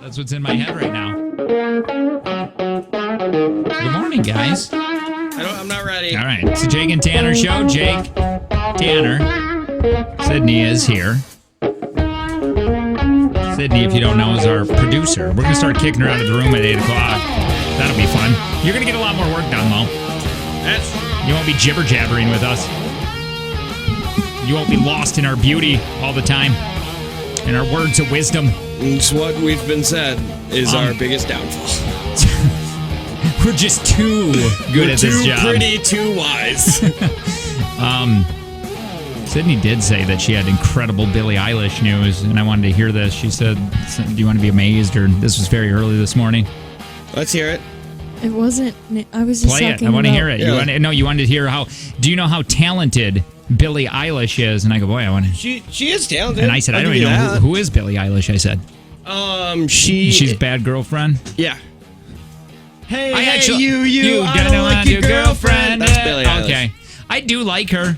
That's what's in my head right now. Good morning, guys. I'm not ready. All right, it's the Jake and Tanner show. Jake, Tanner, Sydney is here. Sydney, if you don't know, is our producer. We're going to start kicking her out of the room at 8 o'clock. That'll be fun. You're going to get a lot more work done, though. You won't be jibber-jabbering with us. You won't be lost in our beauty all the time and our words of wisdom. It's what we've been said is our biggest downfall. We're just too good at this job. Too pretty, too wise. Sydney did say that she had incredible Billie Eilish news, and I wanted to hear this. She said, do you want to be amazed? Or this was very early this morning. Let's hear it. It wasn't. I was just play it. I want to hear it. Yeah. You wanted to hear how. Do you know how talented Billie Eilish is? And I go, boy, I want to. She is talented. And I said, I don't even know who is Billie Eilish. I said, she's bad girlfriend. Yeah. Hey, you I don't like your girlfriend. That's Billie Eilish. Okay, I do like her.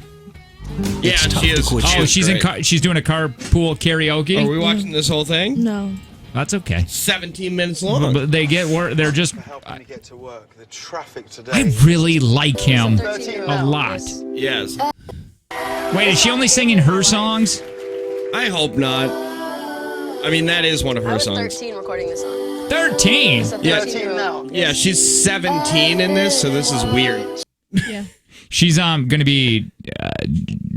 Yeah, she is. She's doing a carpool karaoke. Are we watching this whole thing? No. That's okay. 17 minutes long. But they get work. They're just. Helping to get to work. The traffic today. I really like him a lot. Yes. Wait, is she only singing her songs? I hope not. I mean, that is one of her songs. 13 recording this song. 13. Yeah. 13 now. Yeah, she's 17 in this, so this is weird. Yeah. She's going to be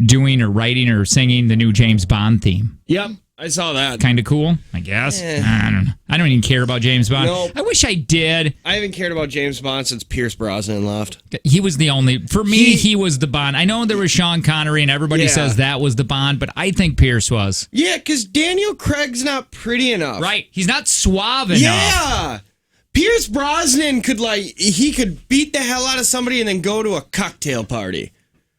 doing or writing or singing the new James Bond theme. Yep, I saw that. Kind of cool, I guess. Eh. I don't know. I don't even care about James Bond. Nope. I wish I did. I haven't cared about James Bond since Pierce Brosnan left. He was the only. For me, he was the Bond. I know there was Sean Connery, and everybody says that was the Bond, but I think Pierce was. Yeah, because Daniel Craig's not pretty enough. Right. He's not suave enough. Yeah. Pierce Brosnan could beat the hell out of somebody and then go to a cocktail party.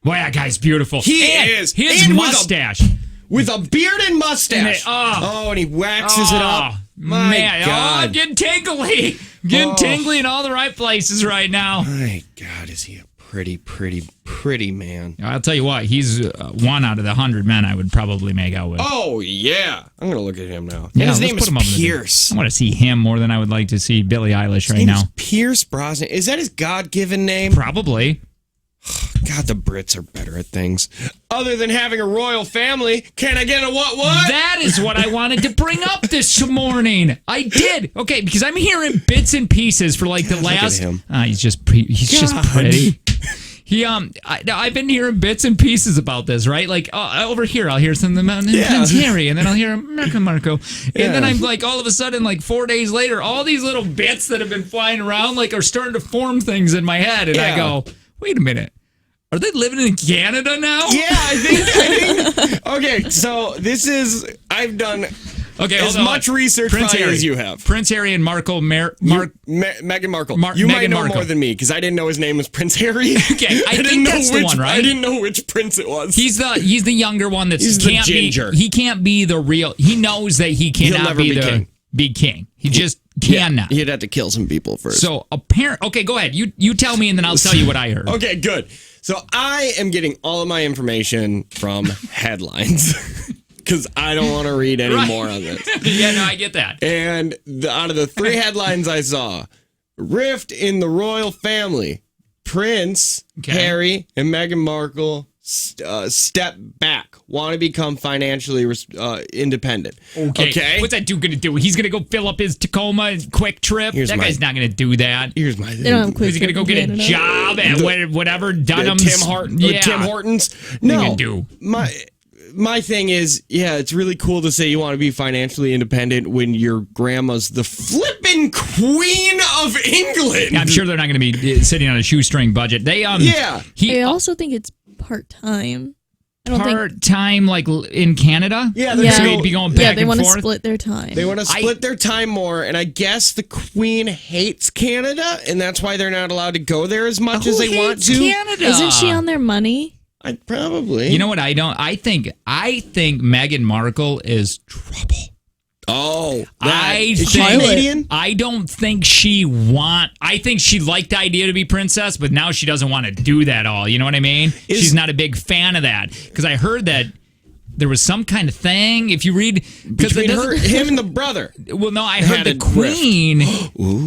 Boy, that guy's beautiful. He is. His And mustache. With a beard and mustache. And and he waxes it up. My Man, God. getting tingly. Getting tingly in all the right places right now. My God, is he a pretty, pretty, pretty man. I'll tell you what, he's one out of the 100 men I would probably make out with. Oh, yeah. I'm going to look at him now. Yeah, and his let's name put is him up in the- Pierce. I want to see him more than I would like to see Billie Eilish His right name now. is Pierce Brosnan. Is that his God-given name? Probably. God, the Brits are better at things. Other than having a royal family, can I get a what? That is what I wanted to bring up this morning. I did. Okay, because I'm hearing bits and pieces for like the last. Look at him. He's just pretty. I've been hearing bits and pieces about this, right? Like over here, I'll hear something about Prince Harry, and then I'll hear Marco, and then I'm like, all of a sudden, like 4 days later, all these little bits that have been flying around, like, are starting to form things in my head, and I go, wait a minute. Are they living in Canada now? Yeah, I think. Okay, so I've done as much research as you have. Prince Harry and Markle, Meghan Markle. You might know more than me, because I didn't know his name was Prince Harry. Okay, I think that's the one, right? I didn't know which prince it was. He's the younger one He's the ginger. He can't be the real. He knows that he cannot never be king. Big king. He just cannot. He'd have to kill some people first. So okay, go ahead. You tell me, and then I'll tell you what I heard. Okay, good. So I am getting all of my information from headlines because I don't want to read any more on this. Yeah, no, I get that. And out of the 3 headlines I saw, rift in the royal family, Prince Harry and Meghan Markle step back, want to become financially independent. Okay. What's that dude going to do? He's going to go fill up his Tacoma Quick Trip? That guy's not going to do that. Here's my thing. They don't have Quick Is he going to go get a job at whatever Dunham's? Tim Hortons? No. Do. My thing is, it's really cool to say you want to be financially independent when your grandma's the flippin' Queen of England. I'm sure they're not going to be sitting on a shoestring budget. They I also think it's part-time. I don't think part-time, like in Canada. Yeah, so they'd be going back and forth. Yeah, they want to split their time. They want to split their time more, and I guess the Queen hates Canada, and that's why they're not allowed to go there as much as they want to. Canada? Isn't she on their money? I probably. You know what? I think Meghan Markle is trouble. Oh, is she Canadian? I don't think I think she liked the idea to be princess, but now she doesn't want to do that all. You know what I mean? She's not a big fan of that. Because I heard that there was some kind of thing. If you read, Between him and the brother. Well, no, I heard the Queen,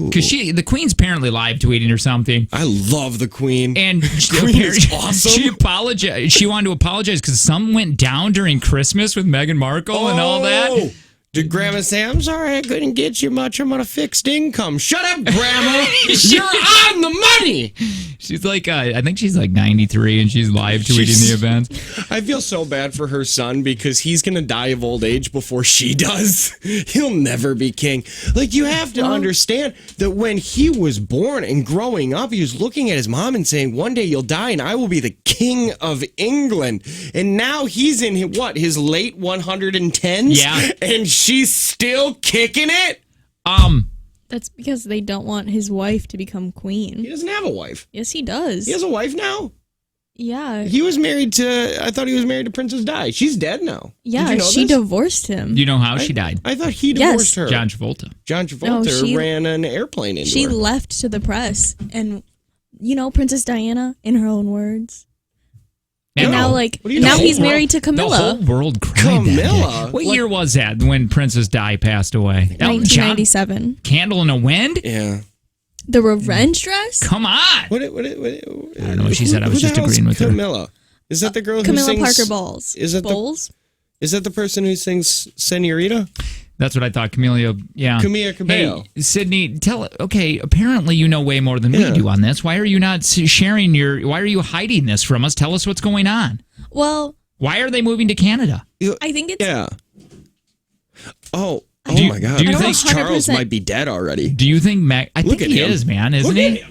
because the Queen's apparently live tweeting or something. I love the Queen. And Queen is awesome. She apologized. She wanted to apologize because some went down during Christmas with Meghan Markle and all that. Did Grandma say, I'm sorry I couldn't get you much. I'm on a fixed income. Shut up, Grandma. You're on the money. She's like, I think she's like 93 and she's live tweeting the events. I feel so bad for her son because he's going to die of old age before she does. He'll never be king. Like, you have to understand that when he was born and growing up, he was looking at his mom and saying, one day you'll die and I will be the king of England. And now he's in, his late 110s? Yeah. And she's still kicking it? That's because they don't want his wife to become queen. He doesn't have a wife. Yes, he does. He has a wife now? Yeah. He was married to, I thought he was married to Princess Di. She's dead now. Yeah, Did you know she this? divorced him. Do you know how she died? I thought he divorced her. John Travolta. John Travolta ran an airplane into She her. left to the press. And, Princess Diana, in her own words. And now, he's married to Camilla. The whole world cried Camilla? What year was that when Princess Di passed away? 1997. Candle in the Wind? Yeah. The revenge dress? Come on. I don't know what she said. I was just agreeing with her. Camilla? Is that the girl Camilla who sings... Parker Bowles. Is that Bowles? Is that the person who sings Senorita? That's what I thought. Camila Cabello. Hey, Sydney, apparently you know way more than we do on this. Why are you not sharing why are you hiding this from us? Tell us what's going on. Well... Why are they moving to Canada? I think it's... Yeah. Oh my God. Do you think Charles might be dead already? Do you think I think he is, man, isn't he?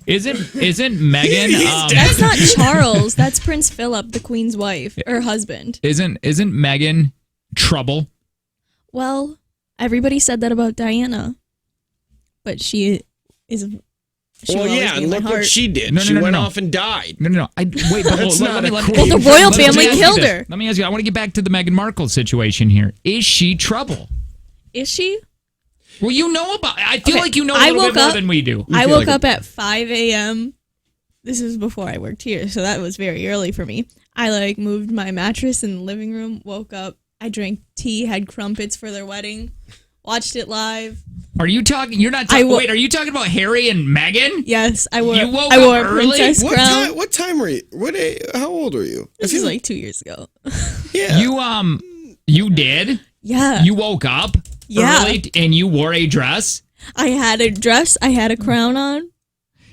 Isn't Meghan? That's not Charles. That's Prince Philip, the Queen's wife, her husband. Isn't Meghan trouble? Well, everybody said that about Diana, but she is. And look what she did. She went off and died. No. Wait, but let me the royal family killed her. Let me ask you. I want to get back to the Meghan Markle situation here. Is she trouble? Is she? Well, you know about. I feel like you know a little bit more than we do. I woke up at 5 a.m. This was before I worked here, so that was very early for me. I moved my mattress in the living room. Woke up. I drank tea. Had crumpets for their wedding. Watched it live. Are you talking? You're not talking. Wait, are you talking about Harry and Meghan? Yes, I wore. You woke I wore up a early? princess crown. What time were you? How old are you? This is 2 years ago. Yeah. You did? Yeah. You woke up early and you wore a dress? I had a dress. I had a crown on.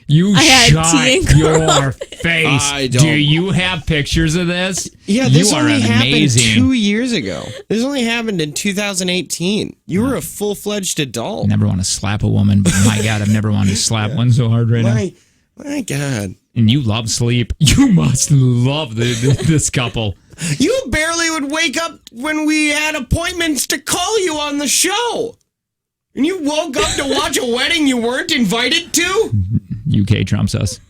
You shut your crown. face. Do you have pictures of this? Yeah, this you are only amazing. happened 2 years ago. This only happened in 2018. You were a full-fledged adult. I never want to slap a woman, but my God, I've never wanted to slap one so hard right now. My God. And you love sleep. You must love this couple. You barely would wake up when we had appointments to call you on the show. And you woke up to watch a wedding you weren't invited to? UK trumps us.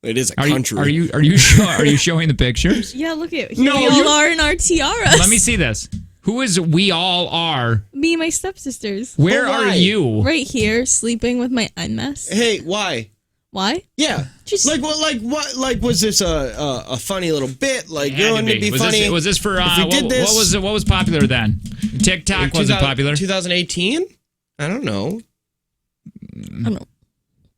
It is a country. Are you showing the pictures? Yeah, look at we all are in our tiaras. Let me see this. Who is we all are? Me and my stepsisters. Where are you? Right here, sleeping with my unmess. Hey, why? Why? Yeah. What? Was this a funny little bit? Wouldn't it be funny? Was this for? What was popular then? TikTok wasn't popular. 2018? I don't know.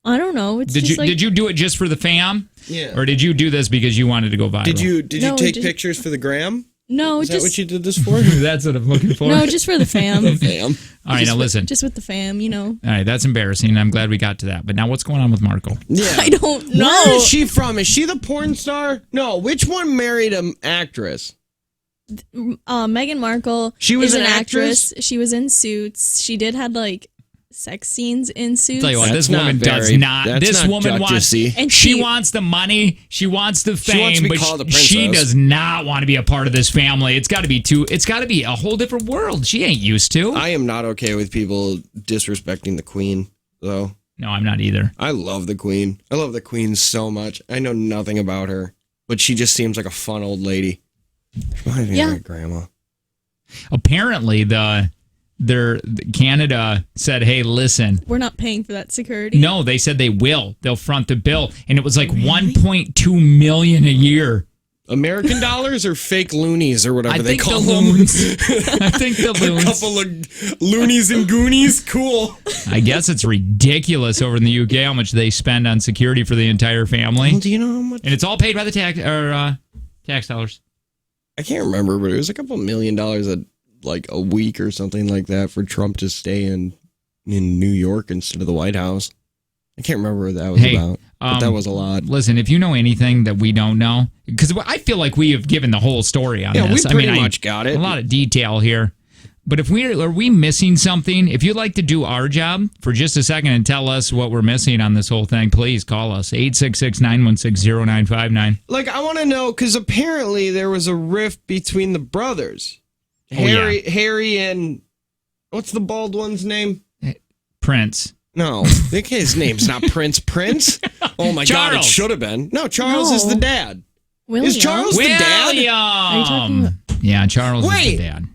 I don't know. It's did you do it just for the fam? Yeah. Or did you do this because you wanted to go viral? Did you take pictures for the gram? No, Is that what you did this for? That's what I'm looking for. No, just for the fam. The fam. All right, now listen. Just with the fam, All right, that's embarrassing. I'm glad we got to that. But now what's going on with Markle? Yeah. I don't know. Where is she from? Is she the porn star? No, which one married an actress? Meghan Markle. She was an an actress? She was in Suits. She did have sex scenes in Suits. Tell you what, That's this woman does not. This woman wants. And she wants the money. She wants the fame. She wants to be called a princess. She does not want to be a part of this family. It's got to be It's got to be a whole different world. She ain't used to. I am not okay with people disrespecting the Queen, though. No, I'm not either. I love the Queen. I love the Queen so much. I know nothing about her, but she just seems like a fun old lady. She reminds me of my grandma. Apparently, Canada said, hey, listen. We're not paying for that security. No, they said they will. They'll front the bill. And it was like $1.2 million a year. American dollars or fake loonies or whatever I they think call the them? loons. I think the A loons. couple of loonies and goonies. Cool. I guess it's ridiculous over in the UK how much they spend on security for the entire family, Well, do you know how much? and it's all paid by the tax dollars. I can't remember, but it was a couple $1 million a week or something like that for Trump to stay in New York instead of the White House. I can't remember what that was about, but that was a lot. Listen, if you know anything that we don't know, because I feel like we have given the whole story on this. We pretty much got it. A lot of detail here. But if are we missing something? If you'd like to do our job for just a second and tell us what we're missing on this whole thing, please call us 866-916-0959. Like, I want to know, because apparently there was a rift between the brothers. Harry and, what's the bald one's name? Prince. No, I think his name's not Prince. Oh my God, it should have been. No, Charles is the dad. William. Is Charles the dad? Are you talking about? Yeah, Charles is the dad.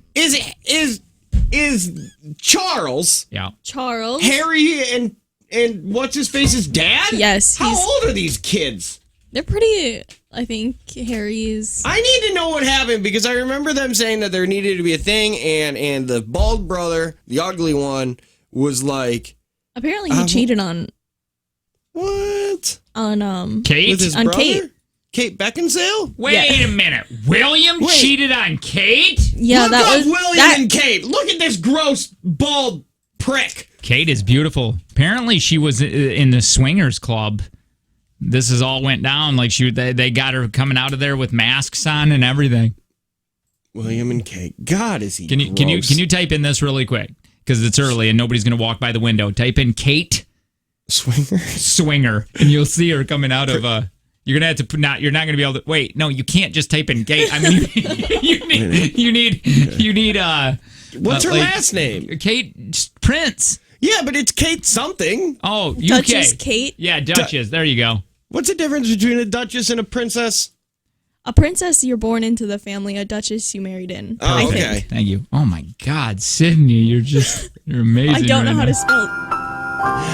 Is Charles Charles. Harry and what's his face's dad? Yes. How old are these kids? They're pretty. I think Harry's. I need to know what happened because I remember them saying that there needed to be a thing, and the bald brother, the ugly one, was like, Apparently, he cheated on what? Kate? With his on brother? Kate. Kate Beckinsale? Wait a minute. William cheated on Kate? Yeah, Look that up was William and Kate. Look at this gross bald prick. Kate is beautiful. Apparently, she was in the swingers club. This is all went down. Like they got her coming out of there with masks on and everything. William and Kate. God, is he? Can you type in this really quick? Because it's early and nobody's going to walk by the window. Type in Kate Swinger, and you'll see her coming out of You're gonna have to put you're not gonna be able to wait. No, you can't just type in Kate. I mean, you need. What's her last name? Kate Prince. Yeah, but it's Kate something. Oh, UK. Duchess Kate. Yeah, Duchess. There you go. What's the difference between a duchess and a princess? A princess, you're born into the family. A duchess, you married in. Oh, I okay. think. Thank you. Oh my God, Sydney, you're amazing. I don't know right how now. to spell.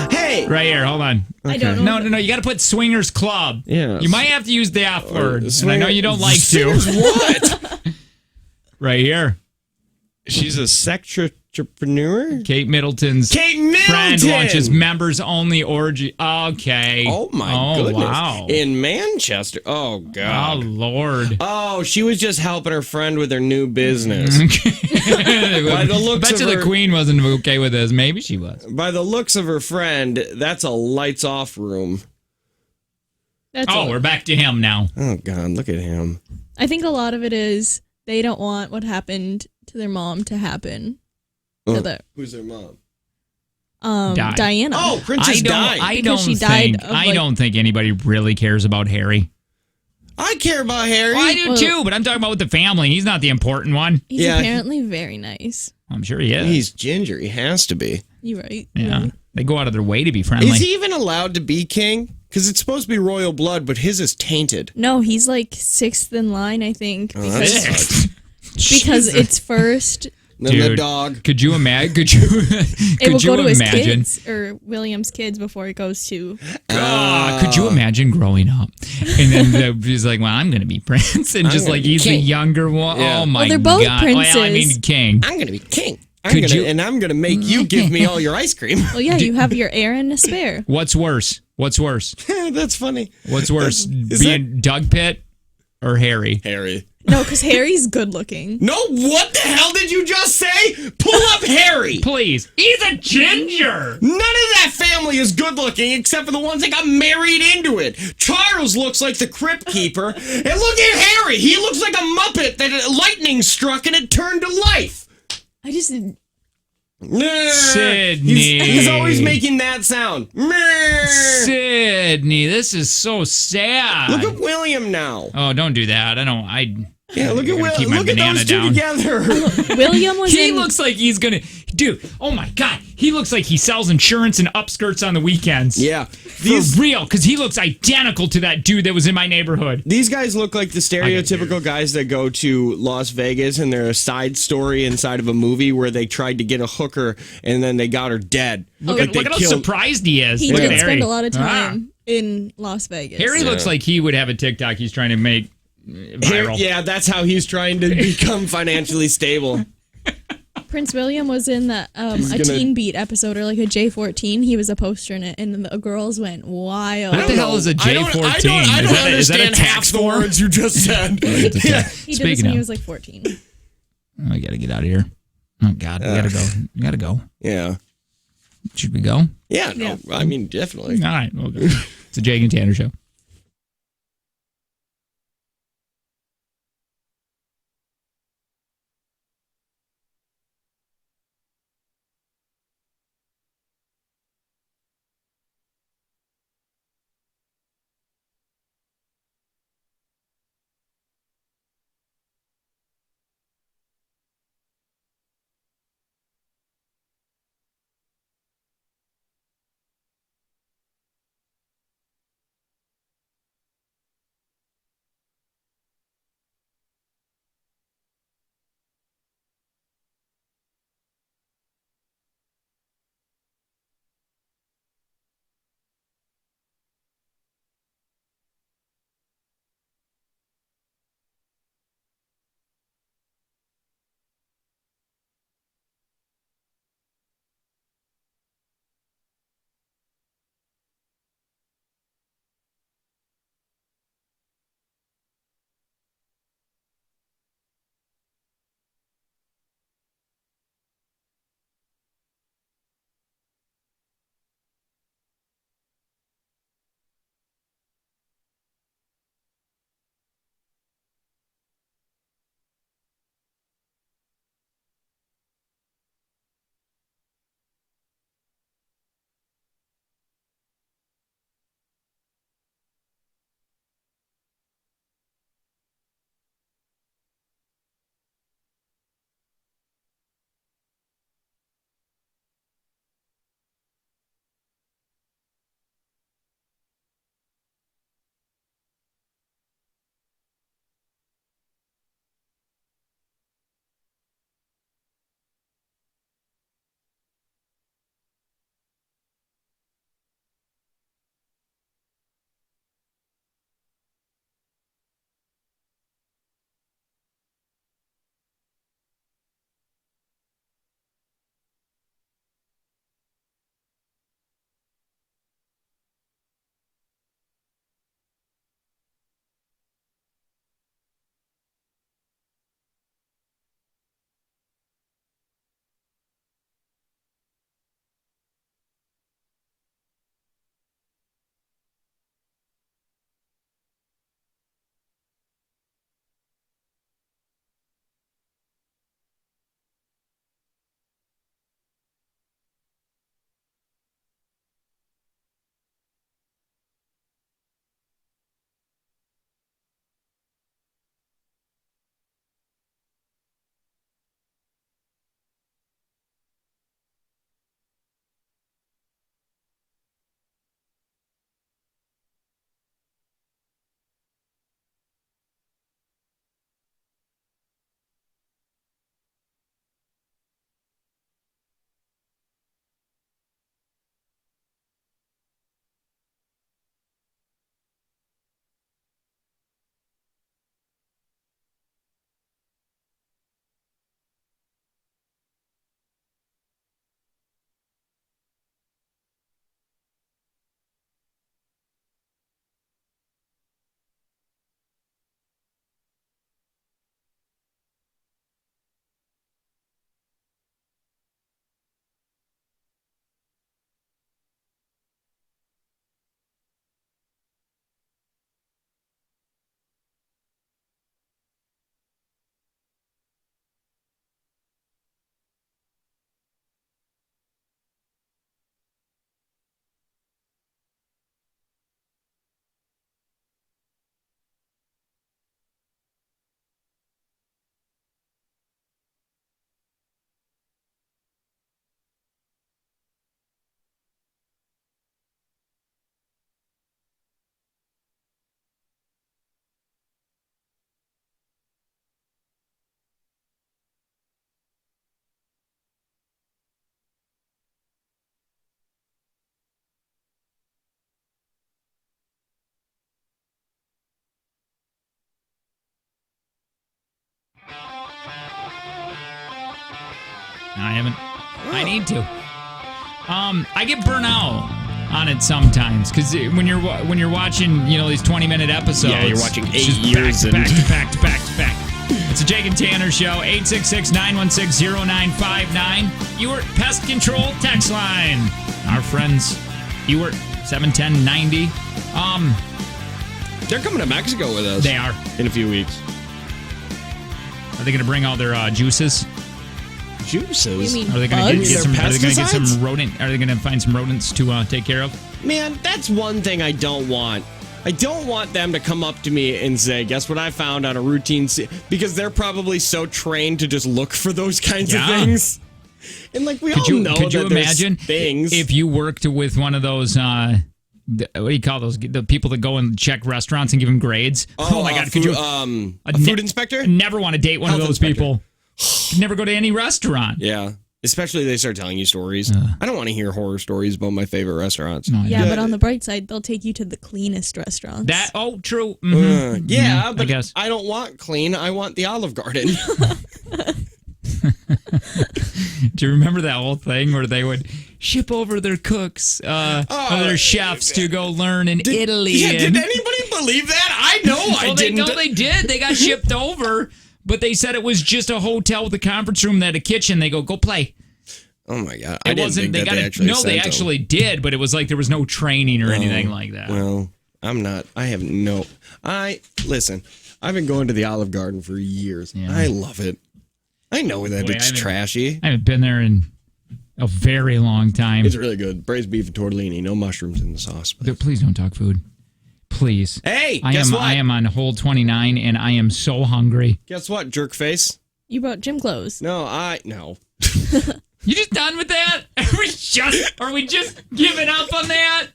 Hey, Right here, hold on. I don't know. No. You got to put swingers club. Yeah. You might have to use the F word, and I know you don't like Swingers to. What? Right here, She's a sextrepreneur. Kate Middleton's Kate Middleton. friend launches members only orgy. Okay. Oh my goodness. Wow. In Manchester. Oh Oh God. Lord. Oh, she was just helping her friend with her new business. By the looks Bet of you her, the Queen wasn't okay with this. Maybe she was. by the looks of her friend, that's a lights off room. That's Oh, we're back to him now. Oh God, look at him. I think a lot of it is they don't want what happened to their mom to happen. Who's their mom? Died. Diana. Oh, Princess Di. Because she died of, I don't think anybody really cares about Harry. I care about Harry. Well, I do too, but I'm talking about with the family. He's not the important one. He's Yeah. apparently very nice. I'm sure he is. He's ginger. He has to be. You right? Yeah. They go out of their way to be friendly. Is he even allowed to be king? Because it's supposed to be royal blood, but his is tainted. No, he's like sixth in line, I think, Oh, that sucks. because it's first. Then the Dude, dog. Could you imagine? Could you? It will could you go to his imagine? kids or William's kids before it goes to. Could you imagine growing up and then he's like, "Well, I'm going to be prince," and just gonna like be he's the king. younger one. Yeah. Oh my Well, they're both God! Well, I mean, princes. king. I'm gonna be king. Could you- And I'm gonna make you give me all your ice cream. Well, yeah, you have your heir and a spare. What's worse? What's worse? That's funny. What's worse? Is Being Doug Pitt or Harry? Harry. No, because Harry's good looking. No, what the hell did you just say? Pull up Harry. Please, he's a ginger. None of that family is good looking except for the ones that got married into it. Charles looks like the crypt keeper. And look at Harry. He looks like a Muppet that lightning struck and it turned to life. I just. Sydney. He's always making that sound. Sydney, this is so sad. Look at William now. Oh, don't do that. Yeah, look at gotta keep my Look at banana those two down. together. William was He in. looks like he's gonna, dude. Oh my God, he looks like he sells insurance and upskirts on the weekends. Yeah, for real, because he looks identical to that dude that was in my neighborhood. These guys look like the stereotypical guys that go to Las Vegas and they're a side story inside of a movie where they tried to get a hooker and then they got her dead. Look at how surprised he is. He Look at did Harry. spend a lot of time in Las Vegas. Harry looks like he would have a TikTok he's trying to make viral. Yeah, that's how he's trying to become financially stable. Prince William was in the Teen Beat episode, or like a J14. He was a poster in it, and the girls went wild. What the hell is a J14? I don't understand half the words you just said. He did this when he was like 14. Oh, I gotta get out of here. Oh God, we gotta go. We gotta go. Yeah. Should we go? Yeah. No. I mean, definitely. All right. We'll go. It's a Jake and Tanner show. I haven't. I need to. I get burnt out on it sometimes because when you're watching, these 20-minute episodes. Yeah, you're watching 8 it's just years back to back to back to back. It's a Jake and Tanner show. 866-916-0959. Ewert Pest Control text line. Our friends Ewert 71090. They're coming to Mexico with us. They are in a few weeks. Are they going to bring all their juices? Juices? You mean Are they going to bugs? get some? Are they going to get Pesticides? some rodent? Are they going to find some rodents to take care of? Man, that's one thing I don't want. I don't want them to come up to me and say, guess what I found on a routine because they're probably so trained to just look for those kinds of things. And like we all know could you that there's imagine things. if you worked with one of those what do you call those? The people that go and check restaurants and give them grades. Oh my God! Could you a food inspector? Never want to date one Health of those inspector. people. Never go to any restaurant. Yeah. Especially they start telling you stories. I don't want to hear horror stories about my favorite restaurants. No, Yeah, but on the bright side, they'll take you to the cleanest restaurants. True. Yeah, but I guess. I don't want clean. I want the Olive Garden. Do you remember that whole thing where they would ship over their cooks, or their chefs to go learn in Italy? Yeah, did anybody believe that? I know I didn't. No, they did. They got shipped over, but they said it was just a hotel with a conference room that had a kitchen. They go play. Oh my God! It wasn't. They actually did, but it was like there was no training or anything like that. Well, I'm not. I have no. Listen. I've been going to the Olive Garden for years. Yeah. I love it. I know that it's trashy. I haven't been there in a very long time. It's really good. Braised beef and tortellini. No mushrooms in the sauce. Please don't talk food. Please. Hey, guess what? I am on hold 29, and I am so hungry. Guess what, jerk face? You brought gym clothes. No. You just done with that? Are we just giving up on that?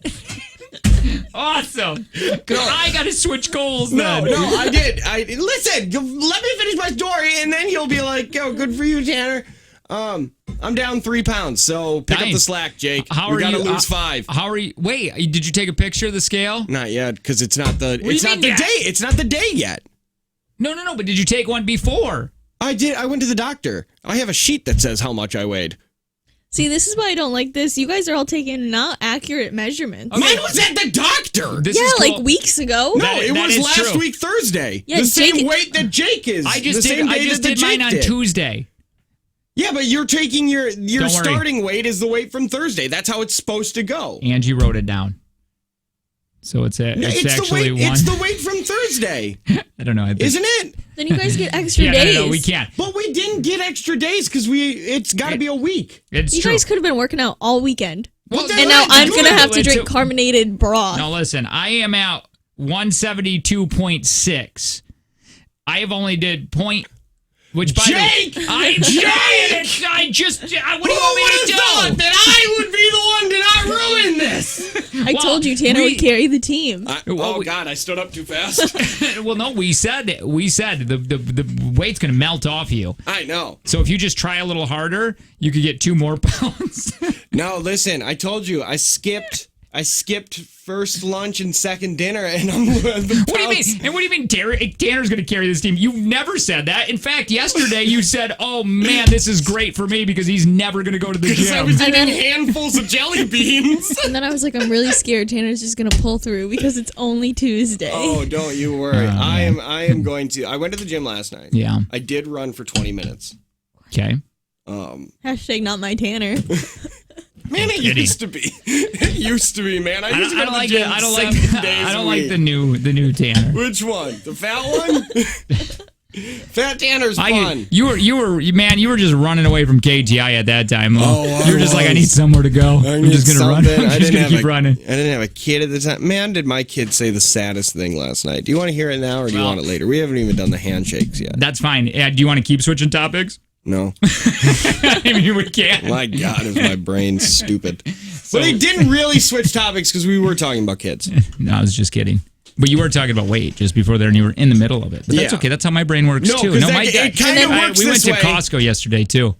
Awesome. I got to switch goals then. No, I did. Listen, let me finish my story, and then you'll be like, "Oh, good for you, Tanner." I'm down 3 pounds, so pick up the slack, Jake. How we are gotta you? lose 5. How are you? Wait, did you take a picture of the scale? Not yet, because it's not the. What It's do you not mean the yet? day. It's not the day yet. No. But did you take one before? I did. I went to the doctor. I have a sheet that says how much I weighed. See, this is why I don't like this. You guys are all taking not accurate measurements. Mine was at the doctor. This Yeah, is cool. like weeks ago. No, That it was is last true. week Thursday. Yeah, the same Jake- weight that Jake is. I just the did. same I day just that did mine Jake on did. Tuesday. Yeah, but you're taking your Don't worry. starting weight is the weight from Thursday. That's how it's supposed to go. Angie wrote it down. So it's No, actually the weight. one. It's the weight from Thursday, I don't know. isn't it? Then you guys get extra Yeah, days. no, we can't. But we didn't get extra days because it's got to be a week. It's You true. guys could have been working out all weekend. Well, And now I'm going to have to It's drink carbonated broth. Now listen, I am at 172.6. I have only did point. Which by Jake! the way, Jake! what do you want me to do? Thought that I would be the one to not ruin this? I told you Tanner would carry the team. God, I stood up too fast. Well, no, we said the weight's going to melt off you. I know. So if you just try a little harder, you could get 2 more pounds. No, listen, I told you I skipped first lunch and second dinner, and I'm. What do you mean? And what do you mean Tanner's going to carry this team? You've never said that. In fact, yesterday you said, "Oh man, this is great for me because he's never going to go to the Because I gym." was eating handfuls of jelly beans. And then I was like, I'm really scared Tanner's just going to pull through because it's only Tuesday. Oh, don't you worry. I am going to. I went to the gym last night. Yeah. I did run for 20 minutes. Okay. Hashtag not my Tanner. Man, it used to be. It used to be, man. I used to go to the gym I don't 7 like. days I don't a like week. the new Tanner. Which one? The fat one? Fat Tanner's fun. You were just running away from KGI at that time. Oh, you were just like, I need somewhere to go. I'm just gonna run. I'm just gonna keep running. I didn't have a kid at the time. Man, did my kid say the saddest thing last night. Do you want to hear it now or do you want it later? We haven't even done the handshakes yet. That's fine. Do you want to keep switching topics? No. I mean, we can't. My God, is my brain stupid. But he didn't really switch topics because we were talking about kids. No, I was just kidding. But you were talking about weight just before there, and you were in the middle of it. But that's Yeah. okay. That's how my brain works No, too. 'cause My dad. it kind of works We went this to way. Costco yesterday too.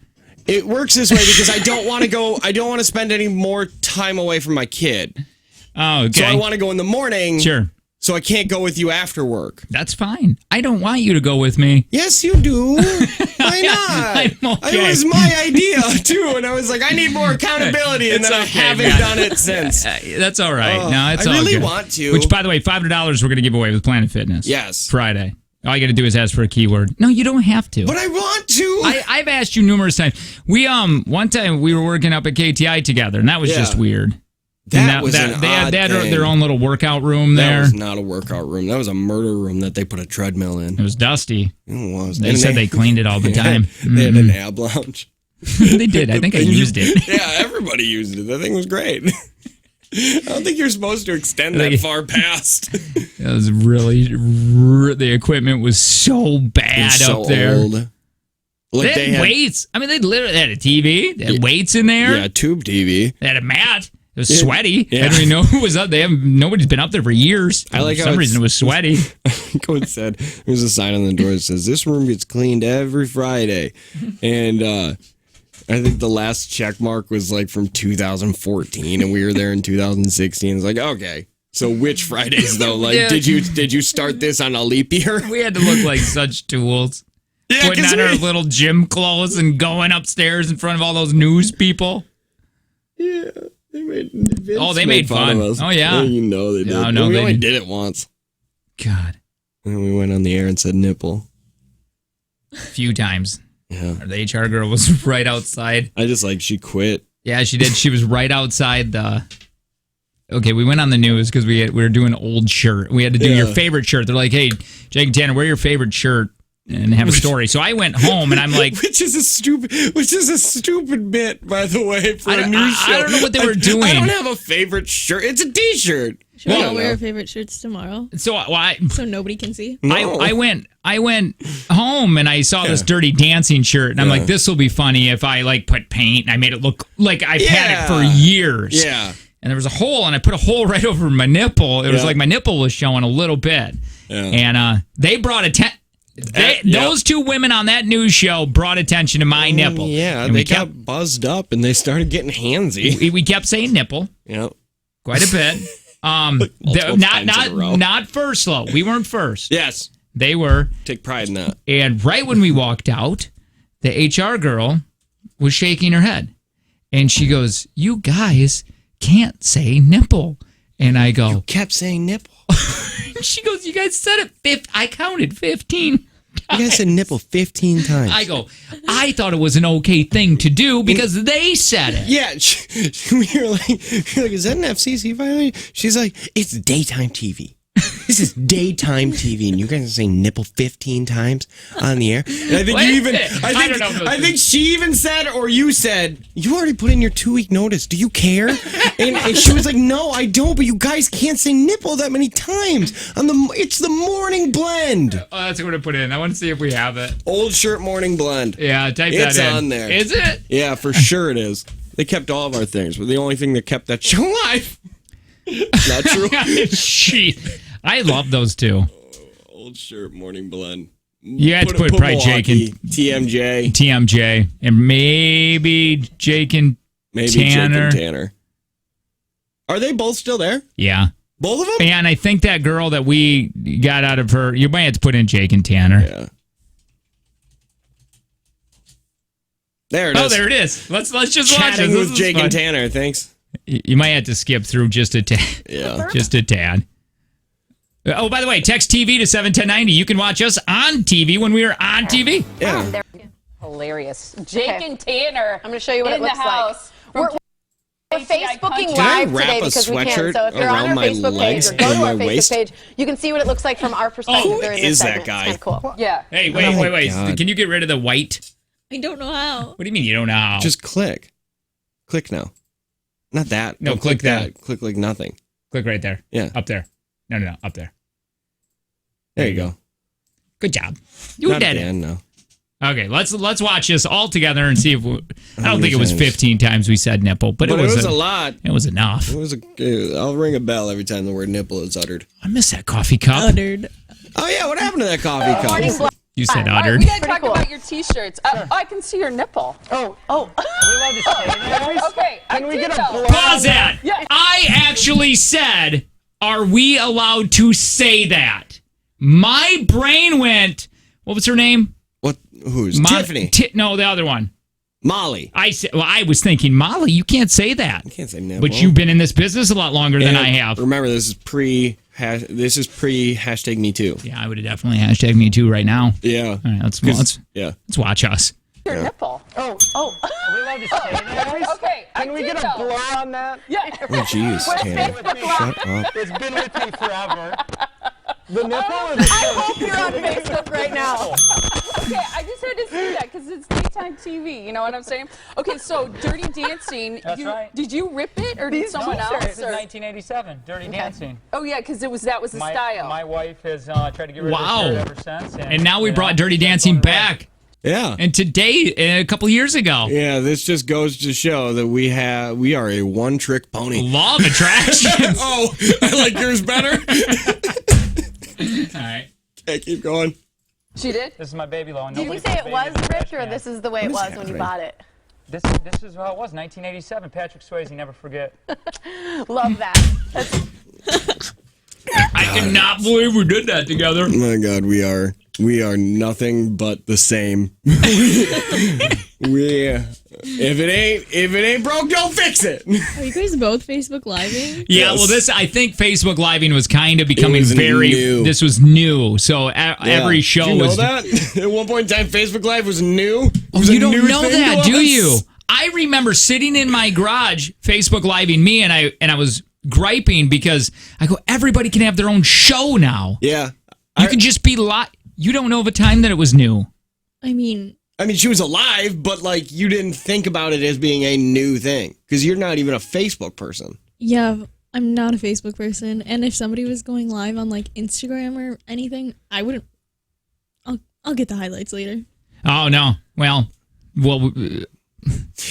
It works this way because I don't want to go. I don't want to spend any more time away from my kid. Oh, okay. So I want to go in the morning. Sure. so I can't go with you after work. That's fine. I don't want you to go with me. Yes, you do. Why not? I'm okay. It was my idea, too, and I was like, I need more accountability, and then I haven't done it since. That's all right. No, it's I all really good. want to. Which, by the way, $500 we're going to give away with Planet Fitness. Yes. Friday. All you got to do is ask for a keyword. No, you don't have to. But I want to. I've asked you numerous times. We one time we were working up at KTI together, and that was just weird. That was an they odd had thing. their own little workout room there. That was not a workout room. That was a murder room that they put a treadmill in. It was dusty. It was. They said they cleaned it all the time. They had an ab lounge. They did. I think I used it. Yeah, everybody used it. That thing was great. I don't think you're supposed to extend that far past. It was really, the equipment was so bad So up there. old. Like They had weights. I mean, they literally had a TV. They had weights in there. Yeah, tube TV. They had a mat. It was sweaty. Yeah. I don't even know who was up. Nobody's been up there for years. I like for how some reason it was sweaty. I think what it said. There's a sign on the door that says, "This room gets cleaned every Friday," and I think the last check mark was like from 2014, and we were there in 2016. It's like, okay, so which Fridays though? Like, Yeah. did you start this on a leap year? We had to look like such tools. Yeah, Putting 'cause on our little gym clothes and going upstairs in front of all those news people. Yeah, they made. Vince They made fun. of us. Oh, yeah. You know they did. Yeah, no, we they only did. did it once, God, and then we went on the air and said nipple. a few times. Yeah, The HR girl was right outside. I just like she quit. Yeah, she did. She was right outside the. Okay, we went on the news because we were doing old shirt. We had to do your favorite shirt. They're like, "Hey, Jake and Tanner, wear your favorite shirt and have a story." So I went home and I'm like, which is a stupid bit, by the way, for a news show. I don't know what they were doing. I don't have a favorite shirt. It's a T-shirt. Should we all wear our favorite shirts tomorrow So so nobody can see? No. I went home and I saw this Dirty Dancing shirt and I'm like, this will be funny if I like put paint and I made it look like I've had it for years. Yeah. And there was a hole and I put a hole right over my nipple. It was like my nipple was showing a little bit. Yeah. And they brought attention. Those two women on that news show brought attention to my nipple. Yeah, and they got buzzed up and they started getting handsy. we kept saying nipple Yeah. quite a bit. Not first though. We weren't first. Yes. They were. Take pride in that. And right when we walked out, the HR girl was shaking her head. And she goes, "You guys can't say nipple." And I go, Kept saying nipple. she goes, "You guys said it. I counted 15 times." You guys said nipple 15 times. I go, I thought it was an okay thing to do because they said it. Yeah, you're like, is that an FCC violation? She's like, it's daytime TV. This is daytime TV, and you guys are saying nipple 15 times on the air. And I think you even, I think she even said, or you said, you already put in your 2-week notice. Do you care? And she was like, no, I don't. But you guys can't say nipple that many times on it's the morning blend. Oh, that's what I put in. I want to see if we have it. Old shirt morning blend. Yeah, type that in. It's on there. Is it? Yeah, for sure it is. They kept all of our things, but the only thing that kept that show alive. Not true. Jeez. I love those two. Old shirt, morning blend. You had to put probably Jake and TMJ, and maybe Jake and Tanner. Jake and Tanner. Are they both still there? Yeah. Both of them? And I think that girl that we got out of her, you might have to put in Jake and Tanner. Yeah. There it is. Oh, there it is. Let's just Chatting watch it. with Jake and Tanner. Thanks. You might have to skip through just a tad. Yeah. Just a tad. Oh, by the way, text TV to 71090. You can watch us on TV when we are on TV. Yeah. Hilarious. Jake and Tanner. I'm going to show you what it looks like. We're Facebooking Can I live wrap today a because we can. sweatshirt So if you're on around our my Facebook legs page or go and to our my Facebook waist? page, you can see what it looks like from our perspective Who during is this that segment. guy? It's kind of cool. Yeah. Hey, wait. God. Can you get rid of the white? I don't know how. What do you mean you don't know how? Just click. Click now. Not that. No, Don't click that. Click like nothing. Click right there. Yeah. Up there. No, up there. There you go. Good job. You Not did at the it. end, no. Okay, let's watch this all together and see if I How don't many think it was times? 15 times we said nipple, but But it was a lot. It was enough. It was I'll ring a bell every time the word nipple is uttered. I miss that coffee cup. Uttered. Oh yeah, what happened to that coffee cup? You said All right, uttered. we gotta talk about your t-shirts. I can see your nipple. Oh. Okay. Can we get a blow? Pause that. Yeah. I actually said are we allowed to say that? My brain went, what was her name? What? Who's? Tiffany. No, the other one. Molly. I was thinking, Molly, you can't say that. I can't say nipple. But you've been in this business a lot longer than I have. Remember, this is pre hashtag me too. Yeah, I would have definitely hashtag me too right now. Yeah. All right, let's watch us. Your nipple. Oh. Are we allowed to say that? Okay. Can we get a blur on that? Yeah. Oh, jeez, Tanner. Shut up. It's been with me forever. The nipple or the I hope you're on Facebook right now. Okay, I just had to say that because it's daytime TV. You know what I'm saying? Okay, so Dirty Dancing. That's right. Did you rip it or did someone else? This is 1987, Dirty Dancing. Oh yeah, because that was the style. My wife has tried to get rid of it ever since. And now we brought Dirty Dancing back. Yeah. And today, a couple years ago. Yeah, this just goes to show that we are a one-trick pony. Law of attraction. Oh, I like yours better. All right. Okay, keep going. She did? This is my baby loan. Did you say it was ripped, or this is the way it was when you bought it? This is how it was, 1987. Patrick Swayze, never forget. Love that. I cannot believe we did that together. Oh my God, we are nothing but the same. If it ain't broke, don't fix it. Are you guys both Facebook Living? Yeah, Yes. well, I think Facebook Living was kind of becoming was very new. This was new, so every show Did you know was. that? At one point in time, Facebook Live was new. It was You a don't new know thing that, to do us. you? I remember sitting in my garage, Facebook Living me, and I was griping because I go, everybody can have their own show now. Yeah. You can just be live. You don't know of a time that it was new. I mean, she was alive, but like you didn't think about it as being a new thing because you're not even a Facebook person. yeah, I'm not a Facebook person, and if somebody was going live on like Instagram or anything, I wouldn't. I'll get the highlights later. Oh no. Well,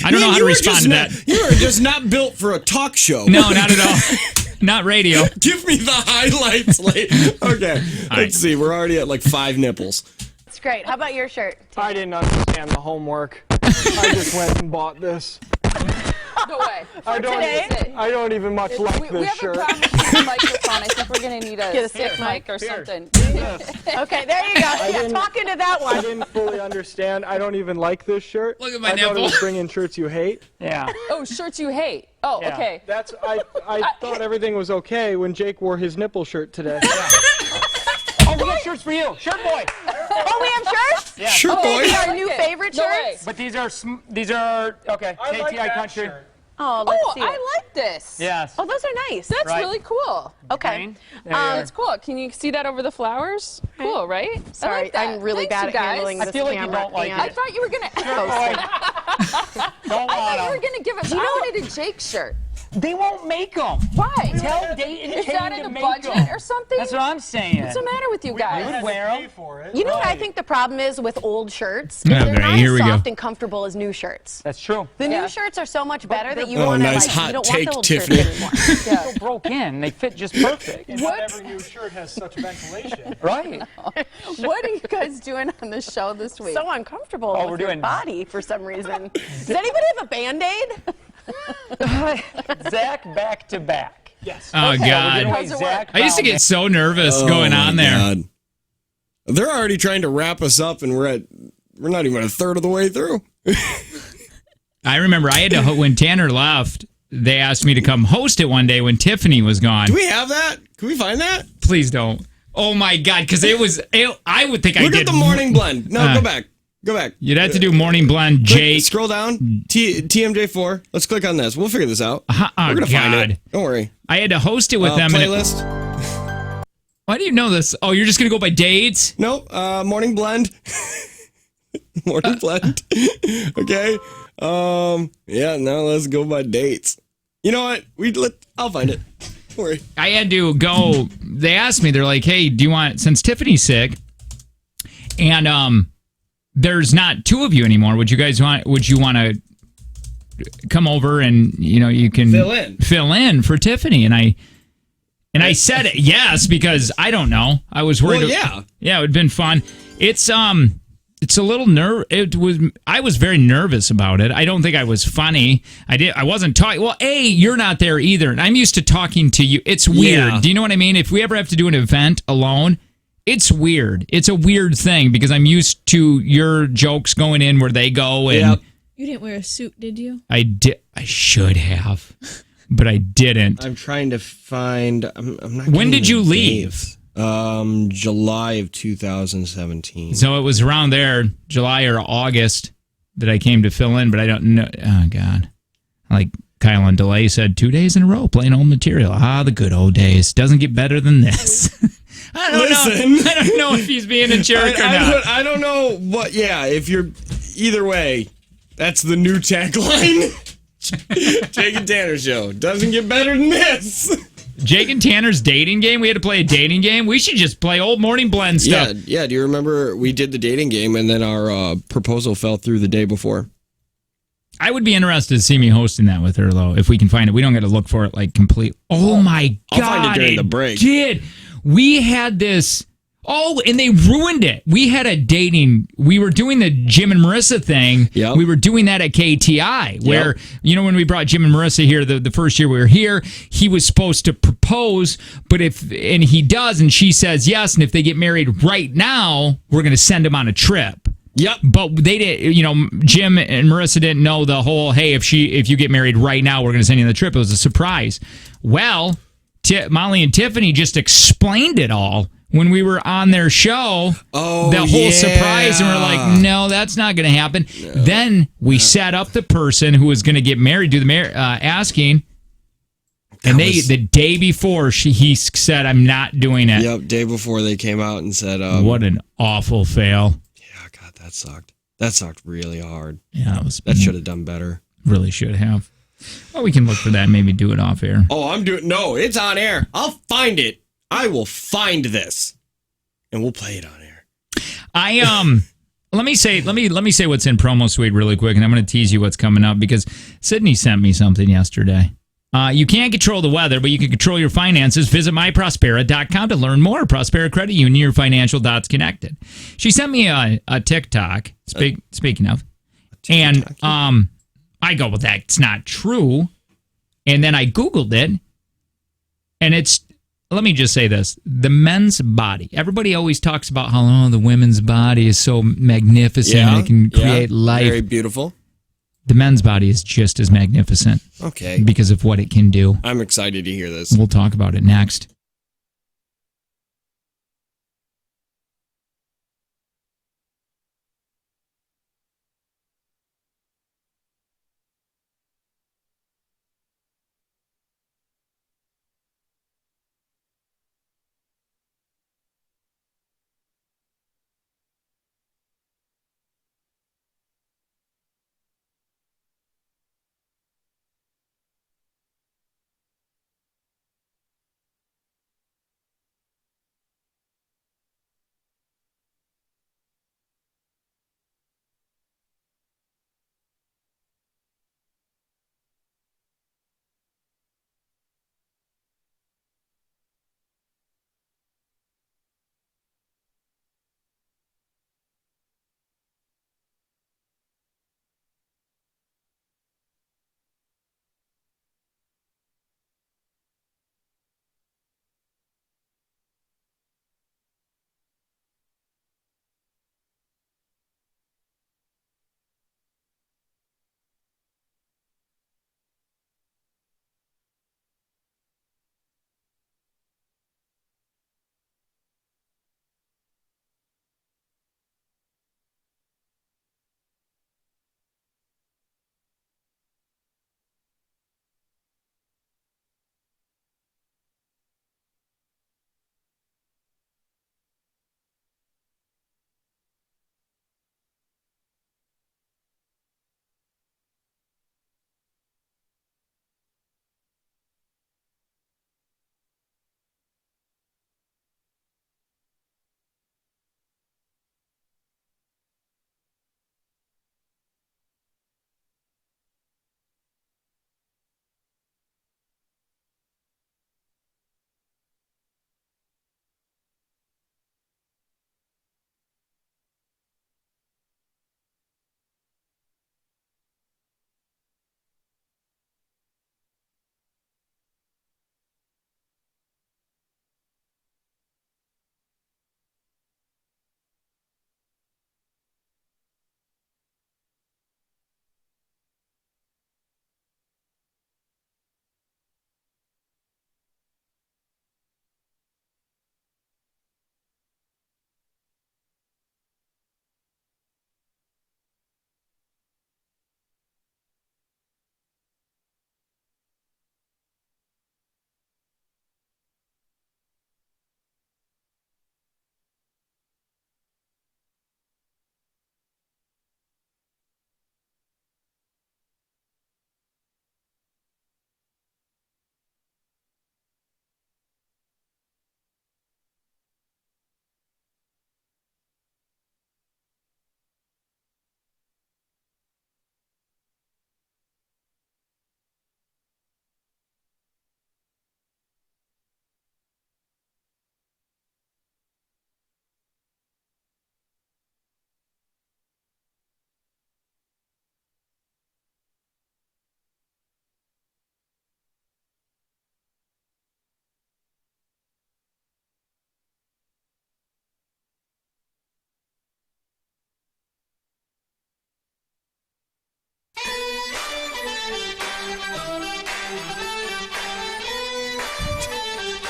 I don't know how to respond to that. You are just not built for a talk show. No, not at all. Not radio. Give me the highlights. Okay, let's see. We're already at like 5 nipples. It's great. How about your shirt? I didn't understand the homework. I just went and bought this. No way. I don't even much like We this have shirt. a problem with the microphone. I think we're going to need a stick mic or something. Okay, there you go. Yeah, talk into that I one. didn't fully understand. I don't even like this shirt. Look at my I thought it nipple. was bringing shirts you hate. Yeah. Oh, shirts you hate. Oh, Yeah. okay. That's I thought everything was okay when Jake wore his nipple shirt today. Oh, we got shirts for you, shirt boy. Oh, we have shirts? Yeah. Sure, boy. These are our new favorite No way. shirts? But these are okay. I like KTI that Country. shirt. Oh, let's Oh, see it. I like this. Yes. Oh, those are nice. That's Right. really cool. Okay. Green. There you are. It's cool. Can you see that over the flowers? Cool, right? I Sorry, like that. I'm really Thanks, bad you at guys. handling I this feel like you camera. don't like and I thought you were gonna. Don't I thought you were want gonna give it. I wanted a Jake shirt. They won't make them. Why? Tell Dayton Is Kane that to in the make budget 'em. or something? That's what I'm saying. What's the matter with you We guys? would wear them. You know what I think the problem is with old shirts? Okay, They're not here as we go. soft and comfortable as new shirts. That's true. The Yeah. new shirts are so much better that you Oh, want to nice like hot you don't take, want the old Tiffany. shirts anymore. Yeah. So broke in. They fit just perfect. What? Every new shirt has such ventilation. Right. What are you guys doing on the show this week? So uncomfortable Oh, we're with your doing- body for some reason. Does anybody have a Band-Aid? Zach back to back. Yes. Oh Okay, we're God. gonna How's it Zach I used to found get so nervous going Oh, on my there. God. They're already trying to wrap us up, and we're not even a third of the way through. I remember I had to when Tanner left. They asked me to come host it one day when Tiffany was gone. Do we have that? Can we find that? Please don't. Oh my God, because I would think I Look did. at the morning blend. No, Uh, go back. Go back. You'd have to do morning blend, Click- Jake. Scroll down. TMJ4. Let's click on this. We'll figure this out. Oh We're gonna find God. it. Don't worry. I had to host it with them. And Playlist. why do you know this? Oh, you're just gonna go by dates? Nope. Morning blend. Morning blend. Okay. Yeah. Now let's go by dates. You know what? I'll find it. Don't worry. I had to go. They asked me. They're like, "Hey, do you want?" Since Tiffany's sick, and there's not 2 of you anymore. Would you want to come over and you can fill in for Tiffany? And I said yes because I don't know. I was worried. Well, yeah. Yeah, it would have been fun. It's It's a little I was very nervous about it. I don't think I was funny. I wasn't talking. Well, you're not there either. And I'm used to talking to you. It's weird. Yeah. Do you know what I mean? If we ever have to do an event alone, it's weird. It's a weird thing because I'm used to your jokes going in where they go. And Yep. You didn't wear a suit, did you? I did. I should have, but I didn't. I'm trying to find. I'm not. When getting did you the leave? dates. July of 2017. So it was around there, July or August, that I came to fill in, but I don't know. Oh, God. Like Kyle on Delay said, 2 days in a row, playing old material. The good old days. Doesn't get better than this. I don't know. I don't know if he's being a jerk or not. I don't know what. Yeah, if you're either way, that's the new tagline. Jake and Tanner show doesn't get better than this. Jake and Tanner's dating game. We had to play a dating game. We should just play old morning blend stuff. Yeah. Do you remember we did the dating game and then our proposal fell through the day before? I would be interested to see me hosting that with her, though, if we can find it. We don't got to look for it like complete. Oh my God! I'll find it during the break. Did we had this? Oh, and they ruined it. We had a dating. We were doing the Jim and Marissa thing. Yep. We were doing that at KTI, where, when we brought Jim and Marissa here, the first year we were here, he was supposed to propose, and he does, and she says yes, and if they get married right now, we're going to send him on a trip. Yep. But they did, Jim and Marissa didn't know the whole, hey, if you get married right now, we're going to send you on the trip. It was a surprise. Well, Molly and Tiffany just explained it all when we were on their show, the whole surprise, and we're like, no, that's not going to happen. No. Then we set up the person who was going to get married, do the asking, and the day before, he said, I'm not doing it. Yep, day before they came out and said, what an awful fail. Yeah, God, that sucked. That sucked really hard. Yeah, that should have done better. Really should have. Well, we can look for that and maybe do it off air. Oh, no, it's on air. I'll find it. I will find this, and we'll play it on air. Let me say what's in promo suite really quick, and I'm going to tease you what's coming up because Sydney sent me something yesterday. You can't control the weather, but you can control your finances. Visit myprospera.com to learn more. Prospera Credit Union, your financial dots connected. She sent me a TikTok. Speaking of, and I go, well, that's not true. And then I Googled it, and it's. Let me just say this. The men's body. Everybody always talks about how the women's body is so magnificent. Yeah, it can create life. Very beautiful. The men's body is just as magnificent. Okay. Because of what it can do. I'm excited to hear this. We'll talk about it next.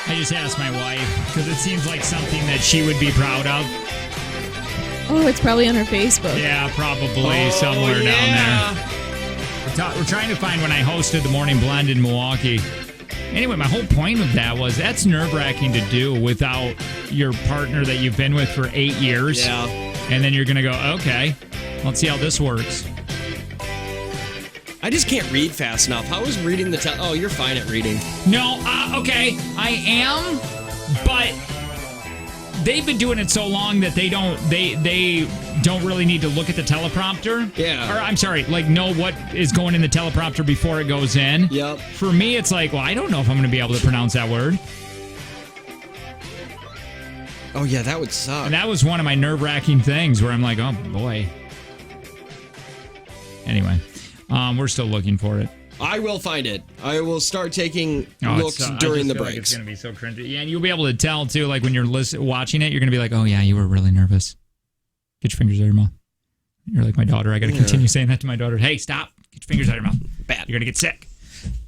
I just asked my wife because it seems like something that she would be proud of. Oh, it's probably on her Facebook. Yeah, probably somewhere down there. We're trying to find when I hosted the Morning Blend in Milwaukee. Anyway, my whole point of that was that's nerve-wracking to do without your partner that you've been with for 8 years. Yeah. And then you're going to go, okay, let's see how this works. I just can't read fast enough. How is reading the Oh, you're fine at reading. No, okay, I am, but they've been doing it so long that they don't really need to look at the teleprompter. Yeah. Or I'm sorry, like know what is going in the teleprompter before it goes in. Yep. For me, it's like, well, I don't know if I'm going to be able to pronounce that word. Oh, yeah, that would suck. And that was one of my nerve-wracking things where I'm like, oh, boy. Anyway, we're still looking for it. I will find it. I will start taking looks during the breaks. Like it's going to be so cringy. Yeah, and you'll be able to tell, too, like when you're watching it, you're going to be like, oh, yeah, you were really nervous. Get your fingers out of your mouth. You're like my daughter. I got to continue saying that to my daughter. Hey, stop. Get your fingers out of your mouth. Bad. You're going to get sick.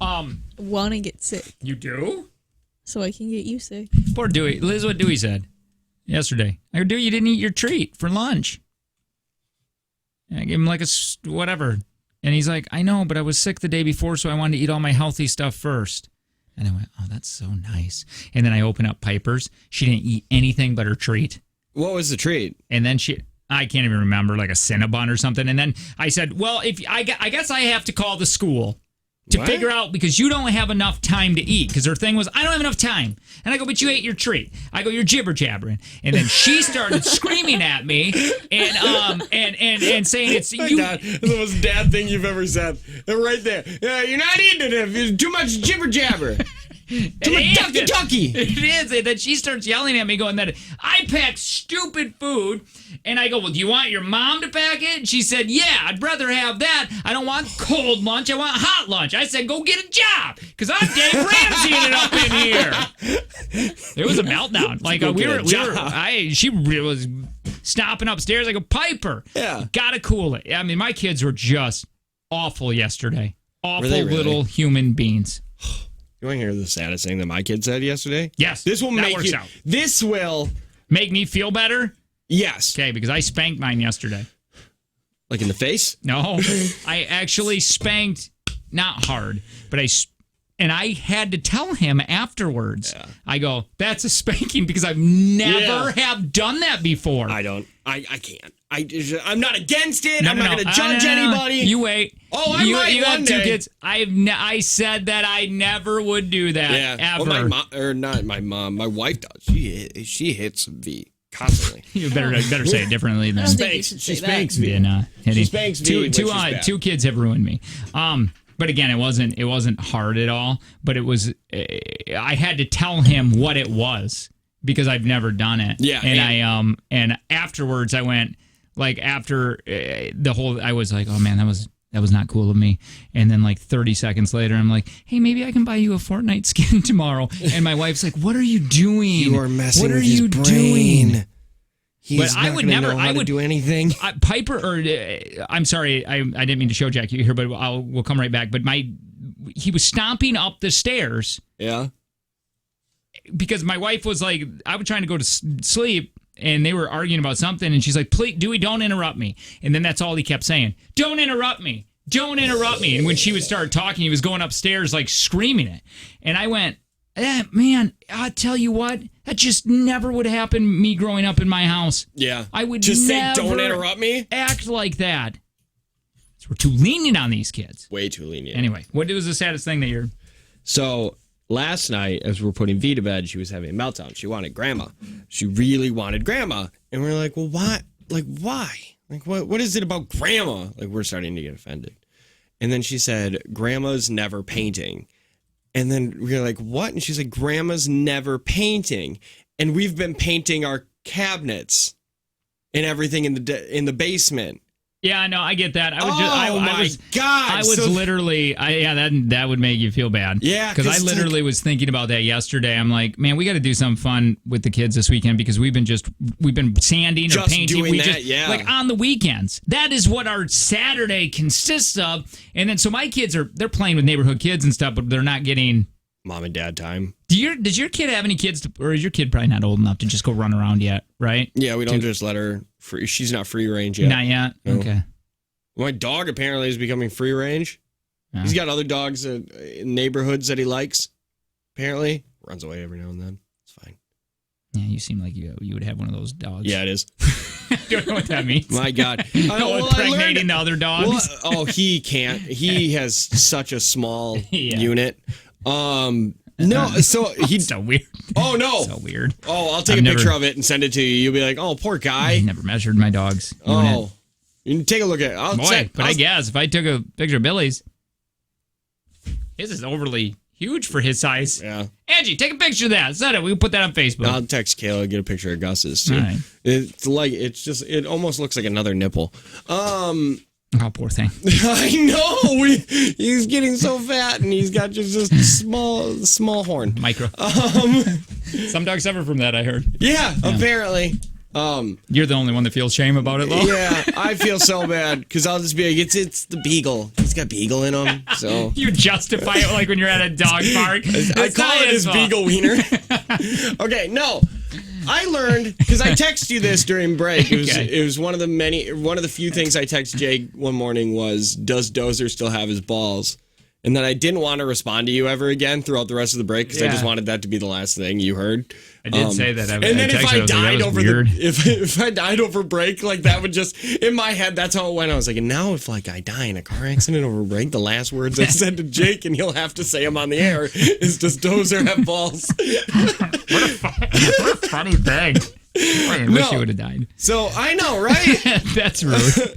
Want to get sick. You do? So I can get you sick. Poor Dewey. Liz, what Dewey said yesterday. I go, Dewey, you didn't eat your treat for lunch. And I gave him like a whatever. And he's like, I know, but I was sick the day before, so I wanted to eat all my healthy stuff first. And I went, oh, that's so nice. And then I opened up Piper's. She didn't eat anything but her treat. What was the treat? And then I can't even remember, like a Cinnabon or something. And then I said, well, I guess I have to call the school to figure out, because you don't have enough time to eat. Because her thing was, I don't have enough time. And I go, but you ate your treat. I go, you're jibber jabbering. And then she started screaming at me and saying it's you. Dad, that's the most dad thing you've ever said. Right there. Yeah, you're not eating it if there's too much jibber jabber. Too much ducky. It is. And then she starts yelling at me, going that I pack stupid food. And I go, well, do you want your mom to pack it? And she said, yeah, I'd rather have that. I don't want cold lunch. I want hot lunch. I said, go get a job, because I'm Dave Ramseying it up in here. It was a meltdown. Like she was stopping upstairs. I go, Piper, gotta cool it. I mean, my kids were just awful yesterday. Awful little human beings. You want to hear the saddest thing that my kid said yesterday? Yes. This will make works out. This will make me feel better? Yes. Okay, because I spanked mine yesterday. Like in the face? No. I actually spanked, not hard, but I had to tell him afterwards. Yeah. I go, that's a spanking, because I've never have done that before. I can't. I'm not against it. I'm not going to judge anybody. You wait. Oh, I might you one have day. 2 kids. I said that I never would do that. Ever. Well, my mom. My wife does. She hits V constantly. You better say it differently than she spanks me. She spanks me. Two kids have ruined me. But again, it wasn't hard at all. But it was. I had to tell him what it was, because I've never done it. Yeah. And and afterwards I went, like, after the whole, I was like, oh man, that was not cool of me. And then like 30 seconds later, I'm like, hey, maybe I can buy you a Fortnite skin tomorrow. And my wife's like, what are you doing? You are messing with his brain. Doing? He's but I would never. I would do anything. Piper, or I'm sorry, I didn't mean to show Jack you here, but we'll come right back. But he was stomping up the stairs. Yeah. Because my wife was like, I was trying to go to sleep, and they were arguing about something, and she's like, please, Dewey, don't interrupt me. And then that's all he kept saying. Don't interrupt me. Don't interrupt me. And when she would start talking, he was going upstairs, like, screaming it. And I went, man, I'll tell you what, that just never would happen me growing up in my house. Yeah. I would just never say, don't interrupt me. Act like that. So we're too lenient on these kids. Way too lenient. Anyway, what was the saddest thing that you're... So... last night, as we're putting V to bed, she was having a meltdown. She wanted grandma. She really wanted grandma. And we're like, well, what? Like, why? Like, what is it about grandma? Like, we're starting to get offended. And then she said, grandma's never painting. And then we were like, what? And she's like, grandma's never painting. And we've been painting our cabinets and everything in the basement. Yeah, no, I get that. I was God! I was literally, that would make you feel bad. Yeah, because I literally was thinking about that yesterday. I'm like, man, we got to do something fun with the kids this weekend, because we've been sanding or painting. Like on the weekends. That is what our Saturday consists of. And then so my kids they're playing with neighborhood kids and stuff, but they're not getting mom and dad time. Does your kid have any kids, or is your kid probably not old enough to just go run around yet, right? Yeah, we don't just let her free. She's not free range yet. Not yet? No. Okay. My dog apparently is becoming free range. Yeah. He's got other dogs in neighborhoods that he likes. Apparently. Runs away every now and then. It's fine. Yeah, you seem like you would have one of those dogs. Yeah, it is. Don't know what that means. My God. Impregnating the other dogs. Well, he can't. He has such a small unit. No, so he's so weird. Oh, no. So weird. Oh, I'll take a picture of it and send it to you. You'll be like, oh, poor guy. I never measured my dog's Oh. unit. You can take a look at it. I guess if I took a picture of Billy's, his is overly huge for his size. Yeah. Angie, take a picture of that. Send it. We'll put that on Facebook. I'll text Kayla, get a picture of Gus's too. All right. It almost looks like another nipple. Oh, poor thing. I know. He's getting so fat and he's got just a small horn. Micro. Some dogs suffer from that, I heard. Yeah. Apparently. You're the only one that feels shame about it, though. Yeah, I feel so bad because I'll just be like, it's the beagle. He's got beagle in him. So you justify it like when you're at a dog park. I call it his beagle wiener. Okay, no. I learned because I text you this during break. It was one of the few things I text Jake one morning was, does Dozer still have his balls? And then I didn't want to respond to you ever again throughout the rest of the break because I just wanted that to be the last thing you heard. I did say that. And then if I died over if I died over break, like that would just in my head, that's how it went. I was like, and now if like I die in a car accident over break, the last words I said to Jake, and he'll have to say them on the air, is does Dozer have balls? What a funny thing. I wish you would have died. So I know, right? That's rude.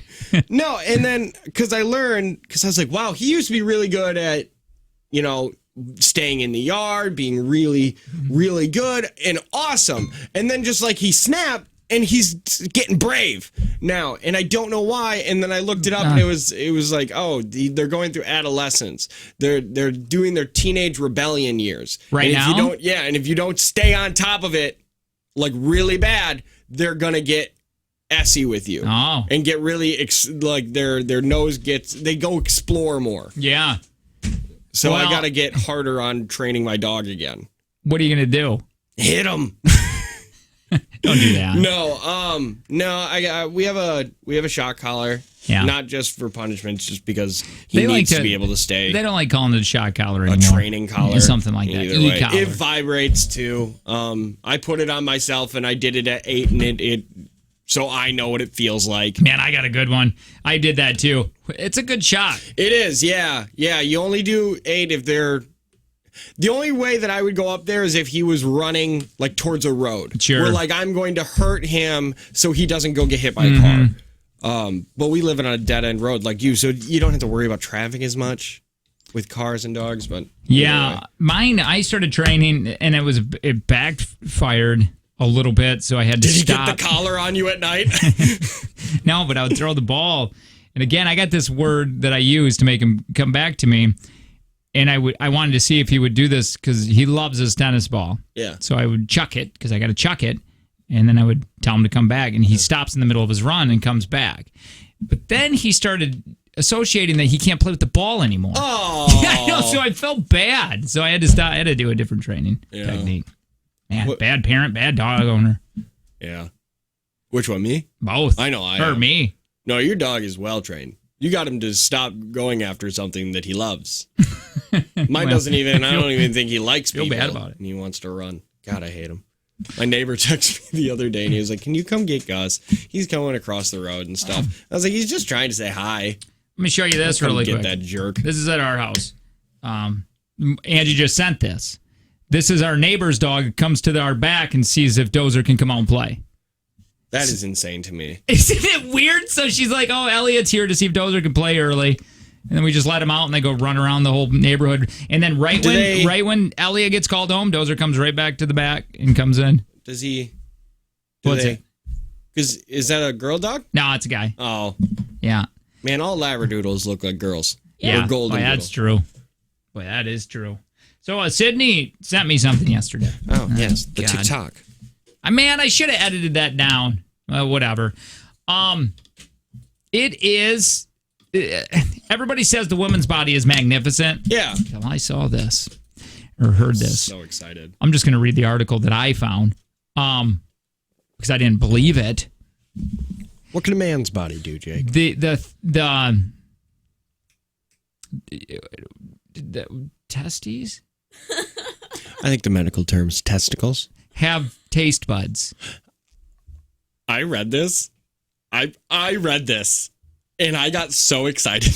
No, and then because I was like, wow, he used to be really good at, staying in the yard, being really, really good and awesome. And then just like he snapped and he's getting brave now. And I don't know why. And then I looked it up and it was like, oh, they're going through adolescence. They're doing their teenage rebellion years. Right now? And if you don't stay on top of it, like really bad, they're going to get essy with you and get really their nose they go explore more. Yeah. So I got to get harder on training my dog again. What are you going to do? Hit him. Don't do that. No. We have a shock collar. Yeah. Not just for punishments, just because he needs to be able to stay. They don't like calling it a shock collar anymore. A training collar. Something like that. E-collar. It vibrates too. I put it on myself and I did it at 8 and it so I know what it feels like. Man, I got a good one. I did that too. It's a good shot. It is, yeah. Yeah, you only do 8 if they're... The only way that I would go up there is if he was running like towards a road. Sure. Where like I'm going to hurt him so he doesn't go get hit by a car. But we live on a dead-end road like you, so you don't have to worry about traffic as much with cars and dogs. But yeah, mine, I started training and it backfired a little bit, so I had to stop. Did he get the collar on you at night? No, but I would throw the ball. And again, I got this word that I use to make him come back to me. And I wanted to see if he would do this because he loves his tennis ball. Yeah. So I would chuck it because I got to chuck it. And then I would tell him to come back. And he stops in the middle of his run and comes back. But then he started associating that he can't play with the ball anymore. Oh. I know, so I felt bad. So I had to stop. I had to do a different training technique. Man, bad parent, bad dog owner. Yeah. Which one, me? Both. I know. Or me. No, your dog is well trained. You got him to stop going after something that he loves. Mine doesn't even, I don't even think he likes people. Feel bad about it. And he wants to run. God, I hate him. My neighbor texted me the other day and he was like, can you come get Gus? He's coming across the road and stuff. I was like, he's just trying to say hi. Let me show you this really quick. Get that jerk. This is at our house. Angie just sent this. This is our neighbor's dog. It comes to our back and sees if Dozer can come out and play. That is insane to me. Isn't it weird? So she's like, oh, Elliot's here to see if Dozer can play early. And then we just let him out and they go run around the whole neighborhood. And then right when Elliot gets called home, Dozer comes right back to the back and comes in. Does he? What's it? Is that a girl dog? No, it's a guy. Oh. Yeah. Man, all Labradoodles look like girls. Yeah. Or golden Boy, that's true. Boy, that is true. So Sydney sent me something yesterday. Oh, yes. The God. TikTok. Man, I should have edited that down. Whatever. It is... everybody says the woman's body is magnificent. Yeah. Until I saw this. or heard this. So excited. I'm just going to read the article that I found because I didn't believe it. What can a man's body do, Jake? The testes I think the medical term is testicles. have taste buds. I read this. I read this, and I got so excited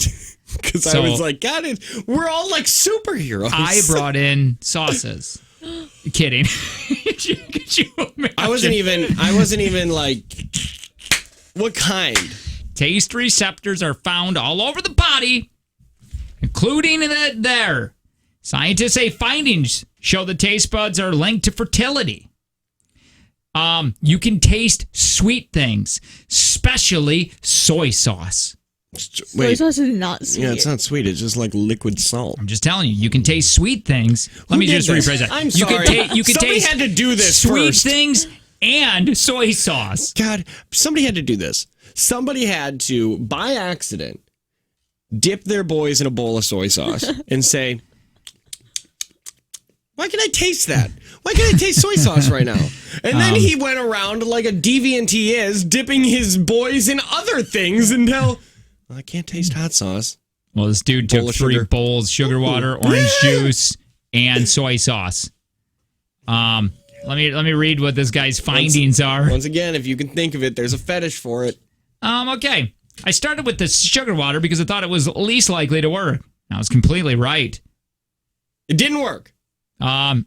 because I was like, God, we're all like superheroes. I brought in sauces. Kidding. Could you imagine? I wasn't even like, what kind? Taste receptors are found all over the body, including there. Scientists say findings show the taste buds are linked to fertility. You can taste sweet things, especially soy sauce. Soy sauce is not sweet. Yeah, it's not sweet. It's just like liquid salt. I'm just telling you, you can taste sweet things. Let me just rephrase that. I'm sorry. You can Somebody taste had to do this sweet first. things and soy sauce. God, somebody had to do this. Somebody had to, by accident, dip their boys in a bowl of soy sauce and say, why can I taste that? Why can I taste soy sauce right now? And then he went around like a deviant he is, dipping his boys in other things until, well, I can't taste hot sauce. Well, this dude took 3 bowls, sugar water, orange juice, and soy sauce. Let me read what this guy's findings are. Once again, if you can think of it, there's a fetish for it. Okay. I started with the sugar water because I thought it was least likely to work. I was completely right. It didn't work.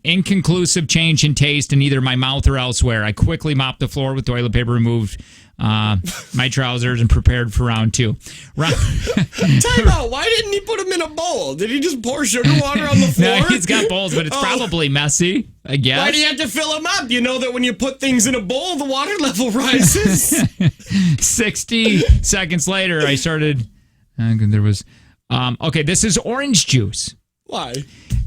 Inconclusive change in taste in either my mouth or elsewhere. I quickly mopped the floor with toilet paper, removed my trousers, and prepared for round 2. Time out. Why didn't he put them in a bowl? Did he just pour sugar water on the floor? No, he's got bowls, but it's probably messy, I guess. Why do you have to fill them up? You know that when you put things in a bowl, the water level rises. 60 seconds later, I started. There was. Okay, this is orange juice. Why?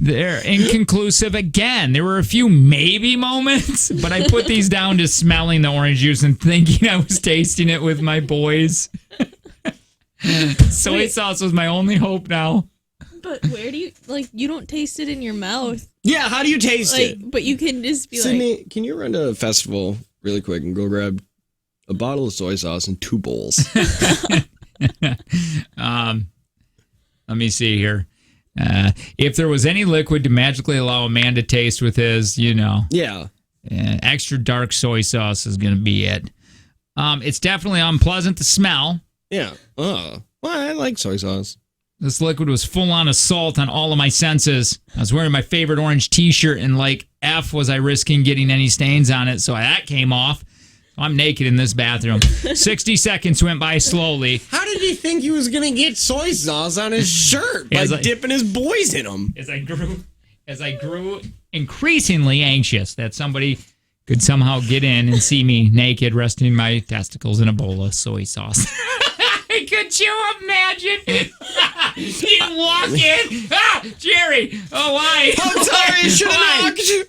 They're inconclusive again. There were a few maybe moments, but I put these down to smelling the orange juice and thinking I was tasting it with my boys. Soy sauce was my only hope now. But where do you, you don't taste it in your mouth. Yeah, how do you taste it? But you can just be Sydney, can you run to a festival really quick and go grab a bottle of soy sauce and 2 bowls? Let me see here. If there was any liquid to magically allow a man to taste with his, Yeah. extra dark soy sauce is going to be it. It's definitely unpleasant to smell. Yeah. Well, I like soy sauce. This liquid was full on assault on all of my senses. I was wearing my favorite orange t-shirt, and F was I risking getting any stains on it, so that came off. I'm naked in this bathroom. 60 seconds went by slowly. How did he think he was going to get soy sauce on his shirt by dipping his boys in them? As I grew increasingly anxious that somebody could somehow get in and see me naked, resting my testicles in a bowl of soy sauce. Could you imagine? He'd walk in. Jerry. Oh, why? I'm sorry, I should have knocked you.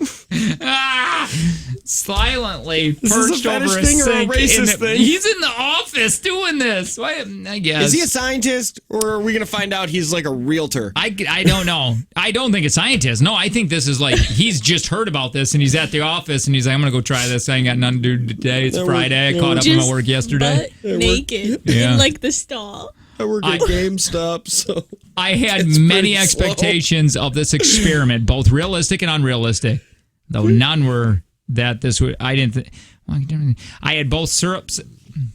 Silently This is perched a fetish over a thing or a sink. racist thing? He's in the office doing this. I guess. Is he a scientist, or are we going to find out he's like a realtor? I don't know. I don't think it's scientist. No, I think this is he's just heard about this and he's at the office and he's like, I'm going to go try this. I ain't got nothing to do today. It's Friday. I caught up on my work yesterday. Naked in the stall. I work at GameStop, so I had many expectations of this experiment, both realistic and unrealistic, though none were that this would. I had both syrups.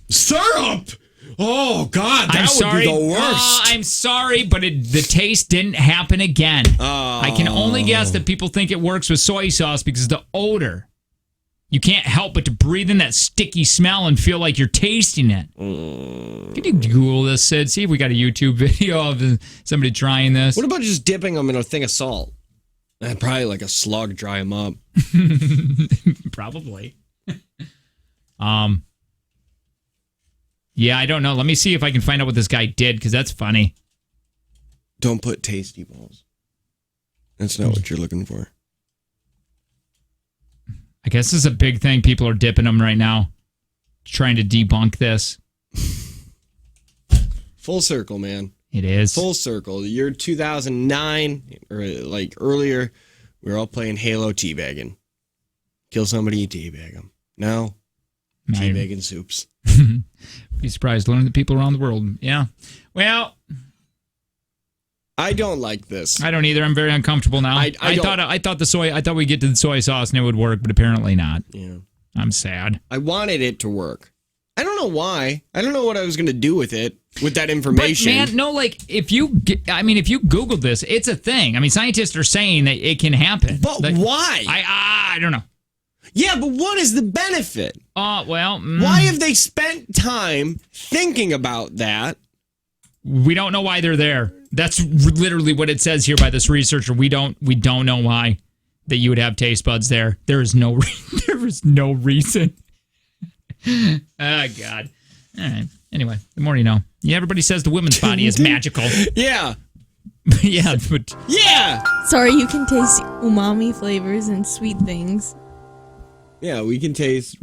Syrup? Oh God, that would be the worst. I'm sorry, but the taste didn't happen again. I can only guess that people think it works with soy sauce because the odor. You can't help but to breathe in that sticky smell and feel like you're tasting it. Can you Google this, Sid? See if we got a YouTube video of somebody trying this. What about just dipping them in a thing of salt? And probably like a slug dry them up. Probably. Yeah, I don't know. Let me see if I can find out what this guy did, because that's funny. Don't put tasty balls. That's not what you're looking for. I guess this is a big thing. People are dipping them right now, trying to debunk this. Full circle, man. It is. Full circle. The year 2009, or like earlier, We were all playing Halo teabagging. Kill somebody, you teabag them. No. Teabagging soups. Be surprised. Learn the people around the world. Yeah. Well, I don't like this. I don't either. I'm very uncomfortable now. I thought we'd get to the soy sauce and it would work, but apparently not. Yeah. I'm sad. I wanted it to work. I don't know why. I don't know what I was going to do with it, with that information. But man, no, like if you Google this, it's a thing. I mean, scientists are saying that it can happen. But like, why? I don't know. Yeah, but what is the benefit? Why have they spent time thinking about that? We don't know why they're there. That's literally what it says here by this researcher. We don't know why that you would have taste buds there. There is no reason. Oh, God. All right. Anyway, the more you know. Yeah, everybody says the women's body is magical. Yeah. Yeah, but... Yeah! Sorry, you can taste umami flavors and sweet things. Yeah, we can taste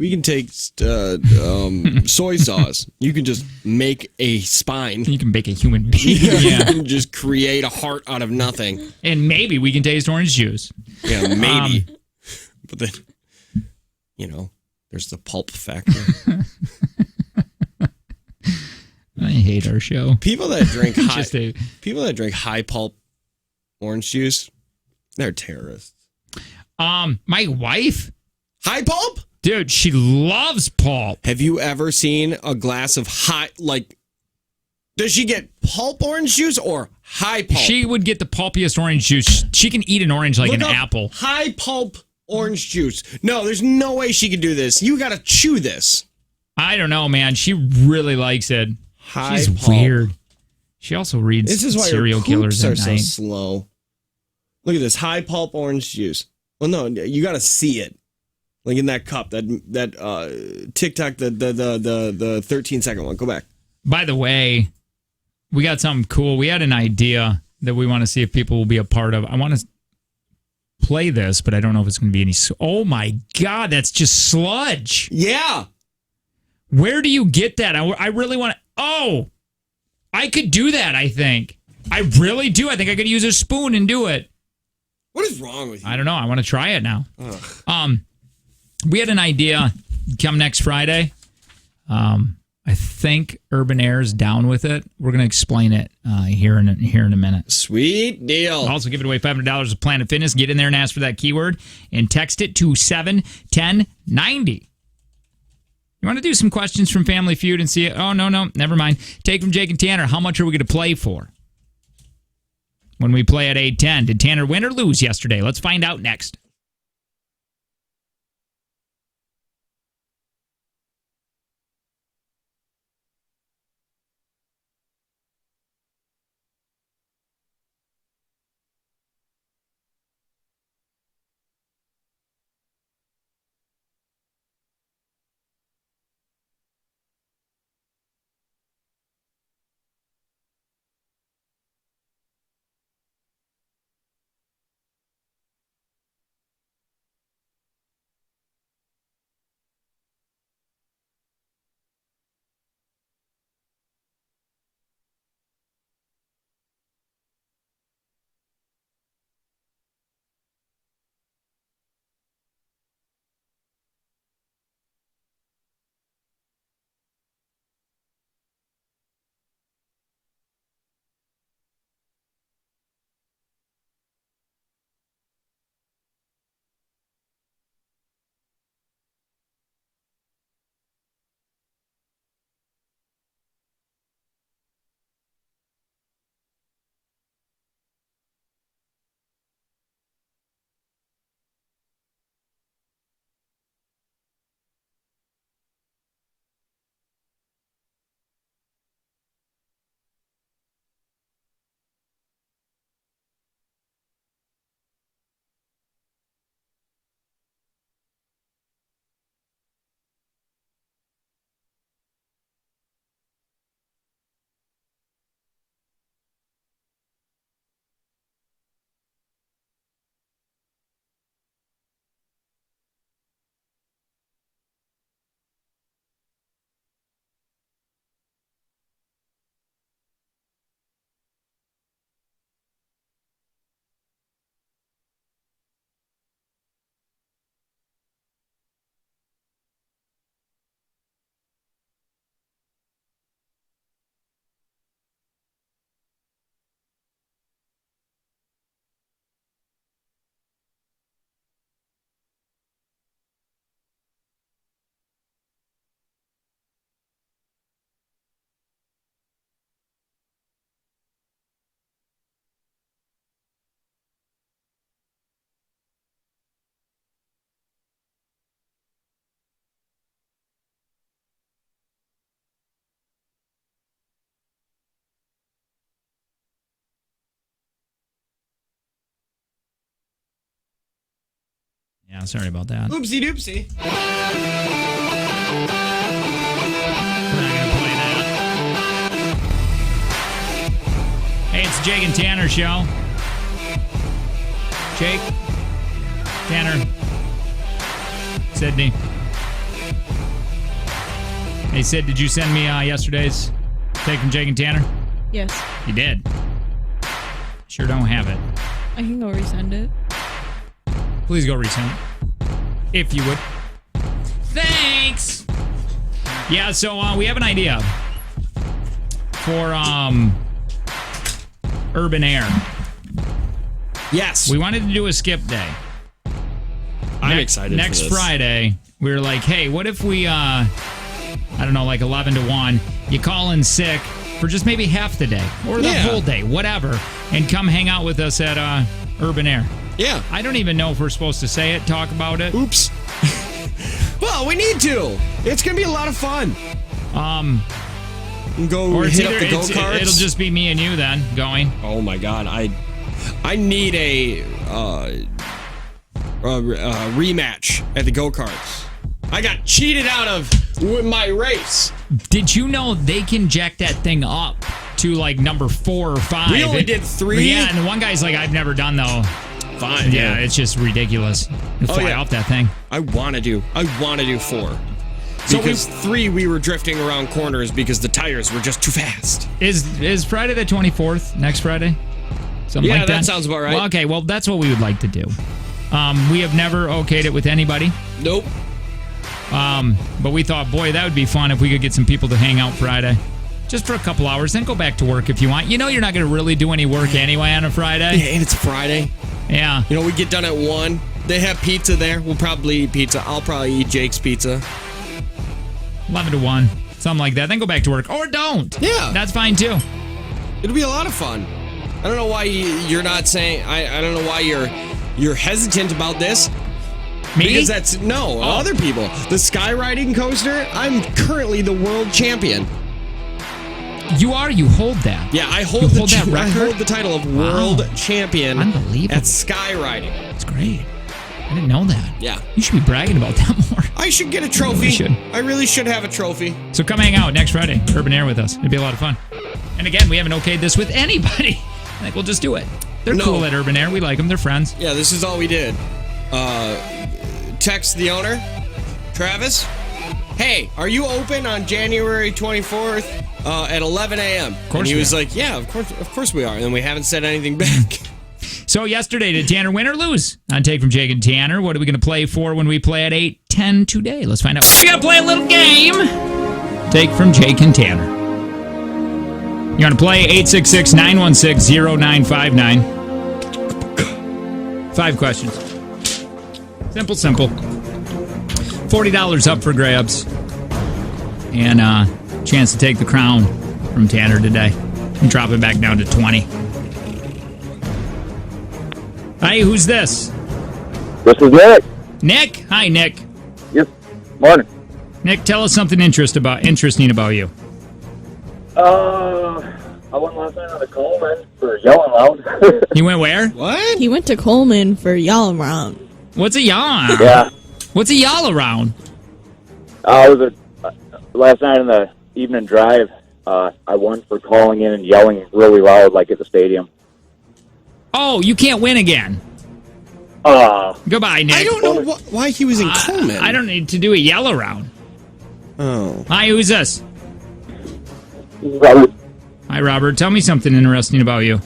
soy sauce. You can just make a spine. You can make a human being. Yeah. Yeah. You can just create a heart out of nothing. And maybe we can taste orange juice. Yeah, maybe. But then, there's the pulp factor. I hate our show. People that drink high pulp orange juice, they're terrorists. My wife, high pulp? Dude, she loves pulp. Have you ever seen a glass of does she get pulp orange juice or high pulp? She would get the pulpiest orange juice. She can eat an orange like an apple. High pulp orange juice. No, there's no way she could do this. You got to chew this. I don't know, man. She really likes it. She's pulp. weird. She also reads This is why serial her killers poops at are so night. slow. Look at this high pulp orange juice. Well, no, you got to see it. Like in that cup, that TikTok, the 13-second one. Go back. By the way, we got something cool. We had an idea that we want to see if people will be a part of. I want to play this, but I don't know if it's going to be any. Oh my God, that's just sludge. Yeah. Where do you get that? I really want to. Oh, I could do that, I think. I really do. I think I could use a spoon and do it. What is wrong with you? I don't know. I want to try it now. Ugh. We had an idea come next Friday. I think Urban Air's down with it. We're going to explain it here in a minute. Sweet deal. Also give it away $500 of Planet Fitness. Get in there and ask for that keyword and text it to 71090. You want to do some questions from Family Feud and see it? Oh, no, never mind. Take from Jake and Tanner. How much are we going to play for when we play at 8:10? Did Tanner win or lose yesterday? Let's find out next. Yeah, sorry about that. Oopsie doopsie. We're not going to play that. Hey, it's the Jake and Tanner show. Jake, Tanner, Sydney. Hey, Sid, did you send me yesterday's take from Jake and Tanner? Yes. You did. Sure don't have it. I can go resend it. Please go resend it. If you would. Thanks! Yeah, so we have an idea for Urban Air. Yes. We wanted to do a skip day. I'm excited Next for this. Friday, we were like, hey, what if we, I don't know, like 11 to 1, you call in sick for just maybe half the day or the whole day, whatever, and come hang out with us at Urban Air. Yeah. I don't even know if we're supposed to say it, talk about it. Oops. Well, we need to. It's going to be a lot of fun. Go Or hit up the go-karts. It'll just be me and you then going. Oh my God. I need a rematch at the go-karts. I got cheated out of my race. Did you know they can jack that thing up to like number 4 or 5? We only did 3. Yeah, and the one guy's like, I've never done though. 5. Yeah, it's just ridiculous. You fly off that thing. I want to do 4. So because 3 we were drifting around corners because the tires were just too fast. Is Friday the 24th next Friday? Something like that? Yeah, that sounds about right. Well, okay, well, that's what we would like to do. We have never okayed it with anybody. Nope. But we thought, boy, that would be fun if we could get some people to hang out Friday. Just for a couple hours, then go back to work if you want. You know you're not going to really do any work anyway on a Friday. Yeah, and it's Friday. Yeah. You know, we get done at 1. They have pizza there. We'll probably eat pizza. I'll probably eat Jake's pizza. 11 to 1. Something like that. Then go back to work. Or don't. Yeah. That's fine, too. It'll be a lot of fun. I don't know why you're not saying... I don't know why you're hesitant about this. Me? Because that's... No, other people. The skywriting coaster, I'm currently the world champion. You are? You hold that? Yeah, I hold, that record? I hold the title of world champion Unbelievable. at skywriting. That's great. I didn't know that. Yeah. You should be bragging about that more. I should get a trophy. You should. I really should have a trophy. So come hang out next Friday, Urban Air with us. It'd be a lot of fun. And again, we haven't okayed this with anybody. Like, we'll just do it. They're cool at Urban Air. We like them. They're friends. Yeah, this is all we did. Text the owner, Travis. Hey, are you open on January 24th at 11 a.m.? Of course and he we was are. like, yeah, of course we are. And we haven't said anything back. So yesterday, did Tanner win or lose on Take from Jake and Tanner? What are we going to play for when we play at 8:10 today? Let's find out. We're going to play a little game. Take from Jake and Tanner. You want to play? 866-916-0959. 5 questions. Simple. $40 up for grabs. And chance to take the crown from Tanner today and drop it back down to 20. Hi, who's this? This is Nick. Nick? Hi, Nick. Yep. Morning. Nick, tell us something interesting about you. I went last night on the Coleman for yelling loud. You went where? What? He went to Coleman for y'all around. What's a yawn? Yeah. What's a y'all around? I was last night in the evening drive. I won for calling in and yelling really loud, like at the stadium. Oh, you can't win again. Goodbye, Nick. I don't know why he was in Coleman. I don't need to do a yell around. Oh. Hi, who's this? Robert. Hi, Robert. Tell me something interesting about you.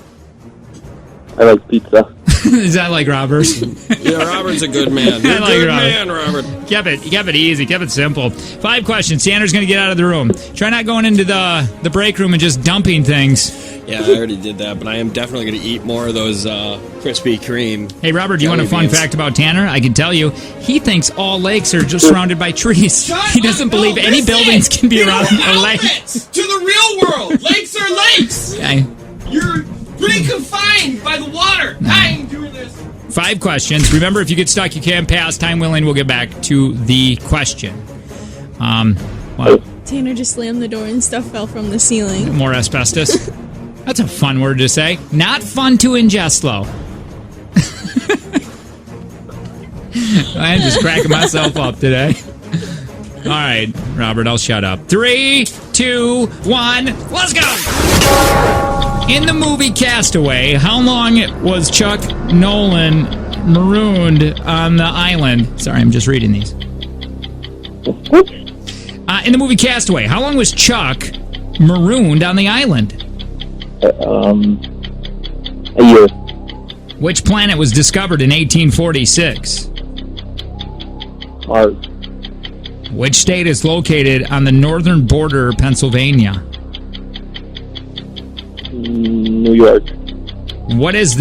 I like pizza. Is that like Robert's? Yeah, Robert's a good man. You're I a like good Robert. man, Robert. Kept it easy. Kept it simple. 5 questions. Tanner's going to get out of the room. Try not going into the break room and just dumping things. Yeah, I already did that, but I am definitely going to eat more of those Krispy Kreme. Hey, Robert, do you want a fun fact about Tanner? I can tell you, he thinks all lakes are just surrounded by trees. He doesn't believe any buildings can be around a lake. To the real world. Lakes are lakes. Okay. You're pretty confined by the water. I ain't doing this. 5 questions. Remember, if you get stuck, you can't pass. Time willing, we'll get back to the question. Well, Tanner just slammed the door and stuff fell from the ceiling. more asbestos. That's a fun word to say. Not fun to ingest, though. I'm just cracking myself up today. All right, Robert, I'll shut up. 3, 2, 1, let's go! In the movie Castaway, how long was Chuck Nolan marooned on the island? Sorry, I'm just reading these. In the movie Castaway, how long was Chuck marooned on the island? A year. Which planet was discovered in 1846? Mars. Which state is located on the northern border of Pennsylvania? New York. What is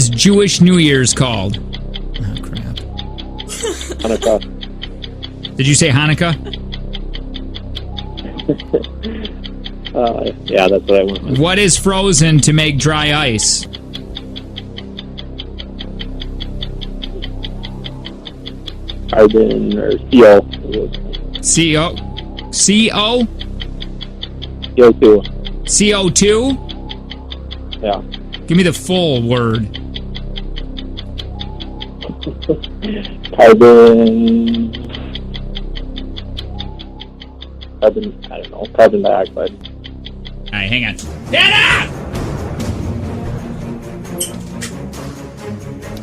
Jewish New Year's called? Oh crap. Hanukkah. Did you say Hanukkah? Yeah, that's what I went with. What is frozen to make dry ice? Carbon or CO. CO? CO2. CO2? Yeah. Give me the full word. Carbon, I don't know, carbon dioxide. All right, hang on. Dada!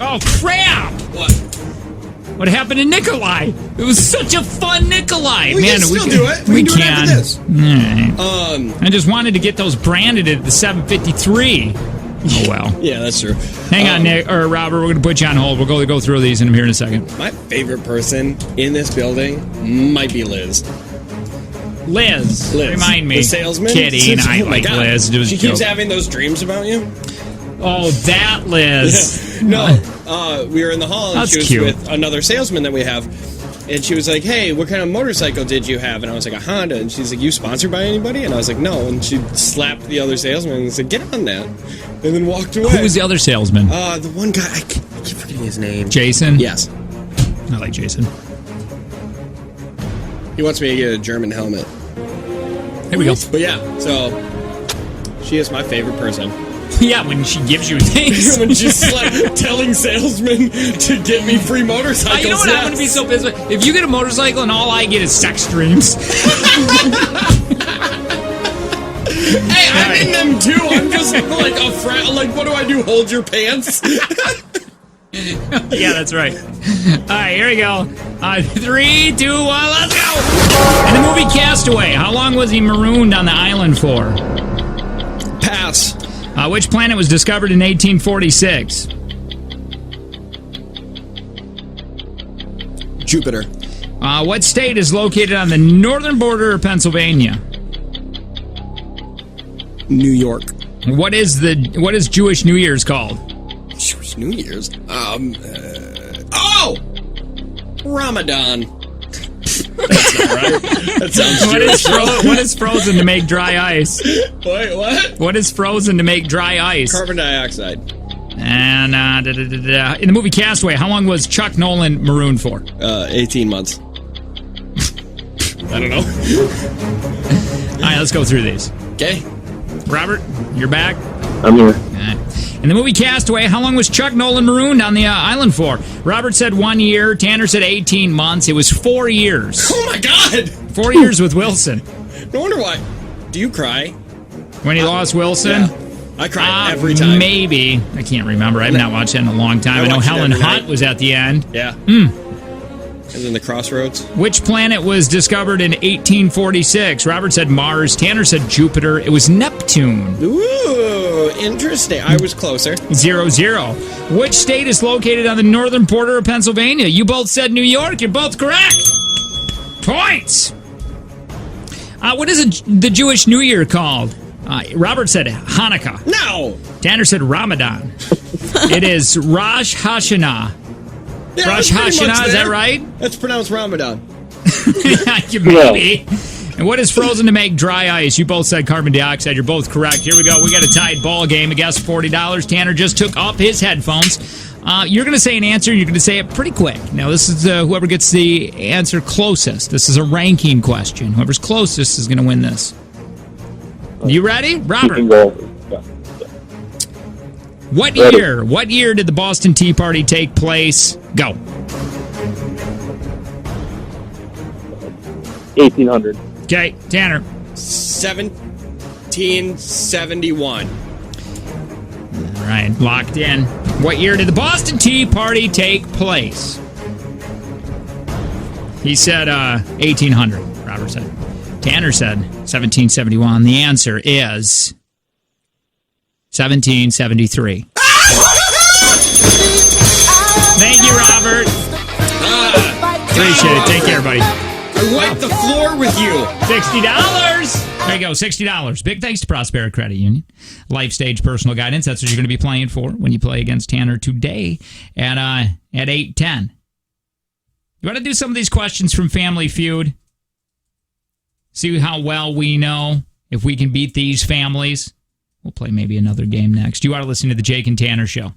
Oh, crap! What happened to Nikolai? It was such a fun Nikolai. We can still do it. We can do it after this. All right. I just wanted to get those branded at the 753. Oh, well. Yeah, that's true. Hang on, Nick, or Robert. We're going to put you on hold. We'll go through these in here in a second. My favorite person in this building might be Liz. Liz. Remind me. The salesman. Kidding. I like God. Liz. It was she a keeps joke. having those dreams about you. Oh, that Liz. No, we were in the hall and That's she was cute. with another salesman that we have. And she was like, hey, what kind of motorcycle did you have? And I was like, a Honda. And she's like, you sponsored by anybody? And I was like, no. And she slapped the other salesman and said, get on that. And then walked away. Who was the other salesman? The one guy, I keep forgetting his name. Jason? Yes. I like Jason. He wants me to get a German helmet. Here we go. But yeah, so she is my favorite person. Yeah, when she gives you things. When she's like telling salesmen to get me free motorcycles. You know what? I'm going to be so pissed. If you get a motorcycle and all I get is sex dreams. Hey, I'm in them too. I'm just like a friend. Like, what do I do? Hold your pants? Yeah, that's right. All right, here we go. 3, 2, 1, let's go. In the movie Castaway, how long was he marooned on the island for? Pass. Which planet was discovered in 1846? Jupiter. What state is located on the northern border of Pennsylvania? New York. What is Jewish New Year's called? Jewish New Year's? Ramadan. That's not right. That sounds Jewish. What is frozen to make dry ice? Wait, what? What is frozen to make dry ice? Carbon dioxide. And in the movie Castaway, how long was Chuck Nolan marooned for? 18 months. I don't know. All right, let's go through these. Okay. Robert, you're back? I'm here. In the movie Castaway, how long was Chuck Nolan marooned on the island for? Robert said 1 year. Tanner said 18 months. It was 4 years. Oh, my God. 4 years with Wilson. No wonder why. Do you cry? When he lost Wilson? Yeah. I cry every time. Maybe. I can't remember. I've not watched it in a long time. I know watch it Helen every Hunt night. was at the end. Yeah. And then the crossroads. Which planet was discovered in 1846? Robert said Mars. Tanner said Jupiter. It was Neptune. Ooh, interesting. I was closer. 0-0. Which state is located on the northern border of Pennsylvania? You both said New York. You're both correct. Points. What is the Jewish New Year called? Robert said Hanukkah. No. Tanner said Ramadan. It is Rosh Hashanah. Yeah, Rosh that's pretty much Hashanah, is that there. right? That's pronounced Ramadan. Maybe. And what is frozen to make dry ice? You both said carbon dioxide. You're both correct. Here we go. We got a tied ball game. A guess $40. Tanner just took off his headphones. You're going to say an answer. You're going to say it pretty quick. Now, this is whoever gets the answer closest. This is a ranking question. Whoever's closest is going to win this. You ready? Robert. You can go. Yeah. What Ready. year? What year did the Boston Tea Party take place? Go. 1800. Okay, Tanner. 1771. All right, locked in. What year did the Boston Tea Party take place? He said 1800. Robert said. Tanner said 1771. The answer is 1773. Thank you, Robert. Appreciate it. Take care, buddy. I wiped the floor with you. $60. There you go, $60. Big thanks to Prospera Credit Union. Life Stage Personal Guidance. That's what you're going to be playing for when you play against Tanner today at 8:10. You want to do some of these questions from Family Feud? See how well we know if we can beat these families? We'll play maybe another game next. You are listening to the Jake and Tanner Show.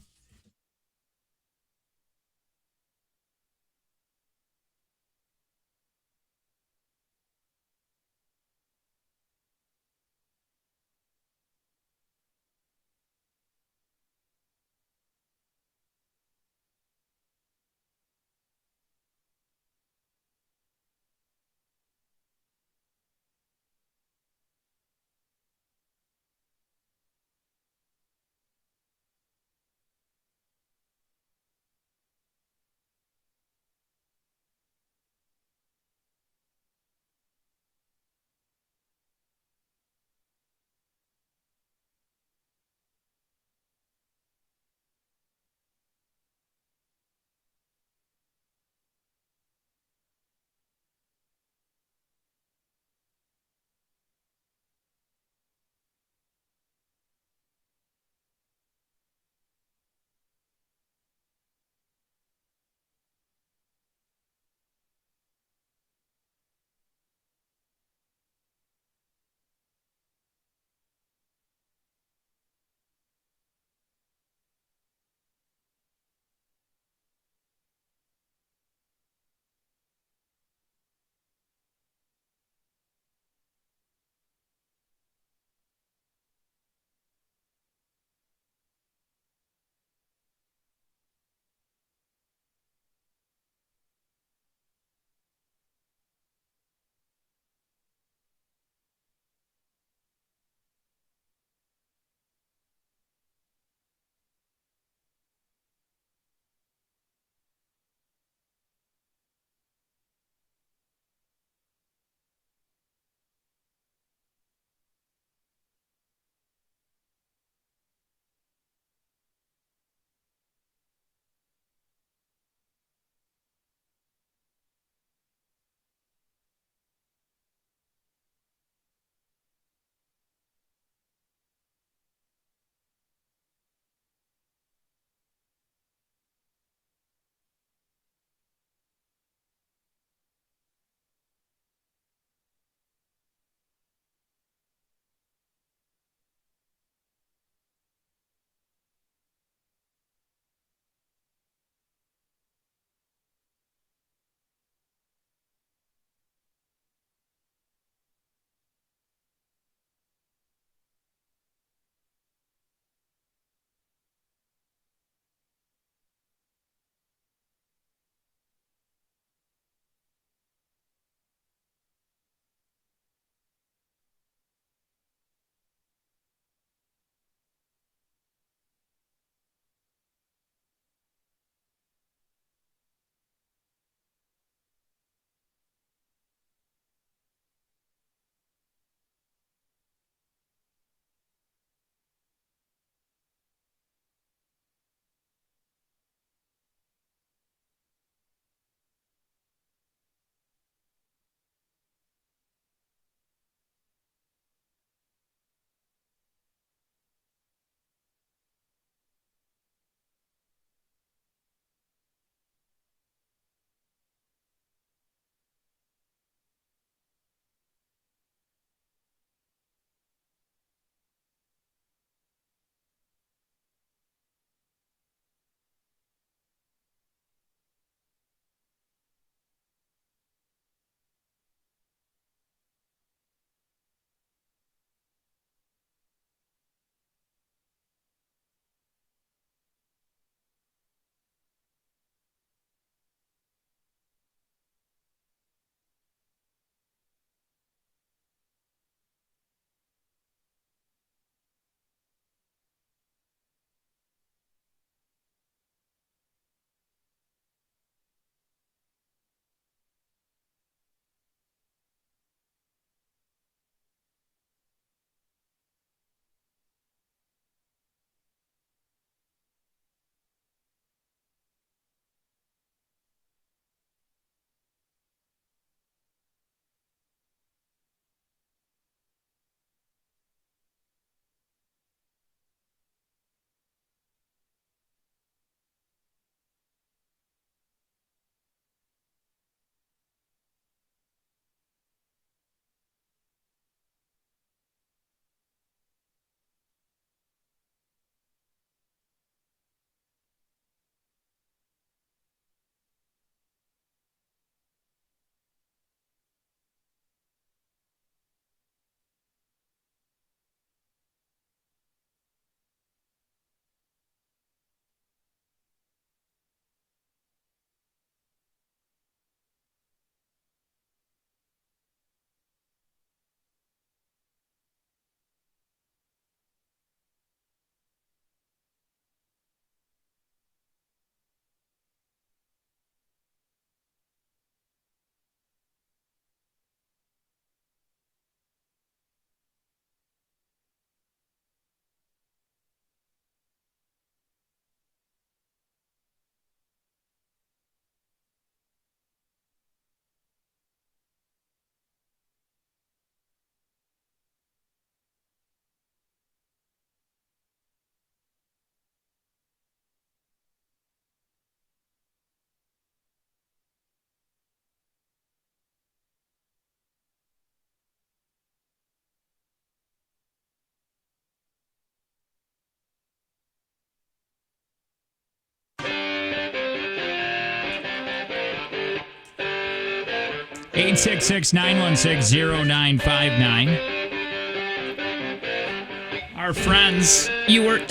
866-916-0959. Our friends, Ewert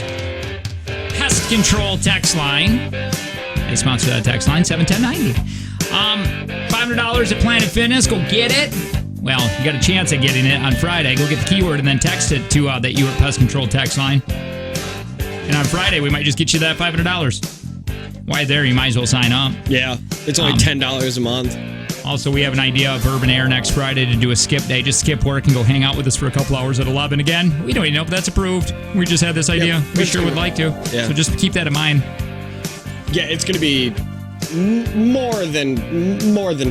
Pest Control text line. They sponsor that text line, 71090. $500 at Planet Fitness. Go get it. Well, you got a chance at getting it on Friday. Go get the keyword and then text it to that Ewert Pest Control text line. And on Friday, we might just get you that $500. Why there? You might as well sign up. Yeah, it's only $10 a month. Also, we have an idea of Urban Air next Friday to do a skip day. Just skip work and go hang out with us for a couple hours at 11 again. We don't even know if that's approved. We just had this idea. Yep, we sure would like to. Yeah. So just keep that in mind. Yeah, it's going to be more than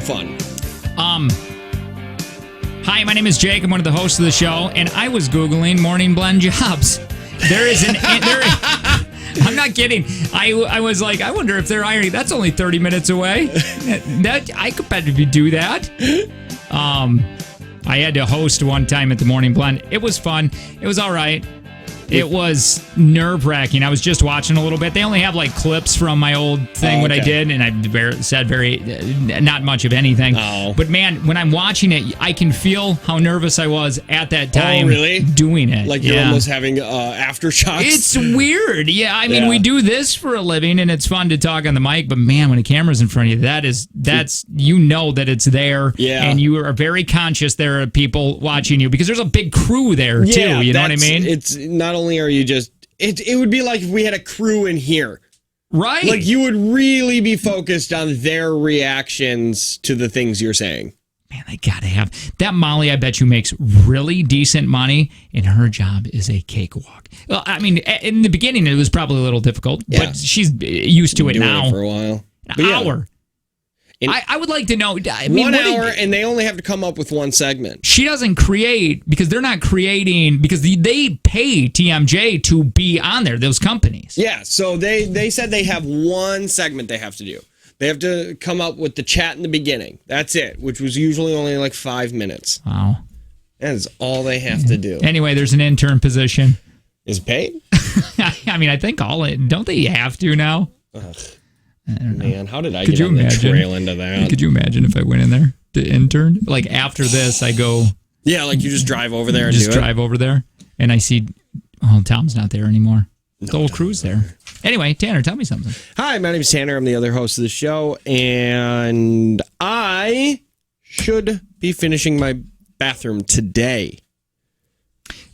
fun. Hi, my name is Jake. I'm one of the hosts of the show, and I was Googling morning blend jobs. There is I'm not kidding. I was like, I wonder if they're hiring. That's only 30 minutes away. I could bet if you do that. I had to host one time at the Morning Blend. It was fun. It was all right. It was nerve-wracking. I was just watching a little bit. They only have like clips from my old thing, what I did, and I said not much of anything. Oh. But man, when I'm watching it, I can feel how nervous I was at that time doing it. Like you're almost having aftershocks? It's weird. Yeah, I mean, we do this for a living, and it's fun to talk on the mic, but man, when a camera's in front of you, that's you know that it's there, and you are very conscious there are people watching you because there's a big crew there, too. You know what I mean? It's not only are you just... It would be like if we had a crew in here. Right. Like you would really be focused on their reactions to the things you're saying. Man, they gotta have... That Molly, I bet you, makes really decent money, and her job is a cakewalk. Well, I mean, in the beginning, it was probably a little difficult, but she's used to it now. For a while. An hour. I would like to know... I mean, 1 hour, and they only have to come up with one segment. She doesn't create, because they're not creating, because they pay TMJ to be on there, those companies. Yeah, so they said they have one segment they have to do. They have to come up with the chat in the beginning. That's it, which was usually only like 5 minutes. Wow. That is all they have to do. Anyway, there's an intern position. Is it paid? I mean, I think don't they have to now? Ugh. I don't know. Man, how did I get on the trail into that? Could you imagine if I went in there to intern? Like after this, I go... Yeah, like you just drive over there and just drive over there, and I see, Tom's not there anymore. The whole crew's there. Anyway, Tanner, tell me something. Hi, my name is Tanner. I'm the other host of the show, and I should be finishing my bathroom today.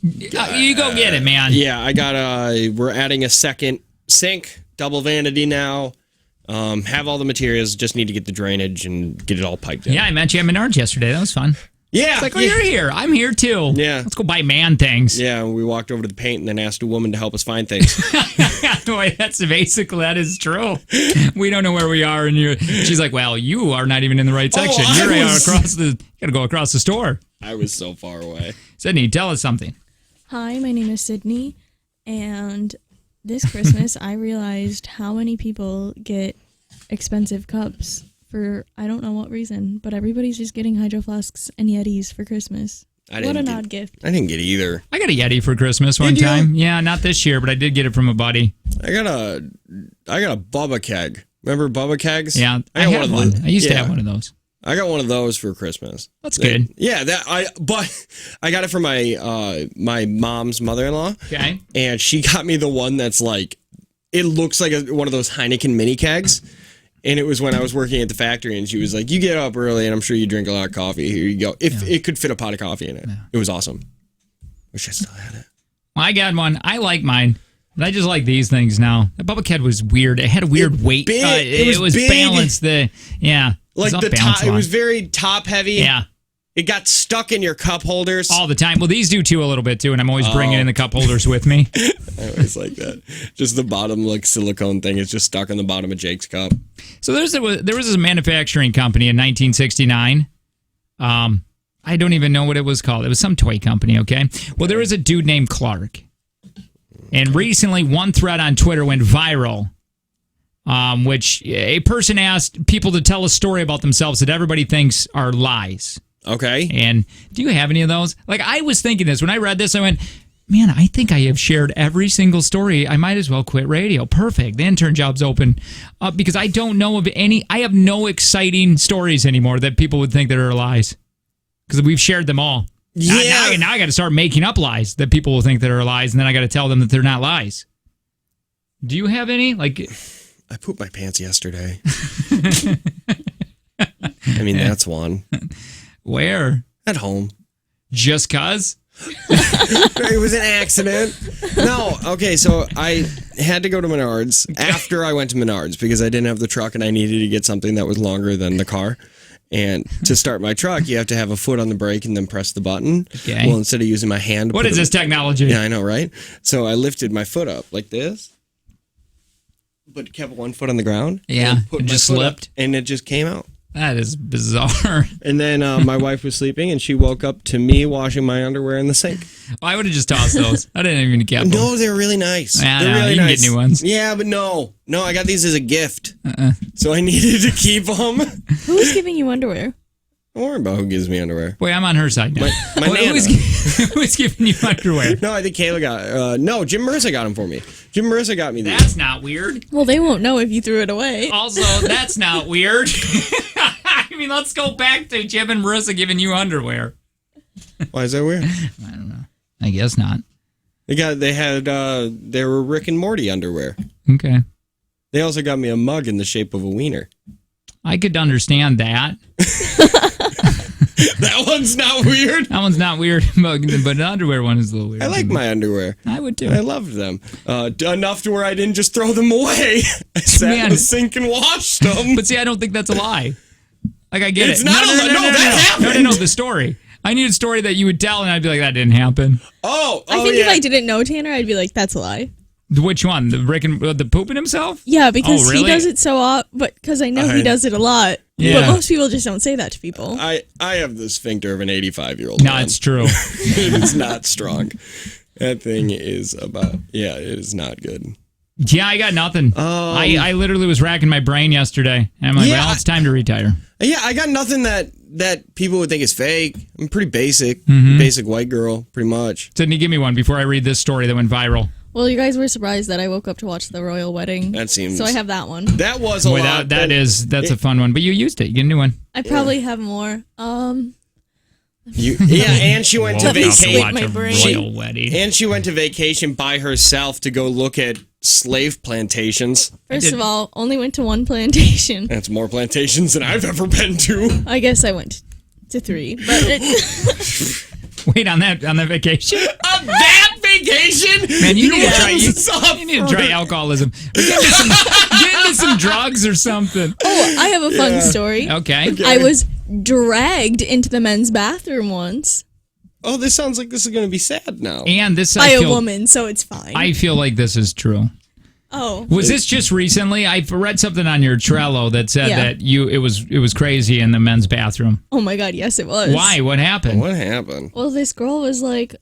You go get it, man. Yeah, we're adding a second sink, double vanity now. Have all the materials, just need to get the drainage and get it all piped in. Yeah, I met you at Menards yesterday. That was fun. Yeah. It's like, you're here. I'm here too. Yeah. Let's go buy man things. Yeah, we walked over to the paint and then asked a woman to help us find things. Boy, that is true. We don't know where we are, and she's like, well, you are not even in the right section. Gotta go across the store. I was so far away. Sydney, tell us something. Hi, my name is Sydney, and this Christmas I realized how many people get expensive cups for I don't know what reason, but everybody's just getting hydro flasks and Yetis for Christmas. What an odd gift. I didn't get either. I got a Yeti for Christmas one time. Yeah, not this year, but I did get it from a buddy. I got a Bubba keg. Remember Bubba kegs? Yeah, I had one. I used to have one of those. I got one of those for Christmas. That's good. Yeah, but I got it from my my mom's mother-in-law. Okay. And she got me the one that's like, it looks like one of those Heineken mini kegs. And it was when I was working at the factory, and she was like, you get up early, and I'm sure you drink a lot of coffee. Here you go. If it could fit a pot of coffee in it. Yeah. It was awesome. Wish I still had it. Well, I got one. I like mine. But I just like these things now. The Bubba Keg was weird. It had a weird weight. It was big. Balanced. Like the top, it was very top heavy. Yeah. It got stuck in your cup holders. All the time. Well, these do too a little bit too, and I'm always bringing in the cup holders with me. I always like that. Just the bottom silicone thing is just stuck on the bottom of Jake's cup. So there was this manufacturing company in 1969. I don't even know what it was called. It was some toy company, okay? Well, there was a dude named Clark. And recently, one thread on Twitter went viral, which a person asked people to tell a story about themselves that everybody thinks are lies. Okay. And do you have any of those? Like, I was thinking this. When I read this, I went, Man, I think I have shared every single story. I might as well quit radio. Perfect. The intern job's open. Because I don't know of any. I have no exciting stories anymore that people would think that are lies. Because we've shared them all. Yeah. Now I got to start making up lies that people will think that are lies, and then I got to tell them that they're not lies. Do you have any? Like, I pooped my pants yesterday. I mean, that's one. Where? At home. Just cause? It was an accident. No, okay, so I had to go to Menards after I went to Menards because I didn't have the truck and I needed to get something that was longer than the car. And to start my truck, you have to have a foot on the brake and then press the button. Okay. Well, instead of using my hand. What is this technology? Yeah, I know, right? So I lifted my foot up like this, but kept one foot on the ground. Yeah, and put it my just foot up, slipped. and it just came out. That is bizarre. And then my wife was sleeping, and she woke up to me washing my underwear in the sink. I would have just tossed those. I didn't even keep them. No, they're really nice. Yeah, They're no, really you can nice. get new ones. Yeah, but no, I got these as a gift, so I needed to keep them. Who's giving you underwear? Don't worry about who gives me underwear. Wait, I'm on her side now. My Nana. Who's giving you underwear? No, I think Kayla got. No, Jim Marissa got them for me. Jim Marissa got me these. That's not weird. Well, they won't know if you threw it away. Also, that's not weird. I mean, let's go back to Jim and Marissa giving you underwear. Why is that weird? I don't know. I guess not. They were Rick and Morty underwear. Okay. They also got me a mug in the shape of a wiener. I could understand that. That one's not weird. That one's not weird, but the underwear one is a little weird. I like my underwear. I would too. I loved them. Enough to where I didn't just throw them away. I sat in the sink and washed them. But see, I don't think that's a lie. Like, I get It's it. not a lie. No, that happened. No, the story. I need a story that you would tell, and I'd be like, that didn't happen. I think if I didn't know Tanner, I'd be like, that's a lie. Which one? The Rick and the pooping himself? Yeah, because really? he does it so often, but because I know he does it a lot. Yeah. But most people just don't say that to people. I have the sphincter of an 85-year-old No, man. it's true. It's not strong. That thing is it is not good. Yeah, I got nothing. I literally was racking my brain yesterday. And I'm like, well, it's time to retire. Yeah, I got nothing that people would think is fake. I'm pretty basic. Mm-hmm. Basic white girl, pretty much. Sydney, give me one before I read this story that went viral. Well, you guys were surprised that I woke up to watch the royal wedding. That seems... So I have that one. That was a lot. That's a fun one. But you used it. You get a new one. I probably have more. And she went to vacation. Watch a royal wedding. And she went to vacation by herself to go look at slave plantations. First of all, only went to one plantation. That's more plantations than I've ever been to. I guess I went to 3. But Wait, on that vacation? On that vacation? Man, you need to try alcoholism. Or get into some drugs or something. Oh, I have a fun story. Okay. I was dragged into the men's bathroom once. Oh, this sounds like this is going to be sad now. And this by a woman, so it's fine. I feel like this is true. Oh. Was this just recently? I read something on your Trello that said that it was crazy in the men's bathroom. Oh my God, yes it was. Why? What happened? What happened? Well, this girl was like,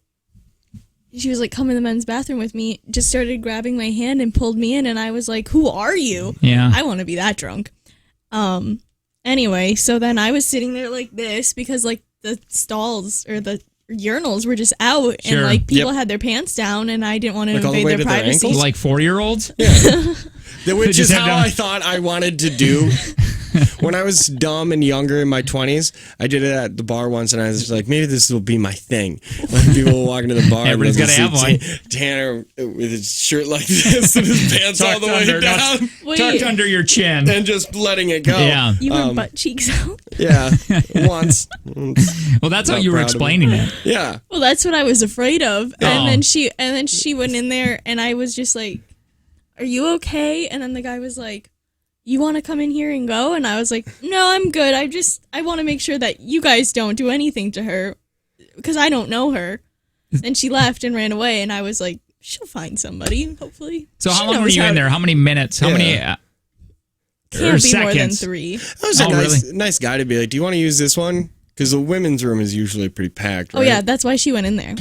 she was like, come in the men's bathroom with me, just started grabbing my hand and pulled me in, and I was like, who are you? Yeah. I want to be that drunk. Anyway, so then I was sitting there like this because like the stalls or the urinals were just out and like people had their pants down and I didn't want to invade their privacy. Like 4-year-olds? Yeah. Which is how I thought I wanted to do. When I was dumb and younger in my 20s, I did it at the bar once and I was just like, maybe this will be my thing. When people will walk into the bar everybody's got to have one. Tanner with his shirt like this and his pants all the way down. Tucked under your chin. And just letting it go. Yeah. You were butt cheeks out. Yeah. Once. Well, that's how you were explaining it. Yeah. Well, that's what I was afraid of. And then she went in there and I was just like, are you okay? And then the guy was like, you want to come in here and go? And I was like, no, I'm good. I want to make sure that you guys don't do anything to her because I don't know her. And she left and ran away. And I was like, she'll find somebody, hopefully. So how long were you in there? How many minutes? How many can't be seconds? more than 3. That was a nice guy to be like, do you want to use this one? Because the women's room is usually pretty packed, right? Oh, yeah. That's why she went in there.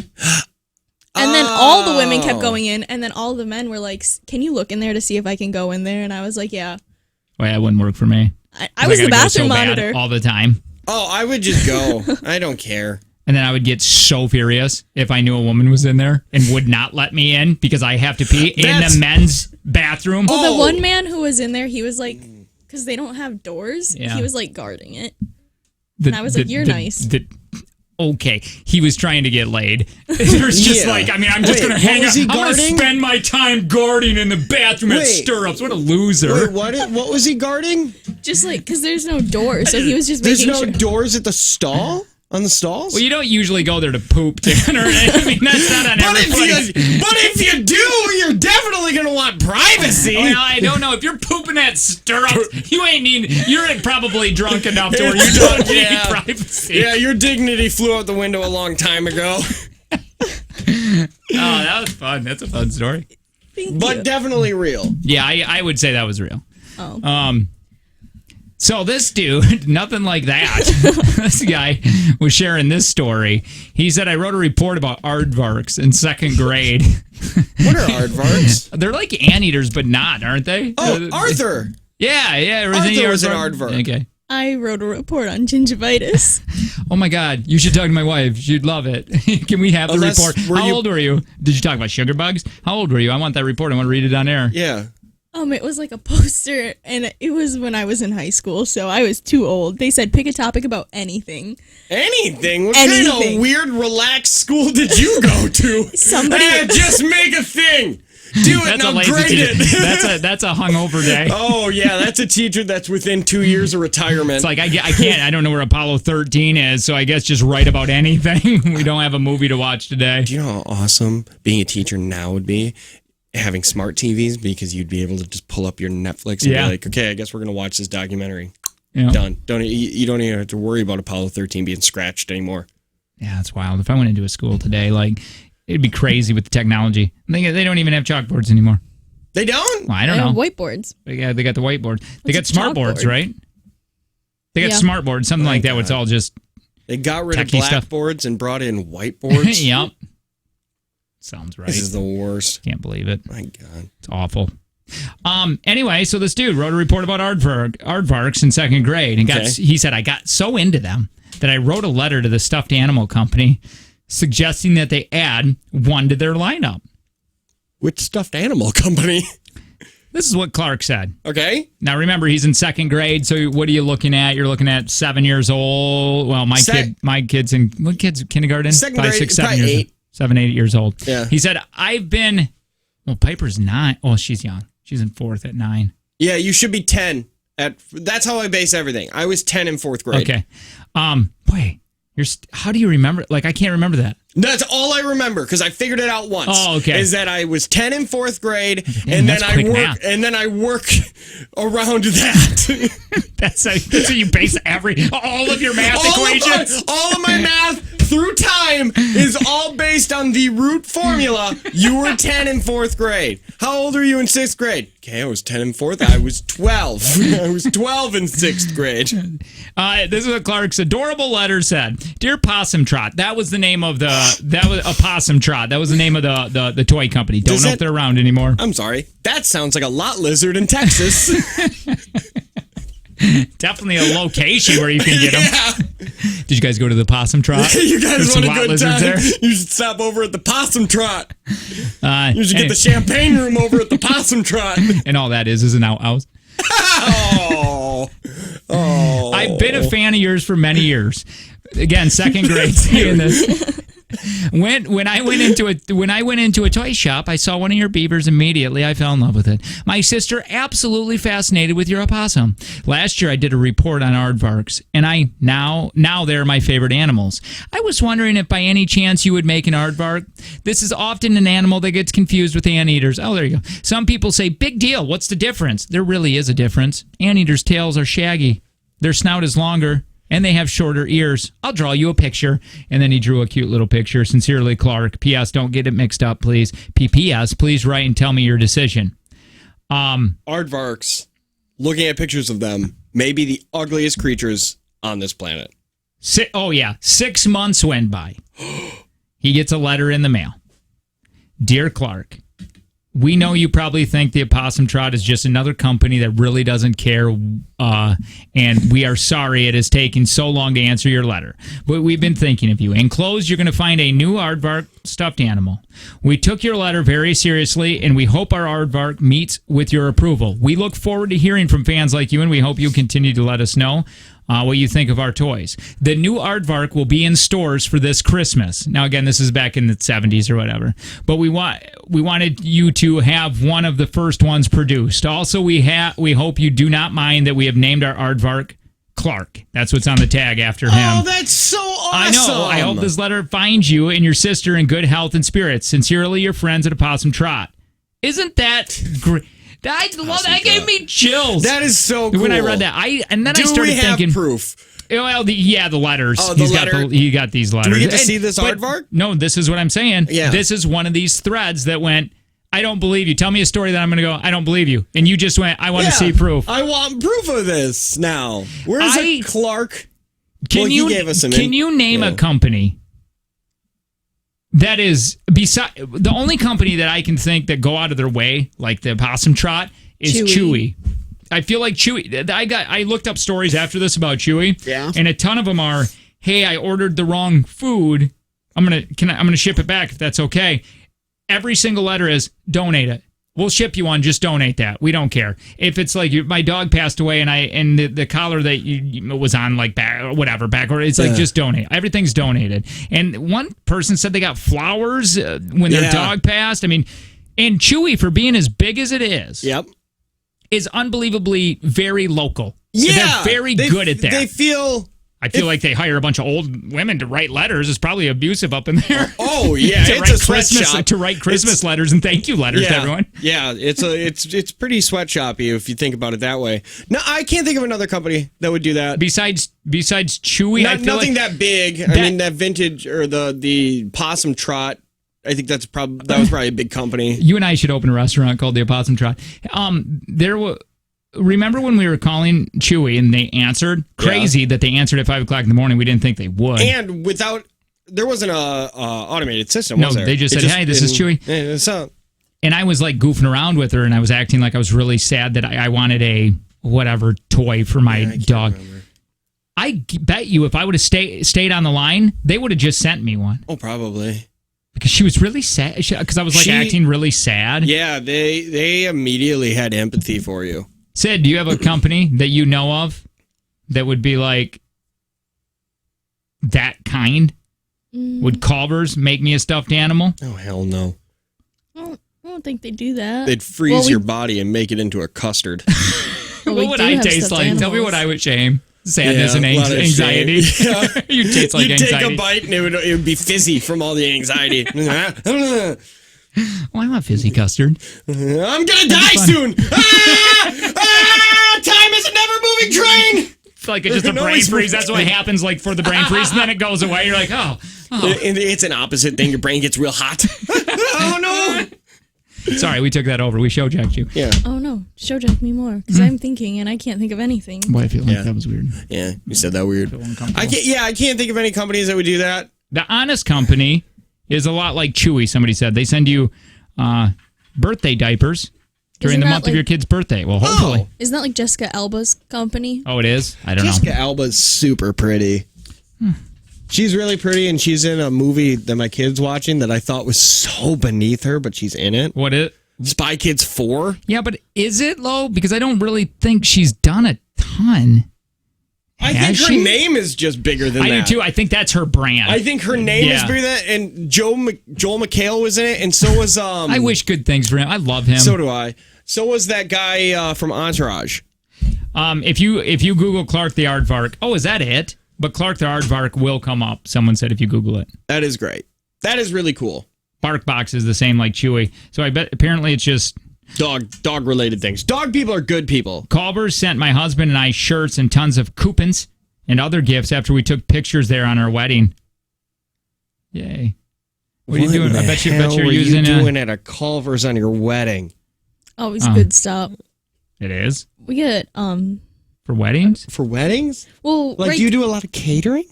And then all the women kept going in. And then all the men were like, can you look in there to see if I can go in there? And I was like, yeah. Well, that wouldn't work for me. I was the bathroom go so monitor all the time. Oh, I would just go. I don't care. And then I would get so furious if I knew a woman was in there and would not let me in because I have to pee in the men's bathroom. Well, the one man who was in there, he was like, because they don't have doors, he was like guarding it. And I was like, you're nice. Okay, he was trying to get laid. There's just like, I mean, I'm just going to hang out. I'm going to spend my time guarding in the bathroom at stirrups. What a loser. Wait, what was he guarding? Just like, because there's no doors, so he was just There's making no doors at the stall? On the stalls? Well, you don't usually go there to poop, Tanner. I mean, that's not on every place. But if you do, you're definitely going to want privacy. Well, I don't know. If you're pooping at stirrups, you're probably drunk enough to where you don't need privacy. Yeah, your dignity flew out the window a long time ago. Oh, that was fun. That's a fun story. But definitely real. Yeah, I would say that was real. Oh. So this dude, nothing like that. This guy was sharing this story. He said, I wrote a report about aardvarks in second grade. What are aardvarks? They're like anteaters, but not, aren't they? Oh, Arthur. Yeah. Arthur was an aardvark. Okay. I wrote a report on gingivitis. Oh my God, you should talk to my wife. She'd love it. Can we have the report? How old were you? Did you talk about sugar bugs? How old were you? I want that report. I want to read it on air. Yeah. It was like a poster, and it was when I was in high school, so I was too old. They said pick a topic about anything. Anything? What kind of weird, relaxed school did you go to? Somebody just make a thing. Do it now, grade it. That's a hungover day. Oh yeah, that's a teacher that's within 2 years of retirement. It's like I can't. I don't know where Apollo 13 is, so I guess just write about anything. We don't have a movie to watch today. Do you know how awesome being a teacher now would be? Having smart TVs, because you'd be able to just pull up your Netflix and be like, okay, I guess we're going to watch this documentary. Yeah. Done. You don't even have to worry about Apollo 13 being scratched anymore. Yeah, that's wild. If I went into a school today, like, it'd be crazy with the technology. They don't even have chalkboards anymore. They don't? Well, I don't know. Whiteboards. Yeah, they got the whiteboard. They got smart boards, right? They got smart boards, something like that, where it's all just They got rid of blackboards and brought in whiteboards. Yep. Sounds right. This is the worst. Can't believe it. My God. It's awful. Anyway, so this dude wrote a report about aardvarks in second grade, and he said, I got so into them that I wrote a letter to the stuffed animal company suggesting that they add one to their lineup. Which stuffed animal company? This is what Clark said. Okay. Now, remember, he's in second grade, so what are you looking at? You're looking at 7 years old. Well, my kid's in, what kid's kindergarten? Second grade, 6, 7 years 8. 7, 8 years old. Yeah. He said, Piper's 9. Oh, she's young. She's in 4th at 9. Yeah, you should be 10. That's how I base everything. I was 10 in 4th grade. Okay. Boy, how do you remember? Like, I can't remember that. That's all I remember, because I figured it out once. Oh, okay. Is that I was 10 in 4th grade, Damn, and then I work around that. That's how you base all of your math equations. All of my math through time is all based on the root formula. You were 10 in 4th grade. How old are you in 6th grade? Okay, I was 10 in 4th. I was 12. I was 12 in 6th grade. This is what Clark's adorable letter said. Dear Possum Trot, that was the name of a Possum Trot. That was the name of the toy company. Don't know if they're around anymore. I'm sorry. That sounds like a lot lizard in Texas. Definitely a location where you can get them. Yeah. Did you guys go to the Possum Trot? You guys want a good time? There? You should stop over at the Possum Trot. You should get the champagne room over at the Possum Trot. And all that is an outhouse. Oh. I've been a fan of yours for many years. Again, second grade saying this. When I went into a toy shop, I saw one of your beavers. Immediately, I fell in love with it. My sister absolutely fascinated with your opossum. Last year, I did a report on aardvarks, and now they're my favorite animals. I was wondering if by any chance you would make an aardvark. This is often an animal that gets confused with anteaters. Oh, there you go. Some people say, big deal. What's the difference? There really is a difference. Anteaters' tails are shaggy. Their snout is longer. And they have shorter ears. I'll draw you a picture. And then he drew a cute little picture. Sincerely, Clark. P.S. Don't get it mixed up, please. P.P.S. Please write and tell me your decision. Aardvarks, looking at pictures of them, may be the ugliest creatures on this planet. 6 months went by. He gets a letter in the mail. Dear Clark, We know you probably think the Opossum Trot is just another company that really doesn't care, and we are sorry it has taken so long to answer your letter. But we've been thinking of you. Enclosed, you're going to find a new aardvark stuffed animal. We took your letter very seriously, and we hope our aardvark meets with your approval. We look forward to hearing from fans like you, and we hope you continue to let us know what you think of our toys. The new aardvark will be in stores for this Christmas. Now, again, this is back in the 70s or whatever. But we wanted you to have one of the first ones produced. Also, we hope you do not mind that we have named our aardvark Clark. That's what's on the tag after him. Oh, that's so awesome. I know. I hope this letter finds you and your sister in good health and spirits. Sincerely, your friends at Opossum Trot. Isn't that great? That gave me chills. That is so cool. When I read that, I started thinking proof. Well, the letters. Oh, he got these letters. Do we get to see this aardvark? No, this is what I'm saying. Yeah. This is one of these threads that went, I don't believe you. Tell me a story that I'm going to go, I don't believe you. And you just went, I want to see proof. I want proof of this now. Where's it, Clark? He gave us can you name a company that is the only company that I can think that go out of their way, like the Opossum Trot, is Chewy. I feel like Chewy. I looked up stories after this about Chewy, and a ton of them are, hey, I ordered the wrong food. I'm gonna ship it back if that's okay. Every single letter is donate it. We'll ship you one. Just donate that. We don't care. If it's like my dog passed away and the collar that you was on like back or it's like just donate. Everything's donated. And one person said they got flowers when their dog passed. I mean, and Chewy, for being as big as it is, is unbelievably very local. Yeah, they're very good at that. I feel like they hire a bunch of old women to write letters. It's probably abusive up in there. Oh yeah, it's a sweatshop to write Christmas letters and thank you letters to everyone. Yeah, it's pretty sweatshoppy if you think about it that way. No, I can't think of another company that would do that. Besides Chewy, nothing that big. I mean, that vintage or the Possum Trot. I think that was probably a big company. You and I should open a restaurant called the Opossum Trot. Remember when we were calling Chewy and they answered? Crazy that they answered at 5 o'clock in the morning. We didn't think they would. And there wasn't a automated system, was there? They just said, hey, this is Chewy. Hey, what's up? And I was like goofing around with her and I was acting like I was really sad that I wanted a whatever toy for my dog. Remember. I bet you if I would have stayed on the line, they would have just sent me one. Oh, probably. Because she was really sad. Because I was acting really sad. Yeah, they immediately had empathy for you. Sid, do you have a company that you know of that would be like that kind? Would Culver's make me a stuffed animal? Oh, hell no. I don't think they do that. They'd freeze your body and make it into a custard. What would I taste like? Animals. Tell me what I would shame. Sadness and anxiety. You'd taste like anxiety. You'd take a bite and it would be fizzy from all the anxiety. Oh, I want fizzy custard. I'm gonna die soon. Time is a never-moving train. It's like just a brain freeze. That's what happens like for the brain freeze, and then it goes away. You're like, oh. It's an opposite thing. Your brain gets real hot. Oh no. Sorry, we took that over. We showjacked you. Yeah. Oh no, showjack me more because I'm thinking and I can't think of anything. Boy, I feel like that was weird. Yeah, you said that weird. I can't think of any companies that would do that. The Honest Company is a lot like Chewy. Somebody said they send you birthday diapers during the month of your kid's birthday. Well, hopefully. Oh. Isn't that like Jessica Alba's company? Oh, it is? I don't know. Jessica Alba's super pretty. She's really pretty, and she's in a movie that my kid's watching that I thought was so beneath her, but she's in it. What is it? Spy Kids 4. Yeah, but is it, low? Because I don't really think she's done a ton. I think her name is just bigger than that. I do too. I think that's her brand. I think her name is bigger than that. And Joel McHale was in it, and so was I wish good things for him. I love him. So do I. So was that guy from Entourage. If you Google Clark the Aardvark, is that it? But Clark the Aardvark will come up. Someone said if you Google it. That is great. That is really cool. BarkBox is the same like Chewy. So I bet apparently it's just dog related things. Dog people are good people. Culver's sent my husband and I shirts and tons of coupons and other gifts after we took pictures there on our wedding. Yay. What are you doing? I bet you're using doing at a Culver's on your wedding. Always good stuff. It is. We get for weddings? For weddings? Well, do you do a lot of catering?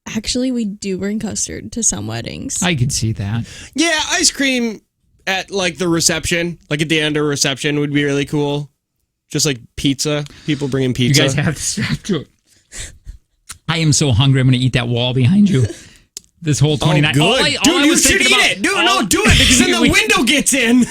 Actually, we do bring custard to some weddings. I could see that. Yeah, ice cream at like the reception, like at the end of a reception would be really cool. Just like pizza. People bringing pizza. You guys have to stop to it. I am so hungry. I'm going to eat that wall behind you. This whole 29. Oh, good. Dude, you should eat it. Dude, no, do it because then the window gets in.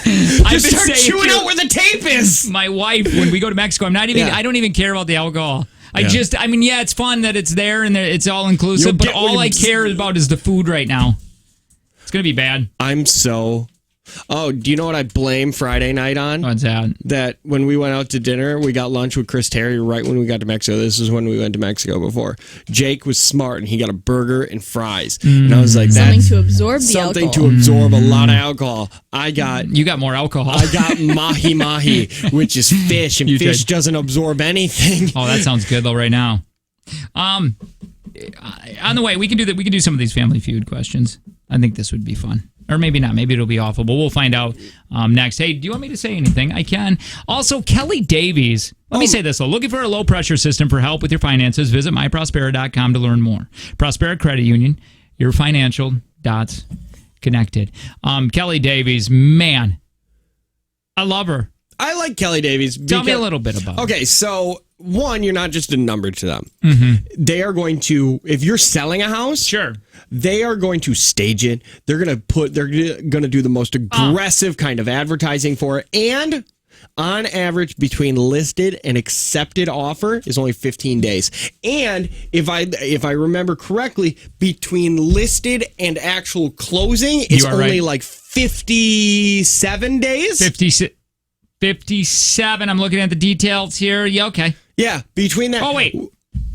Just start chewing out where the tape is. My wife, when we go to Mexico, I don't even care about the alcohol. It's fun that it's there and it's all inclusive, but all I care about is the food right now. It's going to be bad. Oh, do you know what I blame Friday night on? What's that? That when we went out to dinner, we got lunch with Chris Terry right when we got to Mexico. This is when we went to Mexico before. Jake was smart and he got a burger and fries. And I was like, something to absorb the alcohol. Something to absorb a lot of alcohol. You got more alcohol. I got mahi, which is fish, and fish doesn't absorb anything. Oh, that sounds good though right now. On the way, we can do some of these Family Feud questions. I think this would be fun. Or maybe not. Maybe it'll be awful, but we'll find out next. Hey, do you want me to say anything? I can. Also, Kelly Davies. Let me say this, though. Looking for a low-pressure system for help with your finances, visit myprospera.com to learn more. Prospera Credit Union, your financial dots connected. Kelly Davies, man, I love her. I like Kelly Davies. Tell me a little bit about her. Okay, so one, you're not just a number to them. Mm-hmm. They are going to, if you're selling a house, sure, they are going to stage it. They're going to do the most aggressive kind of advertising for it. And on average, between listed and accepted offer is only 15 days. And if I remember correctly, between listed and actual closing is only like 57 days. 57. I'm looking at the details here. Yeah, okay. Yeah, between that. Oh, wait.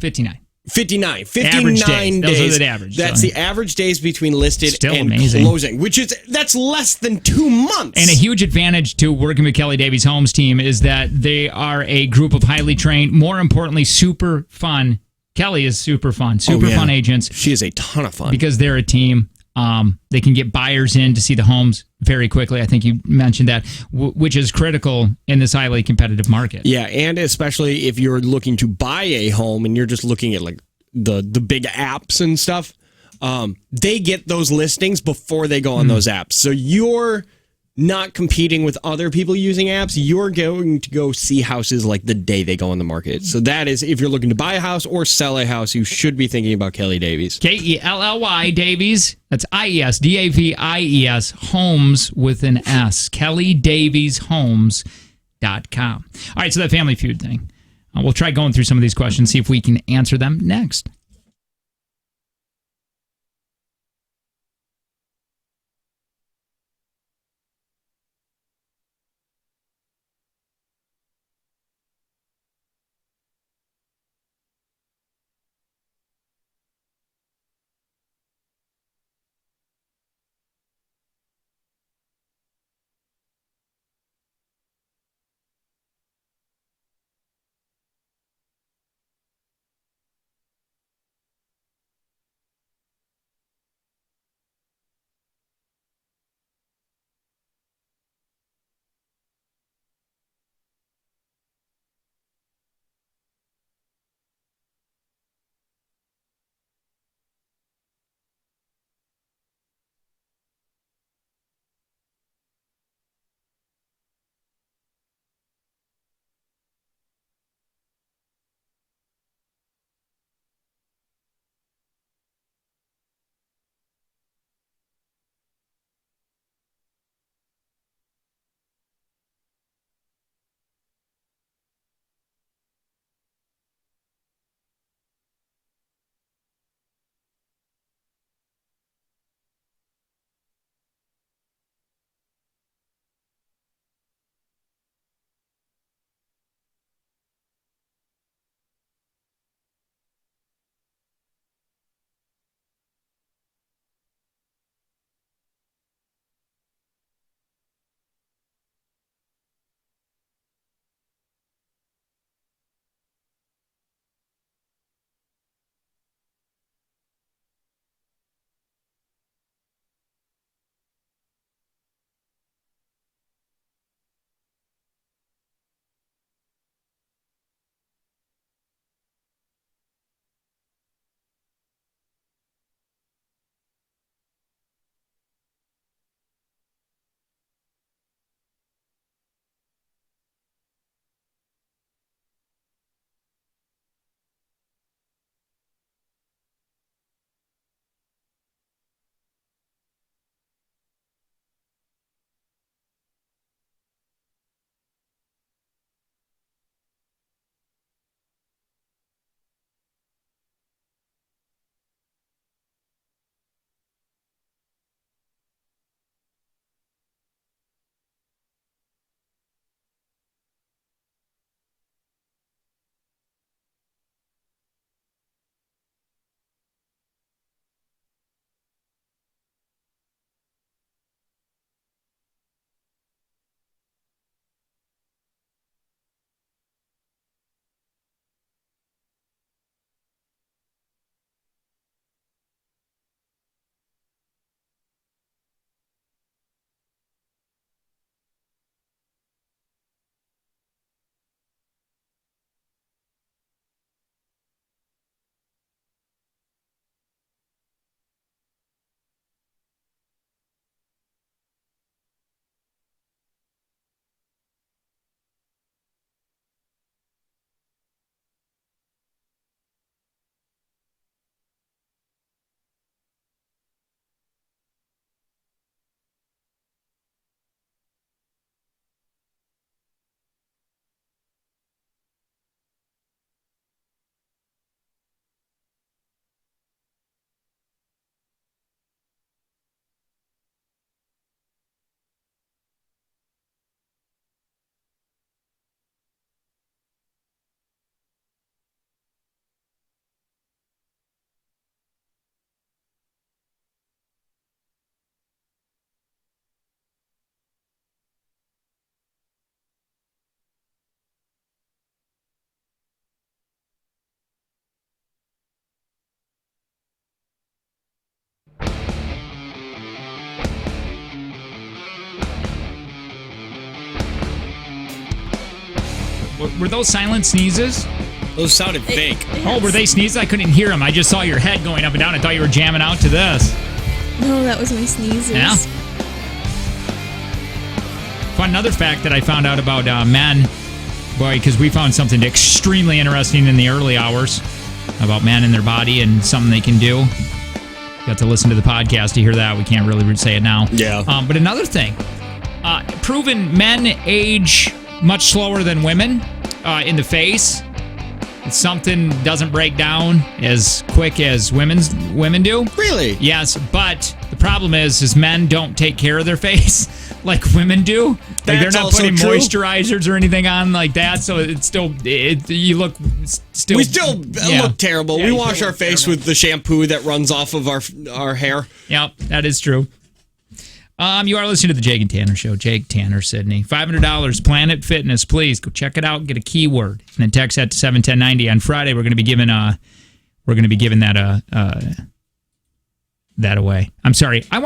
59. 59 Average days. Those are the average. That's the average days between listed Still and amazing. closing, that's less than 2 months. And a huge advantage to working with Kelly Davies' Homes team is that they are a group of highly trained, more importantly, super fun. Kelly is super fun, fun agents. She is a ton of fun. Because they're a team. They can get buyers in to see the homes very quickly. I think you mentioned that, which is critical in this highly competitive market. Yeah, and especially if you're looking to buy a home and you're just looking at like the big apps and stuff, they get those listings before they go on those apps. So you're not competing with other people using apps. You're going to go see houses like the day they go on the market. So that is, if you're looking to buy a house or sell a house, you should be thinking about Kelly Davies. Kelly Davies. That's IES, DAVIES, homes with an S. KellyDaviesHomes.com. All right, so that Family Feud thing. We'll try going through some of these questions, see if we can answer them next. Were those silent sneezes? Those sounded fake. Oh, were they sneezes? I couldn't hear them. I just saw your head going up and down. I thought you were jamming out to this. No, that was my sneezes. Yeah. Another fact that I found out about men, boy, because we found something extremely interesting in the early hours about men and their body and something they can do. Got to listen to the podcast to hear that. We can't really say it now. Yeah. But another thing, proven men age much slower than women in the face. Something doesn't break down as quick as women do. Really? Yes, but the problem is men don't take care of their face like women do. Like they're not putting moisturizers or anything on like that, so it's still you look still. We still look terrible. Yeah, we wash our face with the shampoo that runs off of our hair. Yep, that is true. You are listening to the Jake and Tanner Show. Jake, Tanner, Sydney. $500, Planet Fitness. Please go check it out. Get a keyword and then text that to 71090. On Friday, we're going to be giving that away. I'm sorry. I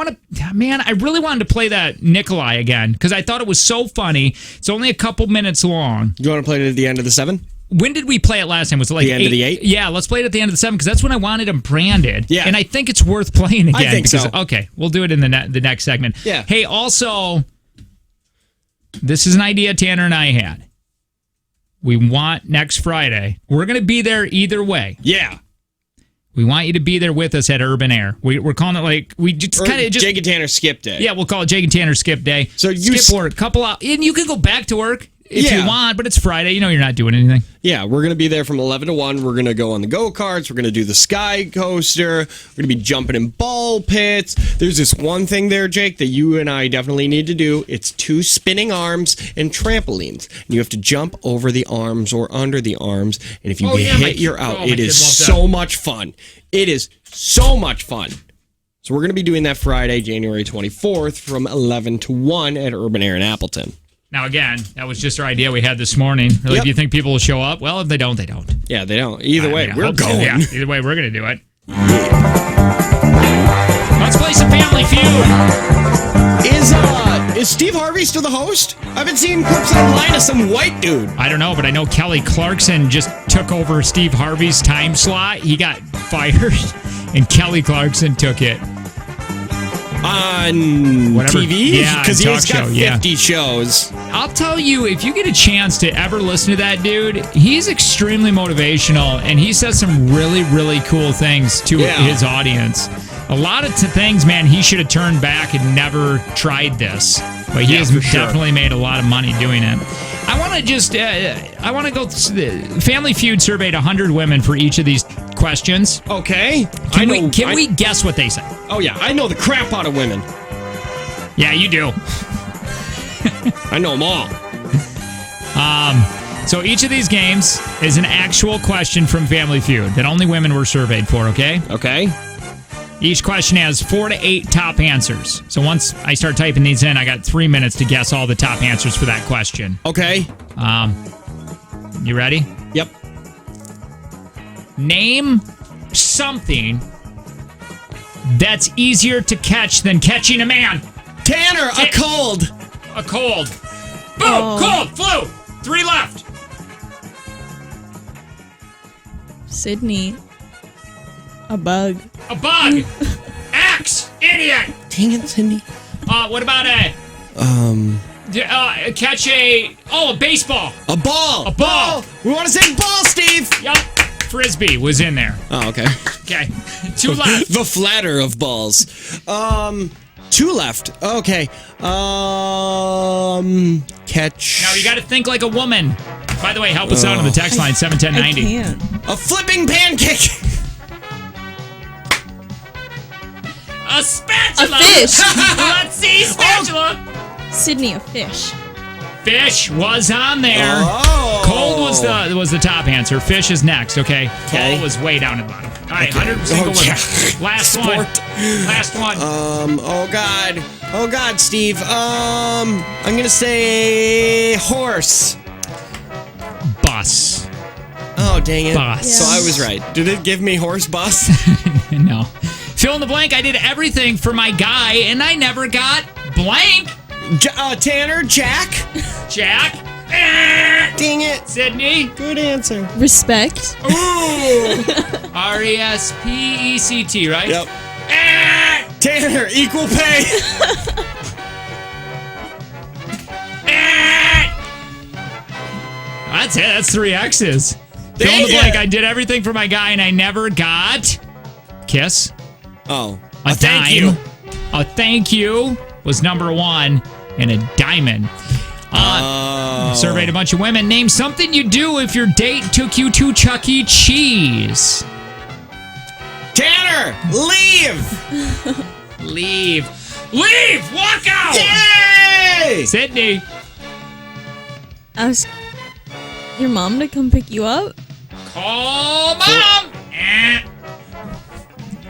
really wanted to play that Nikolai again because I thought it was so funny. It's only a couple minutes long. You want to play it at the end of the 7? When did we play it last time? Was it like the end of the 8? Yeah, let's play it at the end of the 7 because that's when I wanted them branded. Yeah. And I think it's worth playing again. I think so. Okay, we'll do it in the next segment. Yeah. Hey, also, this is an idea Tanner and I had. We want next Friday. We're going to be there either way. Yeah. We want you to be there with us at Urban Air. We're calling it like we just kind of Jake and Tanner skip day. Yeah, we'll call it Jake and Tanner skip day. So you skip work, couple out, and you can go back to work if you want, but it's Friday. You know you're not doing anything. Yeah, we're going to be there from 11 to 1. We're going to go on the go-karts. We're going to do the sky coaster. We're going to be jumping in ball pits. There's this one thing there, Jake, that you and I definitely need to do. It's 2 spinning arms and trampolines. And you have to jump over the arms or under the arms. And if you get hit, you're out. It is so much fun. It is so much fun. So we're going to be doing that Friday, January 24th from 11 to 1 at Urban Air in Appleton. Now, again, that was just our idea we had this morning. Really, do you think people will show up? Well, if they don't, they don't. Yeah, they don't. Either way, we're going. So. Yeah, either way, we're going to do it. Let's play some Family Feud. Is Steve Harvey still the host? I've been seeing clips online of some white dude. I don't know, but I know Kelly Clarkson just took over Steve Harvey's time slot. He got fired, and Kelly Clarkson took it. On TV? Yeah, because he's got 50 shows. I'll tell you, if you get a chance to ever listen to that dude, he's extremely motivational, and he says some really, really cool things to his audience. A lot of things, man, he should have turned back and never tried this. But he has definitely made a lot of money doing it. I want to go. Family Feud surveyed 100 women for each of these questions. Okay. Can we guess what they said? Oh, yeah. I know the crap out of women. Yeah, you do. I know them all. So each of these games is an actual question from Family Feud that only women were surveyed for, okay? Okay. Each question has 4 to 8 top answers. So once I start typing these in, I got 3 minutes to guess all the top answers for that question. Okay. You ready? Yep. Name something that's easier to catch than catching a man. Tanner, a cold. A cold. Boom! Cold! Flu! 3 left. Sydney. A bug. A bug! Axe! Idiot! Dang it, Sydney. What about catch a baseball. A ball. A ball. We want to say ball, Steve. Yup. Frisbee was in there. Oh, okay. Okay. 2 left. The flatter of balls. 2 left. Okay. Catch. Now you got to think like a woman. By the way, help us out on the text line 71090. I can't. A flipping pancake. A spatula. A fish. Let's see, spatula. Sydney, a fish. Fish was on there. Oh. Cold was the top answer. Fish is next. Okay. Cold was way down at the bottom. All right, 100% go with it. Last one. Last one. Oh God, Steve. I'm gonna say horse. Bus. Oh, dang it. Bus. So I was right. Did it give me horse bus? No. Fill in the blank. I did everything for my guy, and I never got blank. Tanner, Jack. Jack. Dang it. Sydney. Good answer. Respect. Ooh. R-E-S-P-E-C-T, right? Yep. Tanner, equal pay. That's it. That's 3 X's. Fill in the blank. I did everything for my guy and I never got kiss. Oh. A thank dime. you. A thank you was number 1 and a diamond. Surveyed a bunch of women. Name something you do if your date took you to Chuck E. Cheese. Tanner, leave. Leave. Walk out. Yay! Sydney. Ask your mom to come pick you up. Call mom.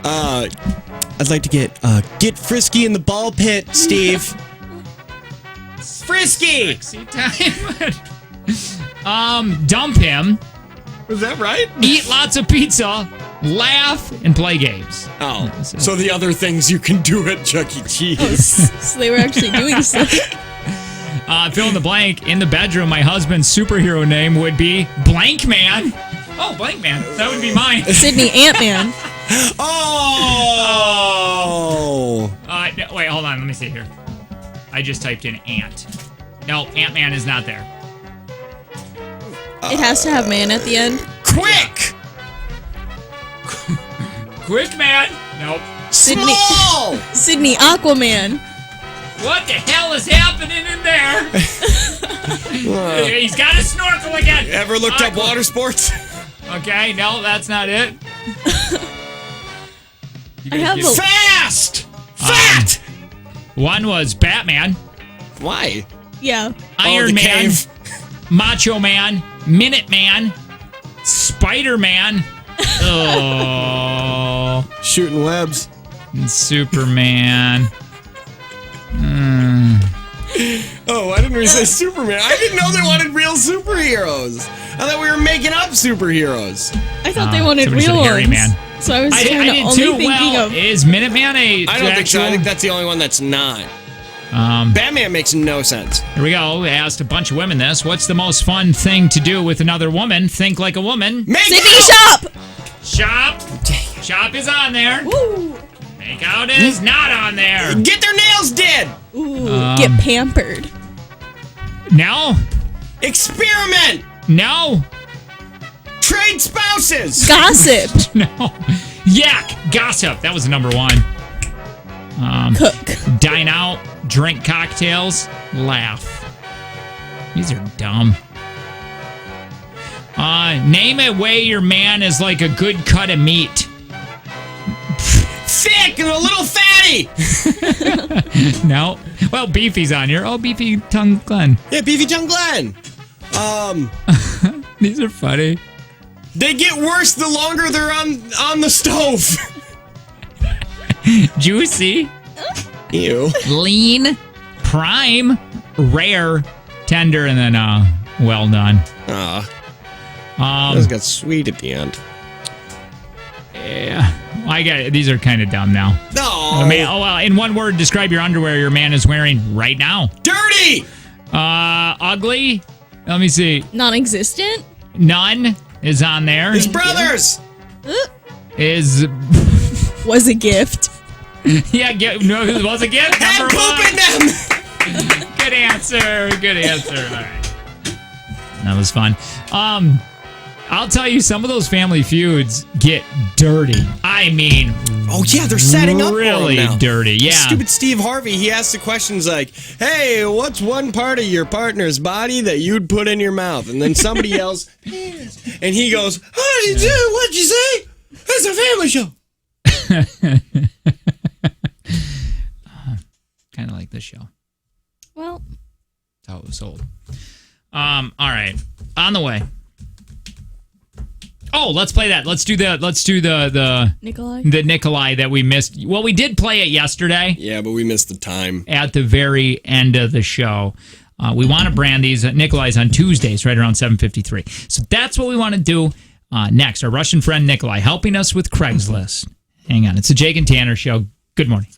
I'd like to get frisky in the ball pit, Steve. Frisky. Sexy time. Dump him. Was that right? Eat lots of pizza. Laugh and play games. Oh, so the other things you can do at Chuck E. Cheese. So they were actually doing stuff. Fill in the blank. In the bedroom, my husband's superhero name would be Blank Man. Oh, Blank Man. That would be mine. Sydney Ant-Man. Oh. No, wait, hold on. Let me see here. I just typed in ant. No, Ant-Man is not there. It has to have man at the end. Quick. Quick Man. Nope. Sydney. Small. Sydney Aquaman. What the hell is happening in there? He's got a snorkel again. Ever looked up water sports? Okay, no, that's not it. I have a Fast. Fat. One was Batman, Why? yeah. Iron the Man, cave. Macho Man, Minute Man, Spider-Man, Shooting webs. and Superman. Oh, why didn't we say Superman? I didn't know they wanted real superheroes. I thought we were making up superheroes. I thought they wanted somebody said real Hairy ones. Man. So I was I kind of did only too. thinking Well, of. is Minuteman a I don't think so. I actual- think that's the only one that's not. Batman makes no sense. Here we go. We asked a bunch of women this. What's the most fun thing to do with another woman? Think like a woman. Make Sydney out! Shop. Shop. Shop is on there. Woo. Make out is not on there. Get their nails did. Ooh. Get pampered. No. Experiment. No. Trade spouses. Gossip. No. Yak. Gossip. That was number 1. Cook. Dine out. Drink cocktails. Laugh. These are dumb. Name a way your man is like a good cut of meat. Thick and a little fatty. No. Well, Beefy's on here. Oh, Beefy Tongue Glen. Yeah, Beefy Tongue Glen. These are funny. They get worse the longer they're on the stove. Juicy. Ew. Lean. Prime. Rare. Tender. And then well done. Those got sweet at the end. Yeah. I got it. These are kind of dumb now. No. Well, in one word, describe your underwear your man is wearing right now. Dirty. Ugly. Let me see. Non-existent. None is on there. His brothers. Is Was a gift. yeah. No, it was a gift. Had Number poop 1. in them. Good answer. Good answer. All right. That was fun. I'll tell you, some of those Family Feuds get dirty. I mean, oh yeah, they're setting up really for 'em now. dirty. Yeah. Stupid Steve Harvey. He asks the questions like, "Hey, what's one part of your partner's body that you'd put in your mouth?" And then somebody yells, and he goes, "Oh, you do? What'd you say? It's a family show." Kind of like this show. Well, That's how it was sold. All right. On the way. Oh, let's play that. Let's do the Nikolai. the Nikolai that we missed. Well, we did play it yesterday Yeah, but we missed the time. at the very end of the show. We want to brand these Nikolai's on Tuesdays, right around 7:53. So that's what we want to do next. Our Russian friend Nikolai helping us with Craigslist. Hang on. It's the Jake and Tanner Show. Good morning.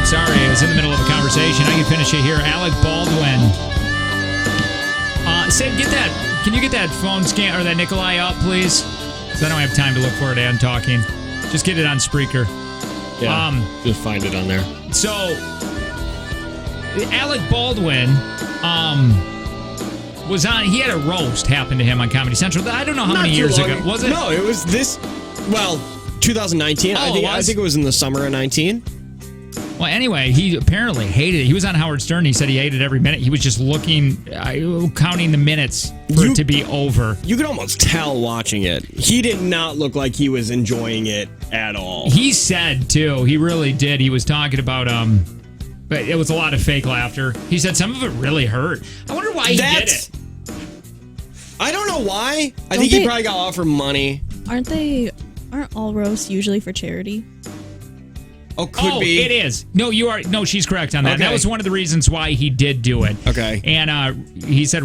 Sorry, I was in the middle of a conversation. I can finish it here. Alec Baldwin. Sid, can you get that phone scan or that Nikolai up, please? So I don't have time to look for it and talking. Just get it on Spreaker. Yeah, just find it on there. So, Alec Baldwin was on. He had a roast happen to him on Comedy Central. I don't know how many years ago. Was it? No, it was this. Well, 2019. I think it was in the summer of 19. Well, anyway, he apparently hated it. He was on Howard Stern. He said he hated every minute. He was just looking, counting the minutes for it to be over. You could almost tell watching it. He did not look like he was enjoying it at all. He said, too. He really did. He was talking about, but it was a lot of fake laughter. He said some of it really hurt. I wonder why he did it. I don't know why. I think he probably got offered money. Aren't all roasts usually for charity? Oh, could be. It is. No, she's correct on that. Okay. That was one of the reasons why he did do it. Okay. And he said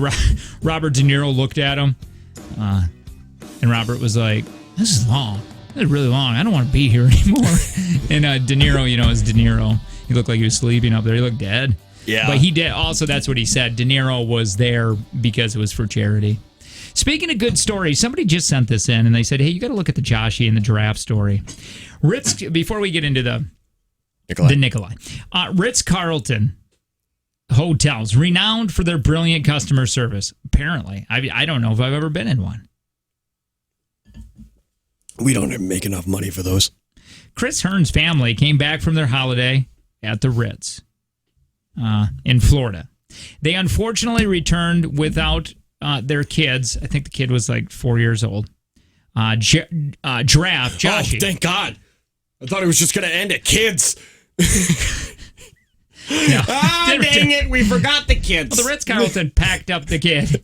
Robert De Niro looked at him, and Robert was like, "This is long. This is really long. I don't want to be here anymore." And De Niro, is De Niro. He looked like he was sleeping up there. He looked dead. Yeah. But he did. Also, that's what he said. De Niro was there because it was for charity. Speaking of good stories, somebody just sent this in, and they said, hey, you got to look at the Joshy and the giraffe story. Before we get into the Nikolai. Ritz-Carlton hotels, renowned for their brilliant customer service. Apparently. I don't know if I've ever been in one. We don't make enough money for those. Chris Hearn's family came back from their holiday at the Ritz in Florida. They unfortunately returned without their kids. I think the kid was like 4 years old. Giraffe, Joshy. Oh, thank God. I thought it was just going to end at kids. No. Dang it. We forgot the kids. Well, the Ritz-Carlton packed up the kid.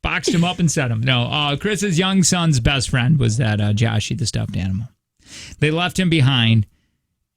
Boxed him up and set him. No, Chris's young son's best friend was that Joshy, the stuffed animal. They left him behind,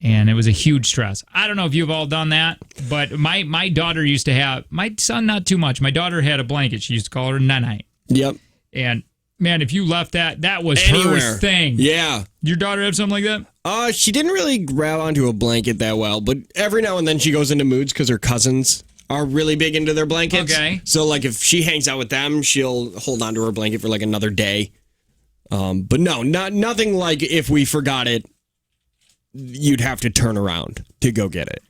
and it was a huge stress. I don't know if you've all done that, but my daughter used to have, my son not too much, my daughter had a blanket. She used to call her Nanite. Yep. And, man, if you left that was anywhere. her thing. Yeah. Your daughter have something like that? She didn't really grab onto a blanket that well, but every now and then she goes into moods because her cousins are really big into their blankets. Okay. So, like, if she hangs out with them, she'll hold onto her blanket for, like, another day. But no, nothing like if we forgot it, you'd have to turn around to go get it.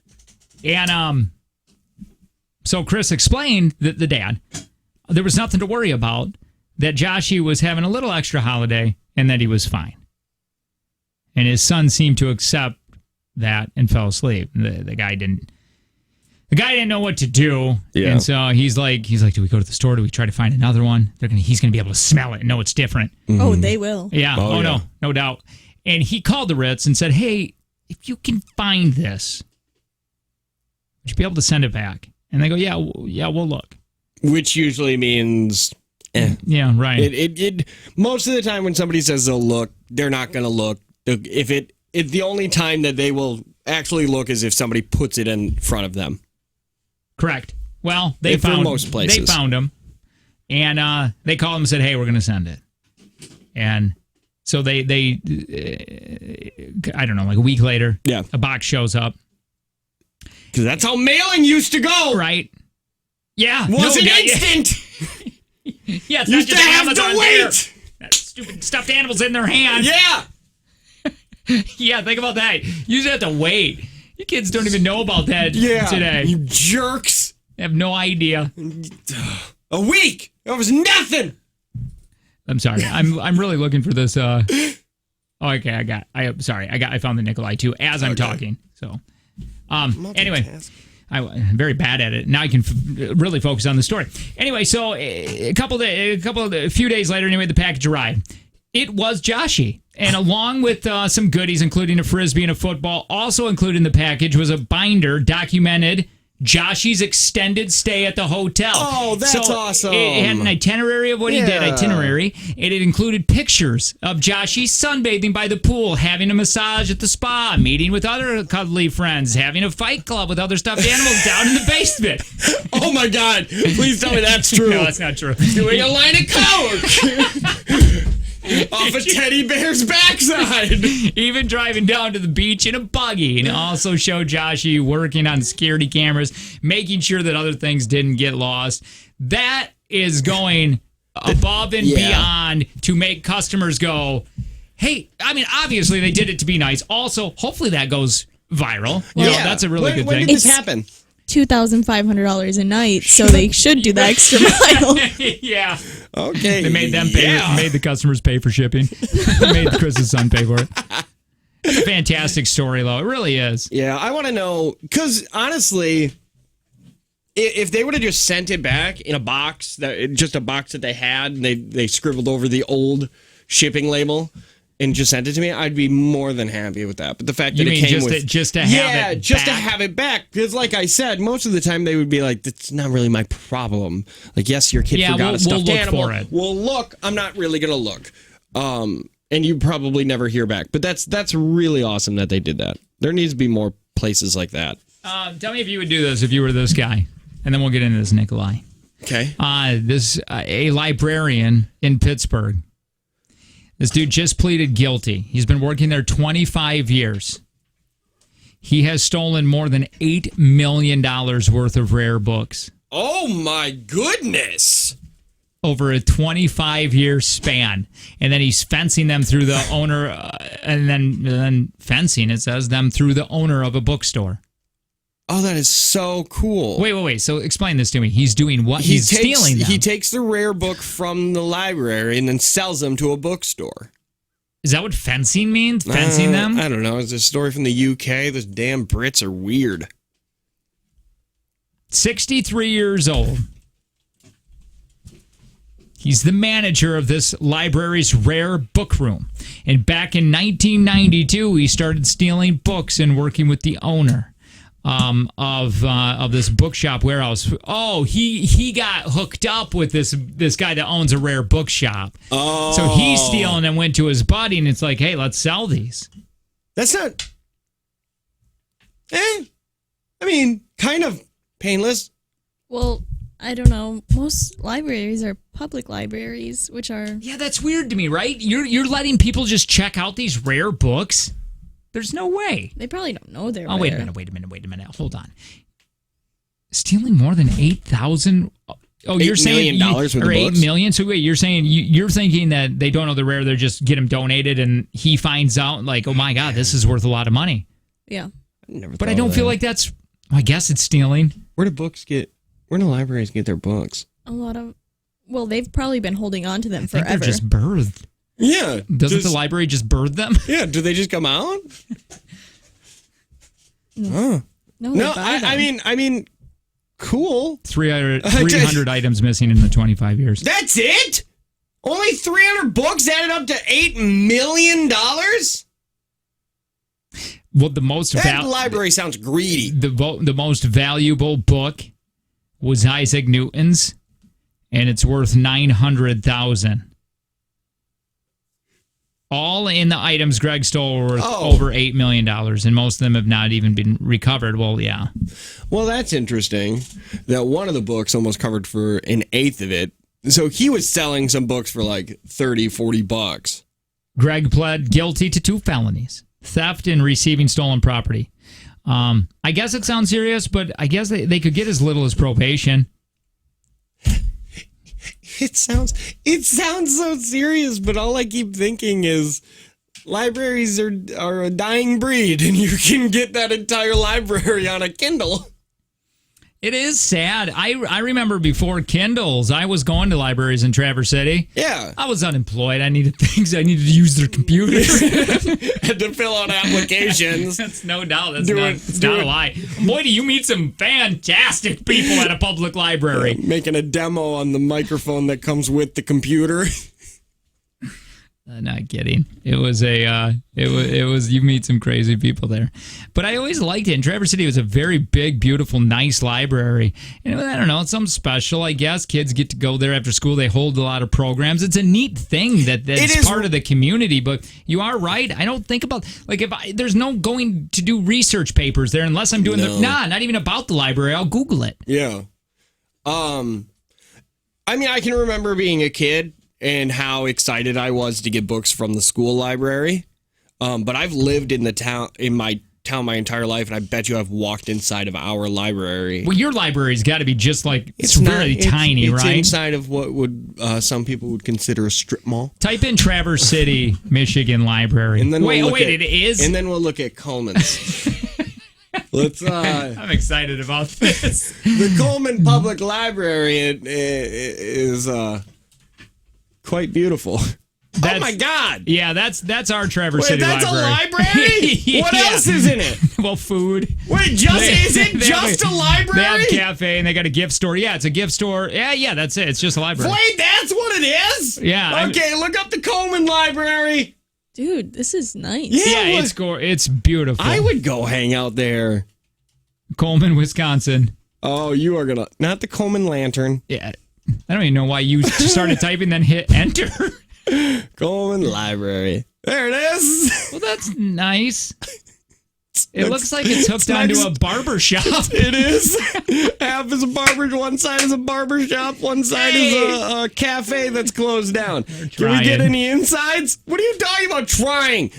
And so Chris explained that the dad, there was nothing to worry about, that Joshy was having a little extra holiday and that he was fine. And his son seemed to accept that and fell asleep. The guy didn't know what to do. Yeah. And so he's like, do we go to the store? Do we try to find another one? He's going to be able to smell it and know it's different. Mm-hmm. Oh, they will. Yeah. Oh, yeah. No doubt. And he called the Ritz and said, hey, if you can find this, would you be able to send it back? And they go, yeah, we'll look. Which usually means, Yeah, right. It most of the time when somebody says they'll look, they're not going to look. If the only time that they will actually look is if somebody puts it in front of them. Correct. Well, they found most places. They found him, and they called him and said, "Hey, we're going to send it." And so they I don't know, like a week later, a box shows up. Because that's how mailing used to go, right? Yeah, wasn't instant. Yeah, it's used not just to have Amazon to wait. There. That stupid stuffed animals in their hand. Yeah. Yeah, think about that. You just have to wait. You kids don't even know about that today. You jerks. They have no idea. A week. That was nothing. I'm sorry. I'm really looking for this. Okay, I found the Nikolai too as I'm talking. So, anyway, I'm very bad at it. Now I can really focus on the story. Anyway, so a few days later, anyway, the package arrived. It was Joshy. And along with some goodies, including a Frisbee and a football, also included in the package was a binder documented Joshy's extended stay at the hotel. Oh, that's awesome. It had an itinerary of what he did. It included pictures of Joshy sunbathing by the pool, having a massage at the spa, meeting with other cuddly friends, having a fight club with other stuffed animals down in the basement. Oh, my God. Please tell me that's true. No, that's not true. Doing a line of coke. off a teddy bear's backside. Even driving down to the beach in a buggy. And also showed Joshy working on security cameras, making sure that other things didn't get lost. That is going above and beyond to make customers go, hey, I mean, obviously they did it to be nice. Also, hopefully that goes viral. You know, that's a really good when thing. When did this happen? $2,500 a night, so they should do the extra mile. Yeah. Okay. They made them pay. Made the customers pay for shipping. Made Chris's son pay for it. It's a fantastic story, though. It really is. Yeah, I want to know, because honestly, if they would have just sent it back in a box, just a box that they had, and they scribbled over the old shipping label and just sent it to me, I'd be more than happy with that. But the fact that it came with just to have it just back. to have it back, because like I said, most of the time they would be like, "That's not really my problem." Like, yes, your kid forgot a stuffed look animal. for it. We'll look. I'm not really gonna look. And you probably never hear back. But that's really awesome that they did that. There needs to be more places like that. Tell me if you would do this if you were this guy, and then we'll get into this, Nikolai. Okay. A librarian in Pittsburgh. This dude just pleaded guilty. He's been working there 25 years. He has stolen more than $8 million worth of rare books. Oh, my goodness. Over a 25-year span. And then he's fencing them through the owner, and then fencing, it says, them through the owner of a bookstore. Oh, that is so cool. Wait. So explain this to me. He's doing what? He's stealing them. He takes the rare book from the library and then sells them to a bookstore. Is that what fencing means? Fencing them? I don't know. It's a story from the UK. Those damn Brits are weird. 63 years old. He's the manager of this library's rare book room. And back in 1992, he started stealing books and working with the owner of this bookshop warehouse. Oh, he got hooked up with this guy that owns a rare bookshop. Oh. So he's stealing and went to his buddy, and it's like, hey, let's sell these. That's not... I mean, kind of painless. Well, I don't know. Most libraries are public libraries, which are... Yeah, that's weird to me, right? You're letting people just check out these rare books? There's no way. They probably don't know they're rare. Wait a minute. Hold on. Stealing more than 8,000... Oh, you're saying... $8 million worth of or $8 books? million? So wait, you're saying... You're thinking that they don't know they're rare, they just get them donated, and he finds out, like, oh my God, this is worth a lot of money. Yeah. But I don't feel like that's... I guess it's stealing. Where do libraries get their books? A lot of... Well, they've probably been holding on to them I think forever. they're just birthed. Yeah. Doesn't the library just birth them? Yeah. Do they just come out? No. No, I mean, cool. 300 items missing in the 25 years. That's it? Only 300 books added up to $8 million? Well, the most that library sounds greedy. The most valuable book was Isaac Newton's, and it's worth $900,000. All in the items Greg stole were worth over $8 million, and most of them have not even been recovered. Well, yeah. Well, that's interesting that one of the books almost covered for an eighth of it. So he was selling some books for like $30-$40. Greg pled guilty to 2 felonies: theft and receiving stolen property. I guess it sounds serious, but I guess they could get as little as probation. It sounds so serious, but all I keep thinking is libraries are a dying breed, and you can get that entire library on a Kindle. It is sad. I remember before Kindles, I was going to libraries in Traverse City. Yeah. I was unemployed. I needed things. I needed to use their computers. Had to fill out applications. That's no doubt. That's not a lie. Boy, do you meet some fantastic people at a public library. Making a demo on the microphone that comes with the computer. Not kidding. It was you meet some crazy people there. But I always liked it. And Traverse City was a very big, beautiful, nice library. And I don't know, it's something special, I guess. Kids get to go there after school. They hold a lot of programs. It's a neat thing that's part of the community. But you are right. I don't think about, like, there's no going to do research papers there unless I'm doing not even about the library. I'll Google it. Yeah. I mean, I can remember being a kid and how excited I was to get books from the school library. But I've lived in my town my entire life, and I bet you I've walked inside of our library. Well, your library's got to be just like it's really tiny, it's right? Inside of what would some people would consider a strip mall. Type in Traverse City, Michigan Library. And then it is. And then we'll look at Coleman's. Let's. I'm excited about this. The Coleman Public Library is quite beautiful. Oh my God! Yeah, that's our Traverse City that's Library. That's a library? Yeah. What else is in it? Well, food. Wait, is it just a library? They have a cafe and they got a gift store. Yeah, it's a gift store. Yeah, that's it. It's just a library. Wait, that's what it is? Yeah. Okay, look up the Coleman Library. Dude, this is nice. Yeah, it's beautiful. I would go hang out there. Coleman, Wisconsin. Oh, you are gonna not the Coleman Lantern. Yeah, I don't even know why you started typing, then hit enter. Coleman Library. There it is. Well, that's nice. It looks like it's hooked onto a barber shop. It is. Half is a barber. One side is a barber shop. One side is a cafe that's closed down. Can we get any insides? What are you talking about? Trying.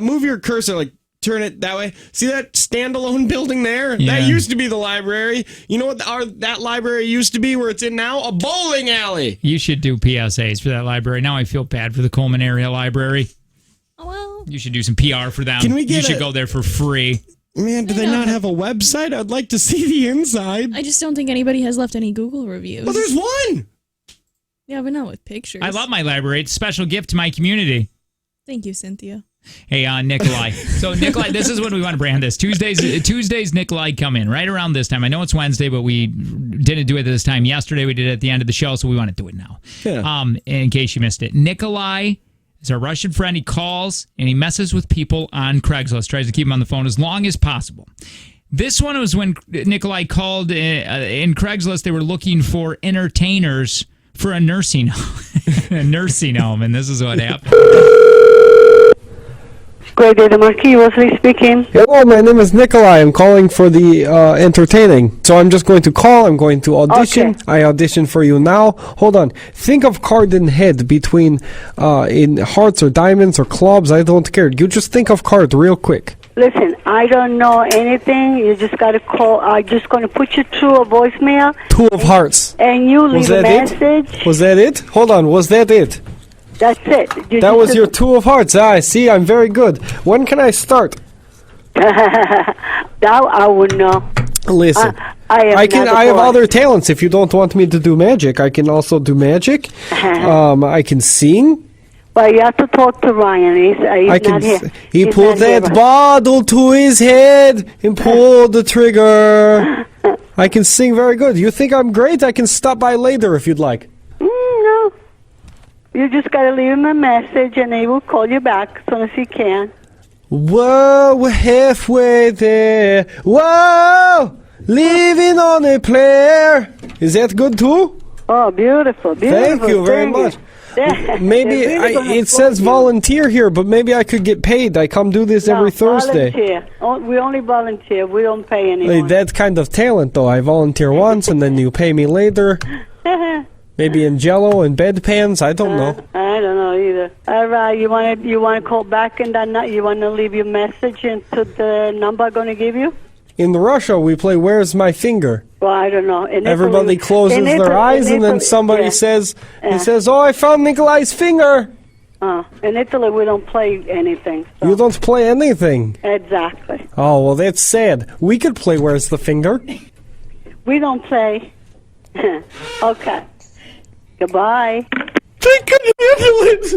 Move your cursor. Turn it that way. See that standalone building there? Yeah. That used to be the library. You know what that library used to be? Where it's in now? A bowling alley. You should do PSAs for that library. Now I feel bad for the Coleman area library. Oh, well. You should do some PR for them. You should go there for free. Man, do they not have a website? I'd like to see the inside. I just don't think anybody has left any Google reviews. Well, there's one. Yeah, but not with pictures. I love my library. It's a special gift to my community. Thank you, Cynthia. Hey, Nikolai. So, Nikolai, this is when we want to brand this. Tuesdays, Nikolai come in right around this time. I know it's Wednesday, but we didn't do it this time. Yesterday, we did it at the end of the show, so we want to do it now. Yeah. In case you missed it. Nikolai is our Russian friend. He calls, and he messes with people on Craigslist, tries to keep them on the phone as long as possible. This one was when Nikolai called in Craigslist. They were looking for entertainers for a nursing home, and this is what happened. Great Day, the Marquis, Wesley speaking. Hello, my name is Nikolai. I'm calling for the entertaining. So I'm just going to call. I'm going to audition. Okay. I audition for you now. Hold on. Think of card in head between in hearts or diamonds or clubs. I don't care. You just think of card real quick. Listen, I don't know anything. You just got to call. I'm just going to put you through a voicemail. Two of hearts. And you leave a message. Was that it? Hold on. Was that it? That's it. That was your two of hearts. I see. I'm very good. When can I start? That I wouldn't know. Listen, I have other talents. If you don't want me to do magic, I can also do magic. I can sing. Well, you have to talk to Ryan. He's not here. He pulled that bottle to his head and pulled the trigger. I can sing very good. You think I'm great? I can stop by later if you'd like. No. You just got to leave him a message, and he will call you back as soon as he can. Whoa, we're halfway there. Whoa, living on a prayer. Is that good too? Oh, beautiful. Thank you very much. Maybe it says volunteer here, but maybe I could get paid. I come do this every Thursday. Volunteer. We only volunteer. We don't pay anyone. That's kind of talent, though. I volunteer once, and then you pay me later. Maybe in Jello and bedpans. I don't know. I don't know either. All right, you want to call back and then you want to leave your message into the number I'm going to give you? In Russia, we play "Where's My Finger." Well, I don't know. Everybody closes their eyes, and then somebody says, "He says, oh, I found Nikolai's finger." In Italy, we don't play anything. So. You don't play anything. Exactly. Oh well, that's sad. We could play "Where's the Finger." We don't play. Okay. Goodbye. Take an ambulance.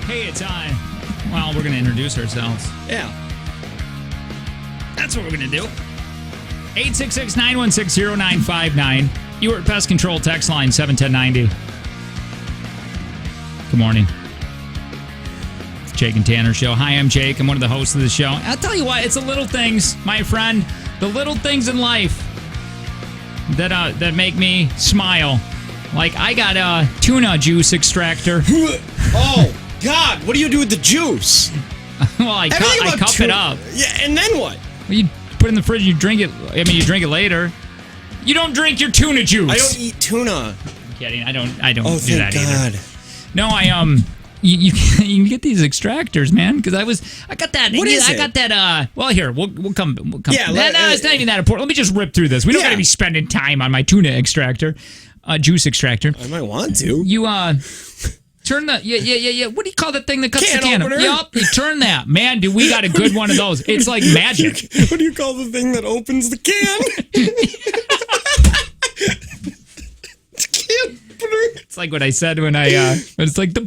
Hey, it's well, we're going to introduce ourselves. Yeah. That's what we're going to do. 866-916-0959. You are at Pest Control text line 71090. Good morning. It's Jake and Tanner Show. Hi, I'm Jake. I'm one of the hosts of the show. I'll tell you what, it's the little things, my friend, the little things in life that make me smile. Like, I got a tuna juice extractor. Oh, God, what do you do with the juice? Well, I cup it up. Yeah, and then what? Well, you put it in the fridge and you drink it. I mean, you drink it later. You don't drink your tuna juice. I don't eat tuna. I'm kidding. I don't do thank that either. God. No, you can get these extractors, man. Because I got that. What is it? I got that. Well, here we'll come. Yeah, no, it's not even that important. Let me just rip through this. We don't got to be spending time on my tuna extractor, juice extractor. I might want to. You turn the yeah. What do you call that thing that cuts Can the can? opener? Yup, you turn that. Man, dude, we got a good one of those. It's like magic. What do you call the thing that opens the can? It's like what I said when it's like the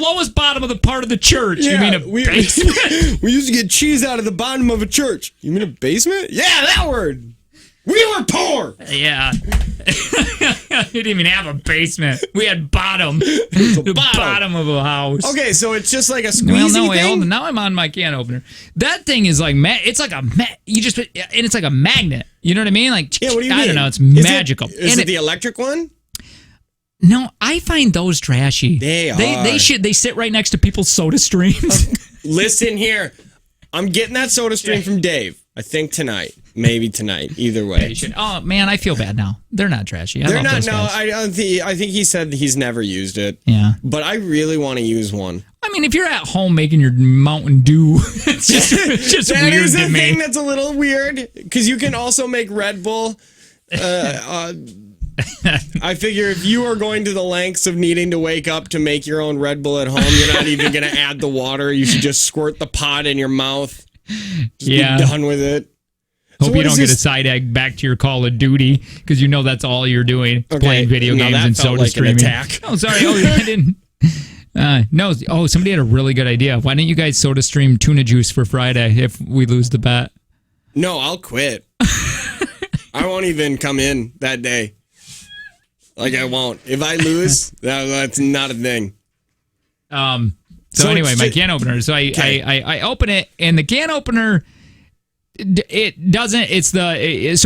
lowest bottom of the part of the church. Yeah, You mean a basement? We used to get cheese out of the bottom of a church. You mean a basement? Yeah, that word. We were poor. Yeah. We didn't even have a basement. We had bottom. The bottom of a house. Okay, so it's just like a squeezy Well, no, wait, thing? hold on. Now I'm on my can opener. That thing is like, it's like and it's like a magnet. You know what I mean? Like, Yeah, what do you mean? I don't know. It's magical. Is it the electric one? No, I find those trashy. They They sit right next to people's soda streams. Listen here. I'm getting that soda stream from Dave. I think tonight. Maybe tonight. Either way. Oh, man, I feel bad now. They're not trashy. They're love not. those No, guys. I think he said he's never used it. Yeah. But I really want to use one. I mean, if you're at home making your Mountain Dew, it's just That weird is to a me. thing that's a little weird because you can also make Red Bull. I figure if you are going to the lengths of needing to wake up to make your own Red Bull at home, you're not even going to add the water. You should just squirt the pot in your mouth. Just be done with it. Hope you don't get a this? side egg back to your Call of Duty because you know that's all you're doing, playing video No, games that and felt soda like an streaming. attack. Oh, sorry. Oh, I didn't. No. Oh, somebody had a really good idea. Why don't you guys soda stream tuna juice for Friday if we lose the bet? No, I'll quit. I won't even come in that day. Like, I won't. If I lose, that's not a thing. So anyway, my can opener. So I open it, and the can opener, it doesn't. So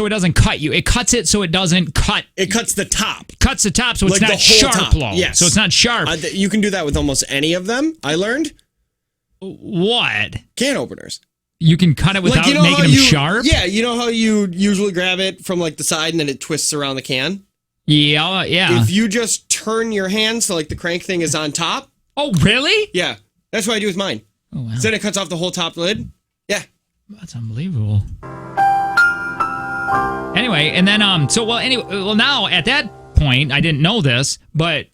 it doesn't cut you. It cuts it so it doesn't cut. It cuts the top. Cuts the top, so it's Like the not whole sharp. top. Low. Yes. So it's not sharp. You can do that with almost any of them. I learned What? can openers. You can cut it without making them sharp? Yeah, you know how you usually grab it from like the side and then it twists around the can? Yeah. If you just turn your hand so like the crank thing is on top. Oh, really? Yeah. That's what I do with mine. Oh, wow. So then it cuts off the whole top lid. Yeah. That's unbelievable. Anyway, and then now at that point, I didn't know this, but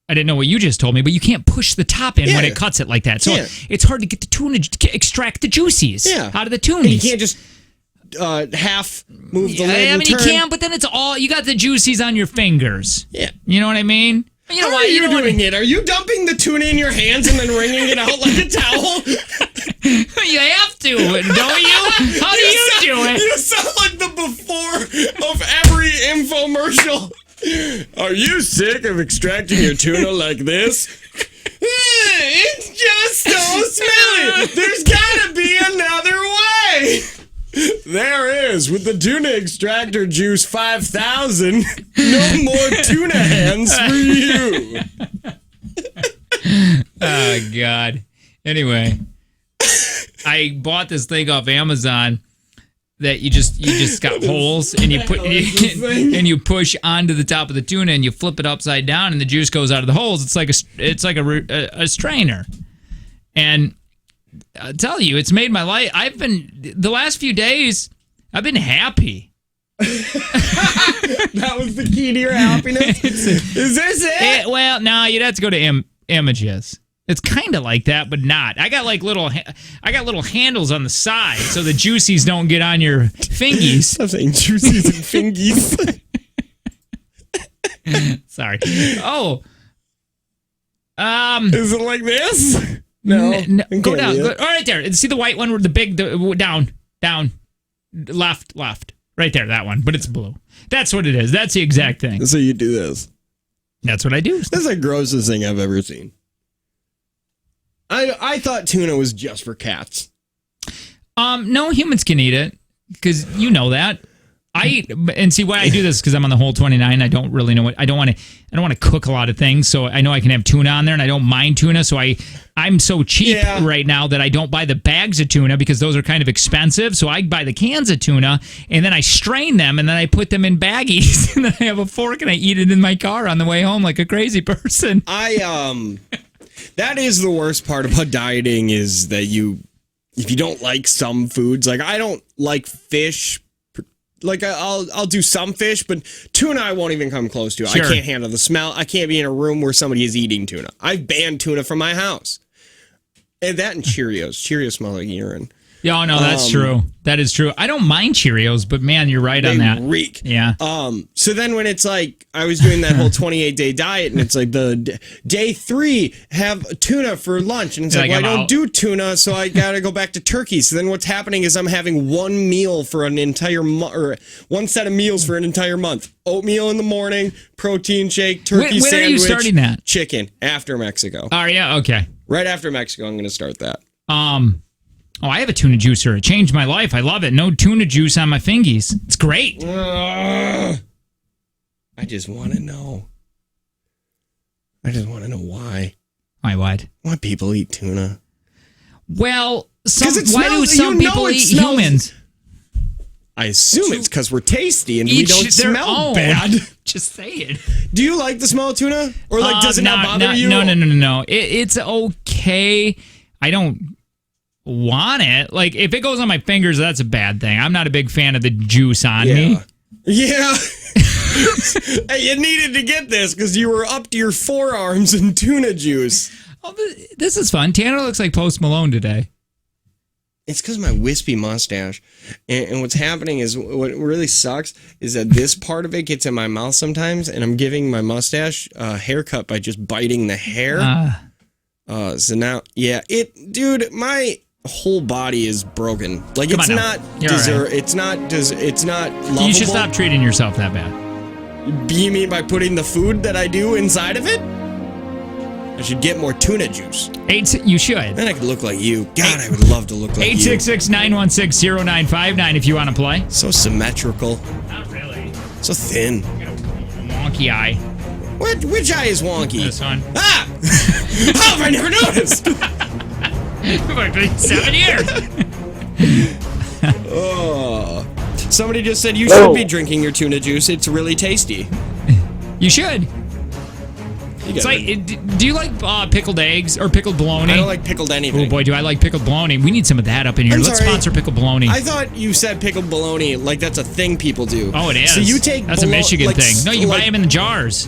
I didn't know what you just told me, but you can't push the top in when it cuts it like that. So it's hard to get the tuna, extract the juices out of the tuna. You can't just half move the lid. I mean, you can, but then it's all, you got the juices on your fingers. Yeah. You know what I mean? You know How are you doing it? Are you dumping the tuna in your hands and then wringing it out like a towel? You have to, don't you? How do you do it? You sound like the before of every infomercial. Are you sick of extracting your tuna like this? It's just so smelly. There's gotta be another way. There is, with the tuna extractor juice 5000. No more tuna hands for you. Oh, God. Anyway, I bought this thing off Amazon that you just got holes and you push onto the top of the tuna and you flip it upside down and the juice goes out of the holes. It's like a strainer. And I'll tell you, it's made my life. The last few days, I've been happy. That was the key to your happiness? Is this it? Well, no, you'd have to go to images. It's kind of like that, but not. I got little handles on the side so the juices don't get on your fingies. I'm saying juices and fingies. Sorry. Oh. Is it like this? No. Go down. Go, all right there. See the white one with the big down, left. Right there, that one. But it's blue. That's what it is. That's the exact thing. So you do this. That's what I do. That's the grossest thing I've ever seen. I thought tuna was just for cats. No, humans can eat it because you know that. I eat, and see why I do this because I'm on the whole 29. I don't really know what I don't want to cook a lot of things, so I know I can have tuna on there, and I don't mind tuna. So I'm so cheap right now that I don't buy the bags of tuna because those are kind of expensive. So I buy the cans of tuna, and then I strain them, and then I put them in baggies, and then I have a fork and I eat it in my car on the way home like a crazy person. That is the worst part about dieting is that if you don't like some foods, like I don't like fish. Like I'll do some fish, but tuna I won't even come close to. Sure. I can't handle the smell. I can't be in a room where somebody is eating tuna. I've banned tuna from my house. And that and Cheerios. Cheerios smell like urine. Yeah, no, that's true. That is true. I don't mind Cheerios, but man, you're right on that. They reek. Yeah. So then when it's like, I was doing that whole 28-day diet, and it's like the day 3, have tuna for lunch. And it's like, well, I don't do tuna, so I got to go back to turkey. So then what's happening is I'm having one meal for an entire month, or one set of meals for an entire month. Oatmeal in the morning, protein shake, turkey sandwich. When are you starting that? Chicken, after Mexico. Oh, yeah, okay. Right after Mexico, I'm going to start that. Oh, I have a tuna juicer. It changed my life. I love it. No tuna juice on my fingies. It's great. I just want to know. Why. Why what? Why people eat tuna? Well, why do some people eat humans? I assume it's because we're tasty and we don't smell bad. Just say it. Do you like the smell of tuna? Or does it not bother you? No. It's okay. I don't want it. Like, if it goes on my fingers, that's a bad thing. I'm not a big fan of the juice on me. Yeah. Hey, you needed to get this because you were up to your forearms in tuna juice. Oh, this is fun. Tanner looks like Post Malone today. It's because of my wispy mustache. And what's happening is, what really sucks is that this part of it gets in my mouth sometimes, and I'm giving my mustache a haircut by just biting the hair. So now, dude, my whole body is broken. Like, it's not right. It's not lovable. You should stop treating yourself that bad. You mean by putting the food that I do inside of it? I should get more tuna juice. You should. Then I could look like you. God, I would love to look like you. 866-916-0959 if you want to play. So symmetrical. Not really. So thin. You got a wonky eye. Which eye is wonky? This one. Ah! How have I never noticed? For 7 years. Oh. Somebody just said you should be drinking your tuna juice. It's really tasty. You should. It's like, do you like pickled eggs or pickled bologna? I don't like pickled anything. Oh boy, do I like pickled bologna. We need some of that up in here. Let's sponsor pickled bologna. I thought you said pickled bologna like that's a thing people do. Oh, it is. So you take that's a Michigan thing. No, you buy them in the jars.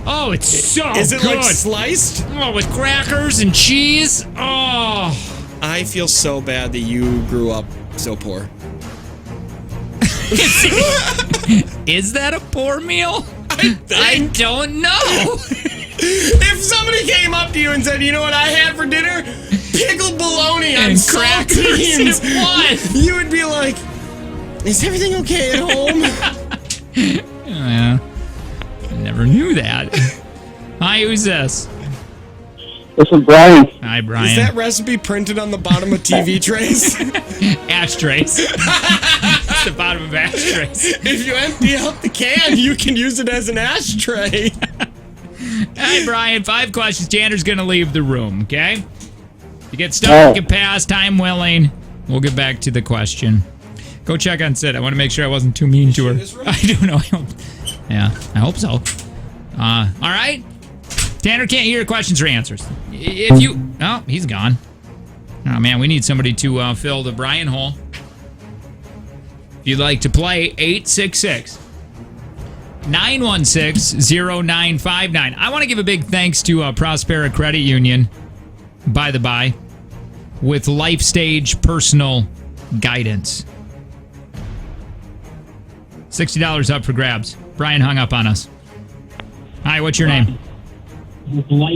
Oh, it's so good. Is it like sliced? Oh, with crackers and cheese. Oh. I feel so bad that you grew up so poor. Is that a poor meal? I don't know. If somebody came up to you and said, you know what I had for dinner? Pickled bologna and crackers. What? You would be like, is everything okay at home? Yeah. I never knew that. Hi, who's this? This is Brian. Hi, Brian. Is that recipe printed on the bottom of TV trays? Ashtrays. It's the bottom of ashtrays. If you empty out the can, you can use it as an ashtray. Hi, Brian. 5 questions. Tanner's going to leave the room, okay? If you get stuck, you can pass, time willing. We'll get back to the question. Go check on Sid. I want to make sure I wasn't too mean to her. I don't know. I hope so. All right. Tanner can't hear questions or answers. If you... Oh, he's gone. Oh, man, we need somebody to fill the Brian hole. If you'd like to play, 866-916-0959. I want to give a big thanks to Prospera Credit Union, by the by, with Life Stage Personal Guidance. $60 up for grabs. Brian hung up on us. Hi, what's your name?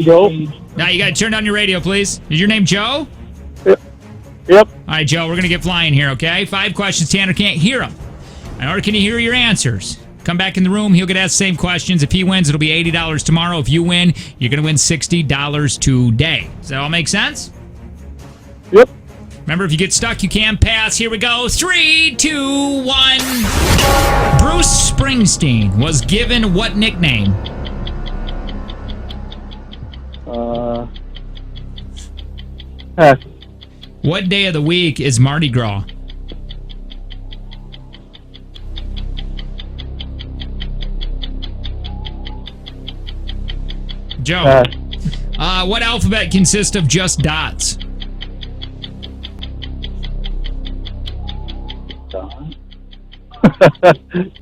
Joe. Now you gotta turn down your radio, please. Is your name Joe? Yep. All right, Joe, we're gonna get flying here, okay? 5 questions. Tanner can't hear them. Or can you hear your answers? Come back in the room. He'll get asked the same questions. If he wins, it'll be $80 tomorrow. If you win, you're gonna win $60 today. Does that all make sense? Yep. Remember, if you get stuck, you can pass. Here we go. 3, 2, 1. Bruce Springsteen was given what nickname? Pass. What day of the week is Mardi Gras? Joe. Pass. What alphabet consists of just dots?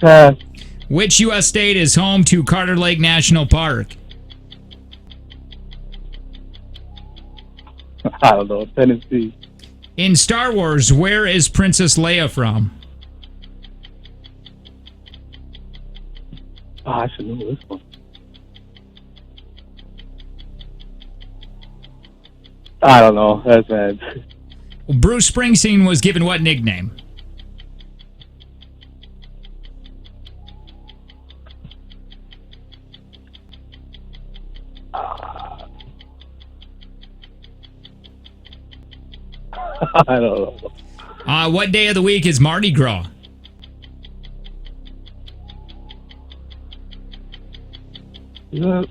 Pass. Which U.S. state is home to Carter Lake National Park? I don't know. Tennessee. In Star Wars, where is Princess Leia from? Oh, I should know this one. I don't know. That's bad. Bruce Springsteen was given what nickname? I don't know. What day of the week is Mardi Gras? Yeah.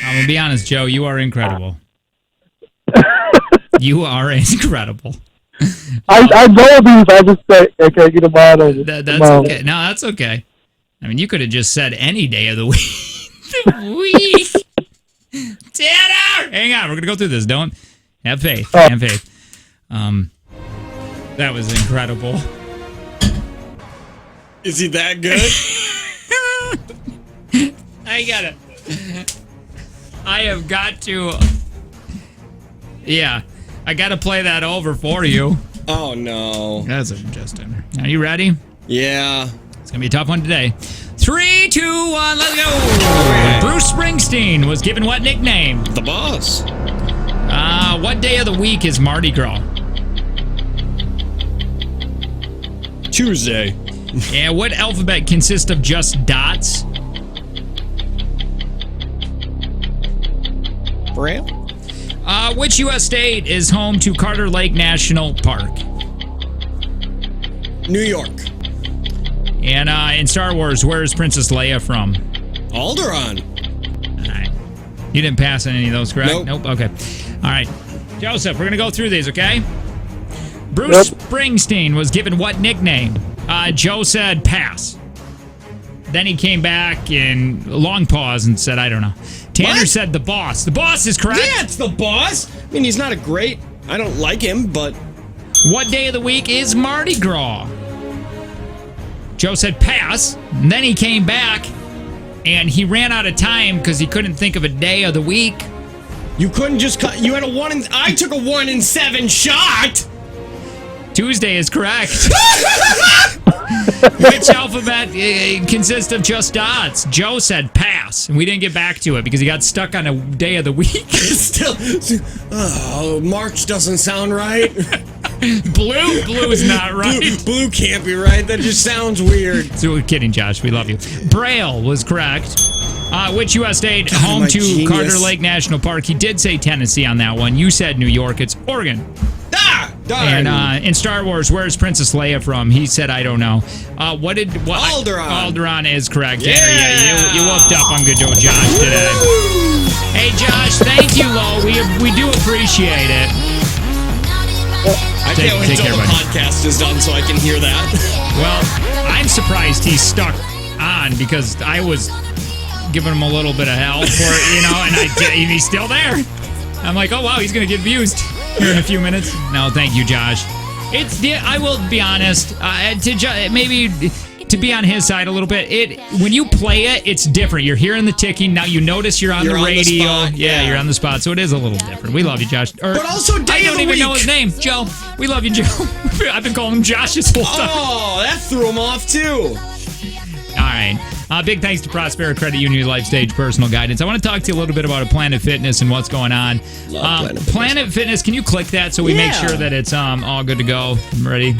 I'm gonna be honest, Joe. You are incredible. You are incredible. I know these. I just say I can't get them out of it. That's okay. No, that's okay. I mean, you could have just said any day of the week. Tanner! Hang on, we're gonna go through this. Don't have faith. Have faith. That was incredible. Is he that good? I have got to. Yeah, I gotta play that over for you. Oh no. That's Justin. Are you ready? Yeah. It's gonna be a tough one today. 3, 2, 1, let's go! Bruce Springsteen was given what nickname? The Boss. What day of the week is Mardi Gras? Tuesday. And what alphabet consists of just dots? Braille. Which U.S. state is home to Carter Lake National Park? New York. And in Star Wars, where is Princess Leia from? Alderaan. All right. You didn't pass on any of those, correct? Nope. Okay. All right. Joseph, we're going to go through these, okay? Bruce Springsteen was given what nickname? Joe said pass. Then he came back in a long pause and said, I don't know. Tanner said the Boss. The Boss is correct. Yeah, it's the Boss. I mean, he's not a great. I don't like him, but. What day of the week is Mardi Gras? Joe said pass. And then he came back and he ran out of time because he couldn't think of a day of the week. You couldn't just cut. You had a 1 in. I took a 1 in 7 shot. Tuesday is correct. Which alphabet consists of just dots? Joe said pass, and we didn't get back to it because he got stuck on a day of the week. March doesn't sound right. Blue is not right. Blue can't be right. That just sounds weird. So we're kidding, Josh. We love you. Braille was correct. Which U.S. state home to genius. Carter Lake National Park? He did say Tennessee on that one. You said New York. It's Oregon. Darn. And in Star Wars, where's Princess Leia from? He said, I don't know. Alderaan. Alderaan is correct. Yeah. You whooped up on Good Joe Josh today. Hey, Josh, thank you, Lo. We do appreciate it. I can't wait until the podcast is done so I can hear that. Well, I'm surprised he's stuck on because I was giving him a little bit of help for and he's still there. I'm like, oh wow, he's gonna get abused here in a few minutes. To to be on his side a little bit, when you play it, it's different. You're hearing the ticking. Now you notice you're on the radio. You're on the spot, so it is a little different. We love you, Josh. But also, day I don't of the even week. know his name. Joe. We love you, Joe. I've been calling him Josh this whole time. Oh, that threw him off, too. All right. Big thanks to Prospera Credit Union Life Stage Personal Guidance. I want to talk to you a little bit about Planet Fitness and what's going on. Planet Fitness, can you click that so we make sure that it's all good to go? I'm ready.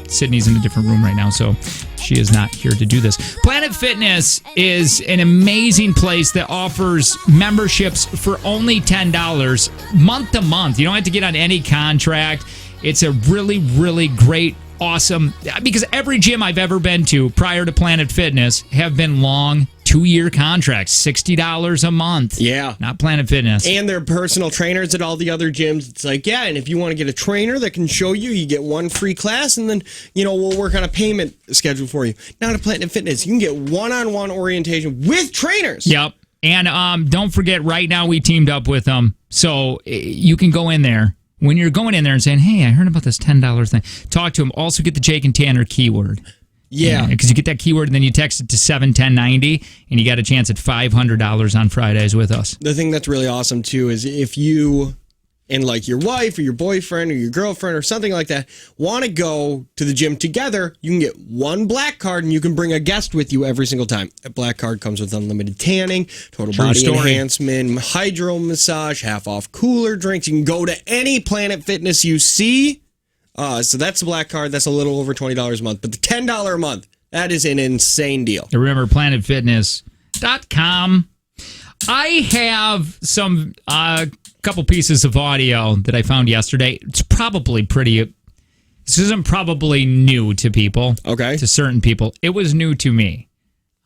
Sydney's in a different room right now, so she is not here to do this. Planet Fitness is an amazing place that offers memberships for only $10 month to month. You don't have to get on any contract. It's a really, really great, awesome, because every gym I've ever been to prior to Planet Fitness have been long 2-year contracts, $60 a month. Yeah. Not Planet Fitness. And they're personal trainers at all the other gyms. It's like, and if you want to get a trainer that can show you, you get one free class, and then, we'll work on a payment schedule for you. Now at Planet Fitness, you can get one-on-one orientation with trainers. Yep. And don't forget, right now we teamed up with them, so you can go in there. When you're going in there and saying, hey, I heard about this $10 thing, talk to them. Also get the Jake and Tanner keyword. Yeah. Because you get that keyword and then you text it to 71090 and you got a chance at $500 on Fridays with us. The thing that's really awesome, too, is if you and like your wife or your boyfriend or your girlfriend or something like that want to go to the gym together, you can get one black card and you can bring a guest with you every single time. A black card comes with unlimited tanning, total body enhancement, hydro massage, half off cooler drinks. You can go to any Planet Fitness you see. So that's the black card. That's a little over $20 a month. But the $10 a month, that is an insane deal. Remember, planetfitness.com. I have some couple pieces of audio that I found yesterday. It's probably this isn't probably new to people. Okay. To certain people. It was new to me.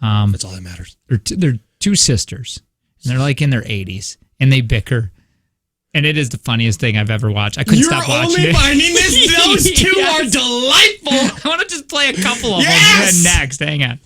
That's all that matters. They're two sisters. And they're like in their 80s. And they bicker. And it is the funniest thing I've ever watched. I couldn't stop watching it. You're only finding this? Those two Yes. are delightful. I want to just play a couple of Yes. them next. Hang on.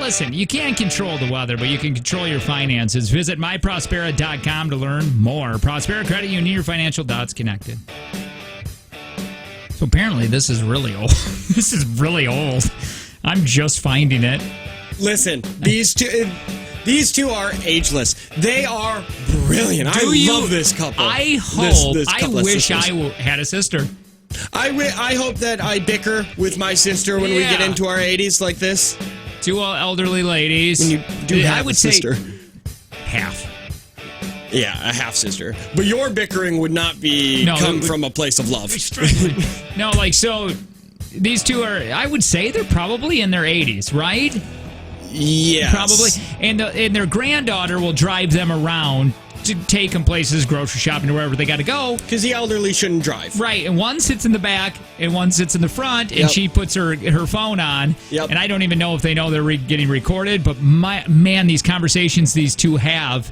listen, you can't control the weather, but you can control your finances. Visit myprospera.com to learn more. Prospera Credit Union, your financial dots connected. So apparently this is really old. This is really old. I'm just finding it. Listen, these two are ageless. They are brilliant. I love this couple. I hope. This I couple of wish sisters. I had a sister. I hope that I bicker with my sister when we get into our 80s like this. Two elderly ladies. When you do have I would a sister. say half. Yeah, a half sister. But your bickering would not come from a place of love. No, like, so these two are, I would say they're probably in their 80s, right? Yes. Probably. And their granddaughter will drive them around to take them places, grocery shopping, or wherever they got to go. Because the elderly shouldn't drive. Right, and one sits in the back, and one sits in the front, and she puts her phone on. Yep. And I don't even know if they know they're getting recorded, but man, these conversations these two have,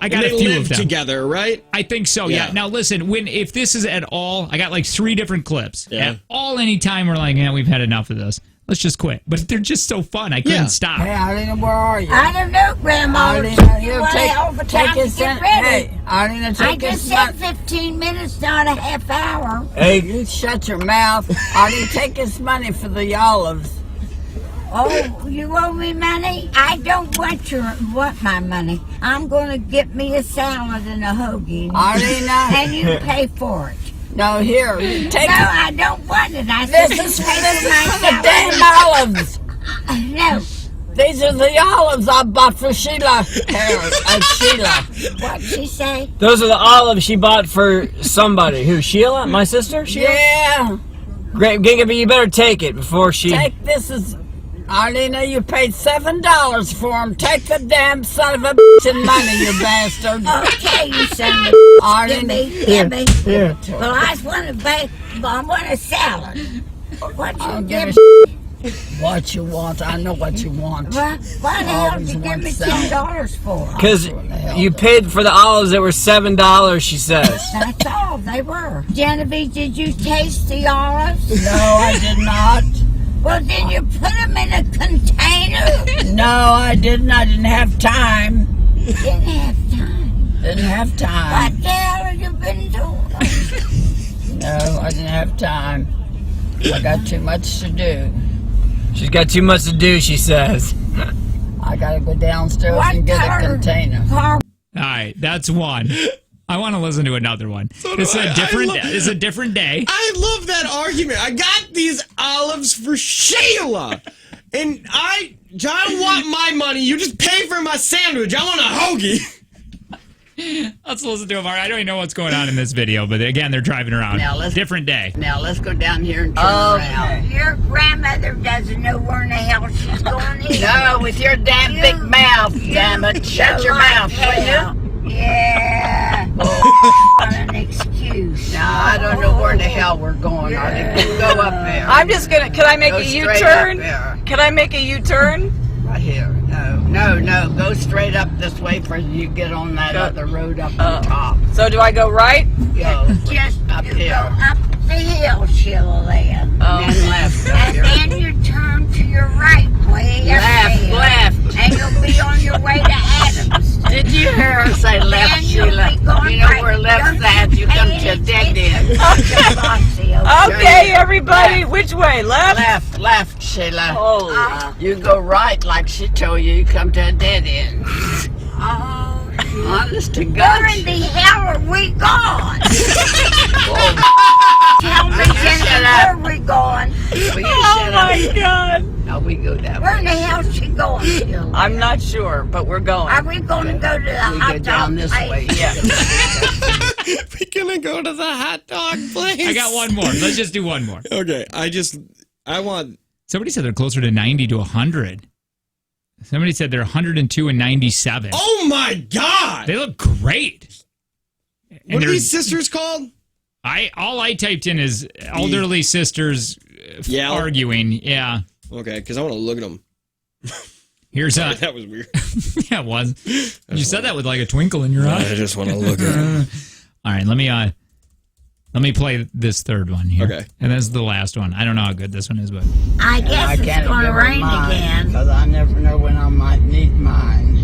I got a few live of them together, right? I think so. Yeah. Now listen, if this is at all, I got like 3 different clips. Yeah. At all, anytime we're like, we've had enough of this. Let's just quit. But they're just so fun. I couldn't stop. Hey, Arlena, where are you? I don't know, Grandma. Arlena, You want all the time to get ready. Hey, Arlena, I just said 15 minutes, not a half hour. Hey, you shut your mouth. Arlena, take this money for the olives. Oh, you owe me money? I don't want my money. I'm going to get me a salad and a hoagie. Arlena. And you pay for it. No, here, take No, it. I don't want it. I said This is you pay for my for the salad. damn olives. No. These are the olives I bought for Sheila. Sheila. What'd she say? Those are the olives she bought for somebody. Who, Sheila? My sister? Sheila? Yeah. Great, Giga, you better take it before she... Take this as... Arlena, you paid $7 for them. Take the damn son of a bitch and money, you bastard. Okay, you son of Arlena, Give me. Here. Well, I just want I want a salad. What you give What you want. I know what you want. What the hell did you give me $10 for? Because you paid for the olives that were $7, she says. That's all they were. Genevieve, did you taste the olives? No, I did not. Well, did you put them in a container? No, I didn't. I didn't have time. Didn't have time. Didn't have time. What the hell have you been doing? No, I didn't have time. I got too much to do. She's got too much to do, she says. I gotta go downstairs and get a container. All right, that's one. I want to listen to another one. It's a different day. I love that argument. I got these olives for Sheila. And I don't want my money. You just pay for my sandwich. I want a hoagie. Let's listen to them. All right, I don't even know what's going on in this video, but again, they're driving around. Different day. Now let's go down here and turn around. Your grandmother doesn't know where in the hell she's going either. No, with your damn big mouth, damn it. Shut your mouth, will you? Yeah. What an excuse. No, I don't know where the hell we're going. Artie. Go up there. I'm just gonna. Can I make Go a straight U-turn? up there. Can I make a U-turn? Right here. No. Go straight up this way for you get on that other road up on top. So do I go right? Go Just up you here. go up the hill, Sheila Lynn. And then left up And here. then you turn to your right way up there. Left. And you'll be on your way to Adams. Did you hear her say left, And you'll Sheila? be going You know right. where left's Don't at. You come pay to a dead end. Okay, everybody. Which way? Left? Left, Sheila. Oh. You go right like she told you. You come to a dead end. Oh, Honest to God. where in the hell are we going? Tell me, Jenny, where are we going? Oh my God. No, we go that way. Where in the hell is she going, Sheila? I'm not sure, but we're going. Are we going to go to the We hot go dog down this place? way. Yeah. We're going to go to the hot dog place. I got one more. Let's just do one more. Okay, I want... Somebody said they're closer to 90 to 100. Somebody said they're 102 and 97. Oh my God! They look great. And What are these sisters called? All I typed in is elderly sisters arguing. Yeah. Okay, because I want to look at them. Here's that was weird. Yeah, it was. You said that with like a twinkle in your eye. I just want to look at them. All right, let me Let me play this third one here. Okay. And this is the last one. I don't know how good this one is, but I guess it's going to rain again. Because I never know when I might need mine.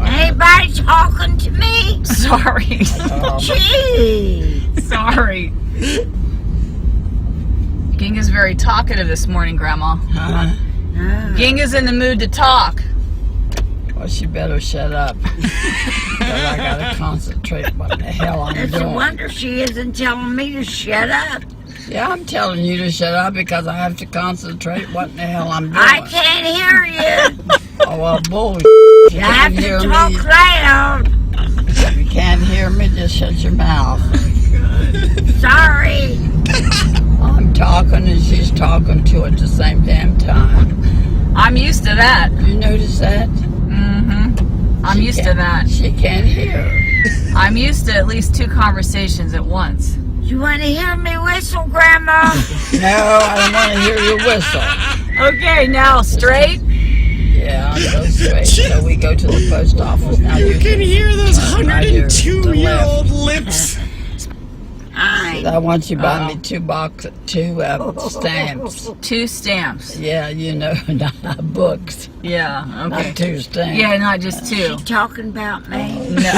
Anybody talking to me? Sorry. Gee. Sorry. Ginga's very talkative this morning, Grandma. Ginga's in the mood to talk. Well, she better shut up. Because I got to concentrate what the hell I'm It's doing. a wonder she isn't telling me to shut up. Yeah, I'm telling you to shut up because I have to concentrate what the hell I'm doing. I can't hear you. Oh, well, bullshit. You have to talk loud. If you can't hear me, just shut your mouth. Sorry. I'm talking and she's talking too at the same damn time. I'm used to that. You notice that? Mm-hmm. I'm used to that. She can't hear. I'm used to at least 2 conversations at once. You want to hear me whistle, Grandma? No, I don't want to hear your whistle. Okay, now straight. Yeah, I'll go straight. So we go to the post office. Now You can hear those 102-year-old lips. I want you to buy me 2 stamps. 2 stamps. Yeah, you know, not books. Yeah, okay. Not 2 stamps. Yeah, not just 2. She talking about me? No.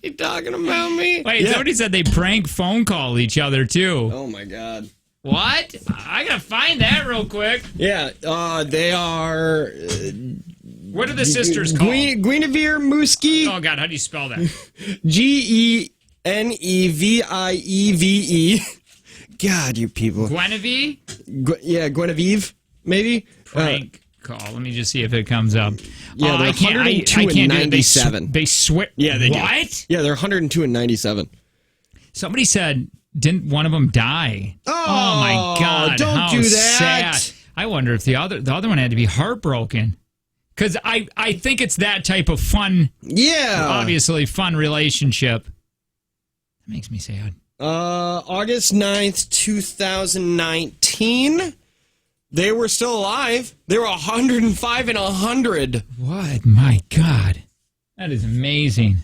You talking about me? wait, somebody said they prank phone call each other too. Oh my God. What? I gotta find that real quick. Yeah, they are. What are the sisters called? Guinevere Muski. Oh God, how do you spell that? Genevieve. God, you people. Guinevere? Guinevere, maybe. Prank call. Let me just see if it comes up. Yeah, they're 102 and 97. They swear. Yeah, they what? do. Yeah, they're 102 and 97. Somebody said, didn't one of them die? Oh my God! Don't how do that. Sad. I wonder if the other one had to be heartbroken. Because I think it's that type of fun. Yeah. Obviously, fun relationship. That makes me sad. August 9th, 2019. They were still alive. They were 105 and 100. What? My God. That is amazing.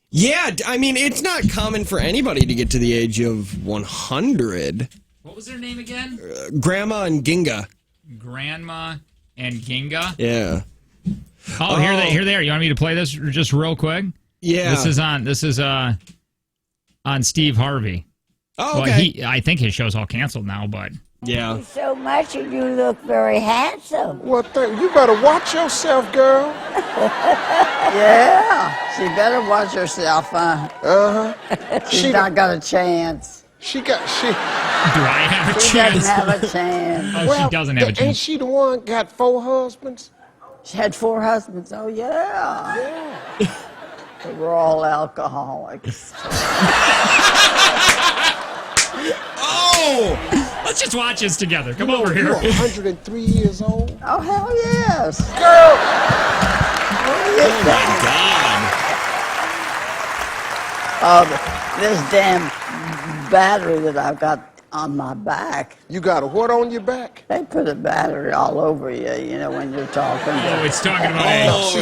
Yeah, I mean, it's not common for anybody to get to the age of 100. What was their name again? Grandma and Ginga. Grandma and Ginga? Yeah. Oh, here they are. You want me to play this just real quick? Yeah. This is on Steve Harvey. Oh, okay. Well, I think his show's all canceled now, but yeah. Thank you so much, and you look very handsome. Well, you better watch yourself, girl. Yeah, she better watch herself, huh? Uh-huh. She's not got a chance. Do I have a She chance? doesn't have a chance. Oh, she doesn't have a chance. Ain't she the one got 4 husbands? She had 4 husbands. Oh, yeah. Yeah. They were all alcoholics. Oh! Let's just watch this together. Come You know, over here. You're 103 years old. Oh, hell yes. Girl! Oh, my God. Oh, this damn battery that I've got on my back. You got a what on your back? They put a battery all over you, you know, when you're talking. Oh, it's talking about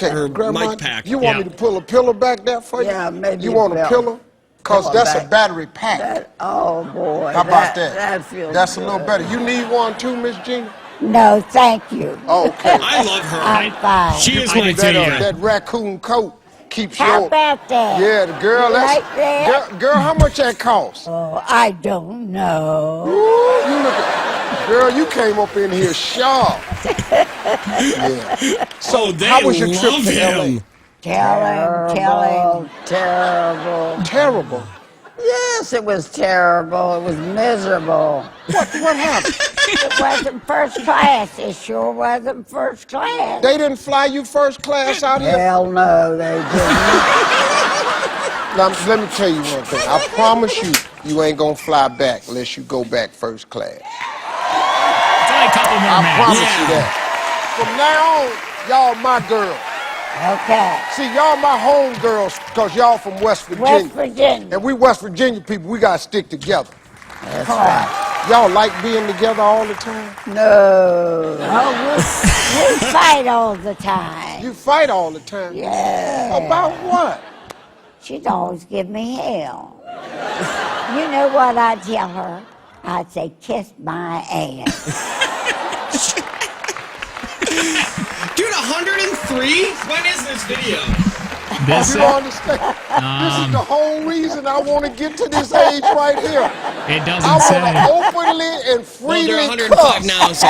her Grandma, mic pack. You want me to pull a pillow back there for you? Yeah, maybe You want a pillow? Because that's back. a battery pack. Oh, boy. How about that? That feels That's good. a little better. You need one too, Miss Gina? No, thank you. Okay. I love her. I'm fine. She is I going do to That raccoon coat keeps How your... about that? Yeah, the girl, You that's... like that? Girl, how much that cost? Oh, I don't know. Ooh, you look at... Girl, you came up in here sharp. Yeah. So, they how was your trip love to him. LA? Tell him. Terrible. Terrible. Yes, it was terrible. It was miserable. What happened? It wasn't first class. It sure wasn't first class. They didn't fly you first class out here? Hell no, they didn't. Now, let me tell you one thing. I promise you ain't gonna fly back unless you go back first class. It's only a couple more I minutes. promise you that. From now on, y'all my girls. Okay. See, y'all my home girls because y'all from West Virginia. West Virginia. And we West Virginia people, we gotta stick together. That's right. Y'all like being together all the time? No. Oh, we fight all the time. You fight all the time? Yeah. About what? She'd always give me hell. You know what I'd tell her? I'd say, kiss my ass. Dude, 103? When is this video? You don't understand. This is the whole reason I want to get to this age right here. It doesn't I say. want to openly and freely Well, they're 105 cuss. now, so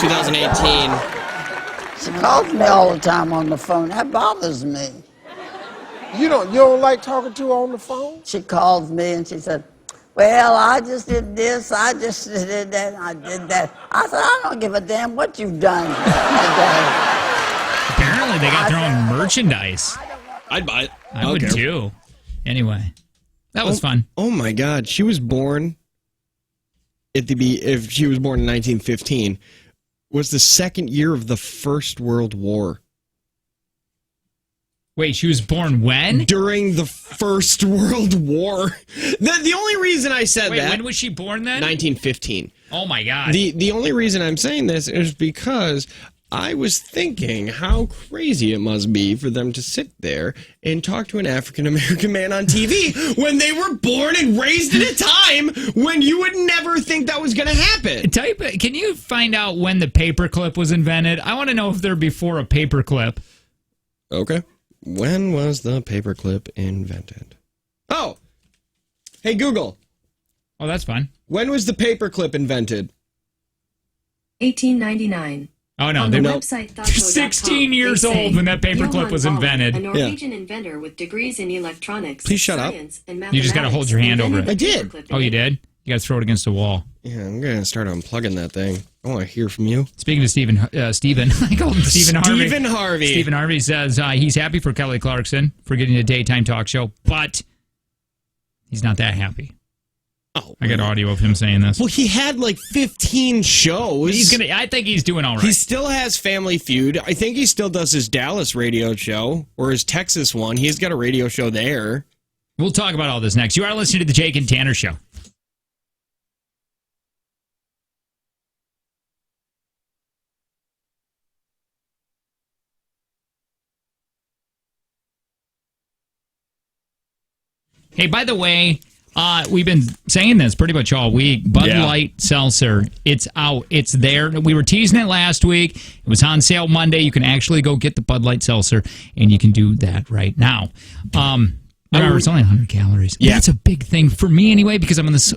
2018. She calls me all the time on the phone. That bothers me. You don't like talking to her on the phone? She calls me and she said, well, I just did this, I just did that, and I did that. I said, I don't give a damn what you've done today. Apparently, they got their own merchandise. I'd buy it. I would too. Anyway, that was fun. Oh my God, she was born if she was born in 1915, was the second year of the First World War. Wait, she was born when? During the First World War. The only reason I said that. When was she born then? 1915. Oh my God. The only reason I'm saying this is because I was thinking how crazy it must be for them to sit there and talk to an African American man on TV when they were born and raised at a time when you would never think that was going to happen. Can you find out when the paperclip was invented? I want to know if they're before a paperclip. Okay. When was the paperclip invented? Oh! Hey, Google. Oh, that's fun. When was the paperclip invented? 1899. Oh, no. On They the were website 16 years old when that paperclip was invented. A Norwegian inventor with degrees in electronics, Please shut up. science, and You just got to hold your hand over it. I did. Oh, you did? You got to throw it against the wall. Yeah, I'm going to start unplugging that thing. I want to hear from you. Speaking of Stephen, I call him Stephen Harvey. Stephen Harvey. Stephen Harvey says he's happy for Kelly Clarkson for getting a daytime talk show, but he's not that happy. Oh, I got audio of him saying this. Well, he had like 15 shows. I think he's doing all right. He still has Family Feud. I think he still does his Dallas radio show or his Texas one. He's got a radio show there. We'll talk about all this next. You are listening to the Jake and Tanner Show. Hey, by the way, we've been saying this pretty much all week. Bud Light Seltzer, it's out. It's there. We were teasing it last week. It was on sale Monday. You can actually go get the Bud Light Seltzer, and you can do that right now. Remember, it's only 100 calories. Yeah. That's a big thing for me anyway, because I'm on this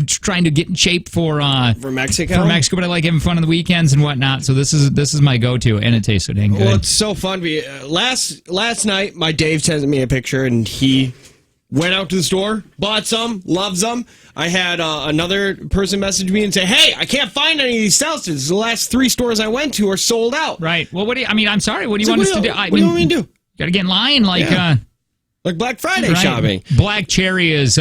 trying to get in shape for Mexico. For Mexico, but I like having fun on the weekends and whatnot. So this is my go-to, and it tastes so dang good. Well, it's so fun. Last night, my Dave sent me a picture, and he went out to the store, bought some, loves them. I had another person message me and say, hey, I can't find any of these seltzers. The last 3 stores I went to are sold out. Right. Well, I'm sorry. What do you want us to do? What do you want me to do? Got to get in line like Black Friday shopping. Black cherry is,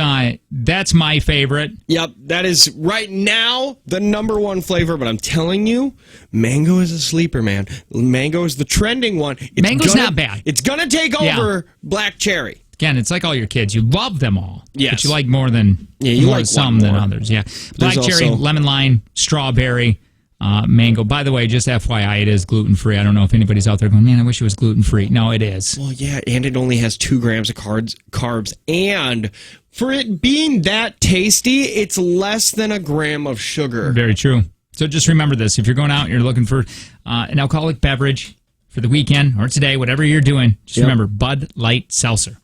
that's my favorite. Yep, that is right now the #1 flavor, but I'm telling you, mango is a sleeper, man. Mango is the trending one. Mango's not bad. It's going to take over black cherry. Again, it's like all your kids. You love them all. Yes. But you like more than some than others. Yeah. Black cherry, lemon lime, strawberry, mango. By the way, just FYI, it is gluten-free. I don't know if anybody's out there going, man, I wish it was gluten-free. No, it is. Well, yeah, and it only has 2 grams of carbs. And for it being that tasty, it's less than a gram of sugar. Very true. So just remember this. If you're going out and you're looking for an alcoholic beverage for the weekend or today, whatever you're doing, just remember Bud Light Seltzer.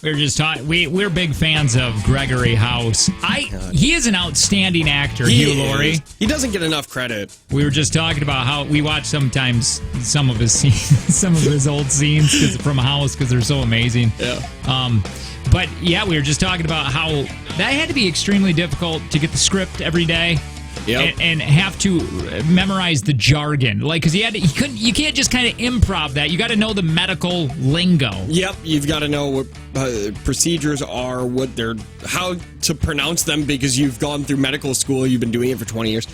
We're just talking. We're big fans of Gregory House. He is an outstanding actor. Hugh Laurie. He doesn't get enough credit. We were just talking about how we watch sometimes some of his scenes, some of his old scenes from House because they're so amazing. Yeah. But yeah, we were just talking about how that had to be extremely difficult to get the script every day. Yep. And have to memorize the jargon, like because you can't just kind of improv that. You got to know the medical lingo. Yep, you've got to know what procedures are, how to pronounce them because you've gone through medical school. You've been doing it for 20 years,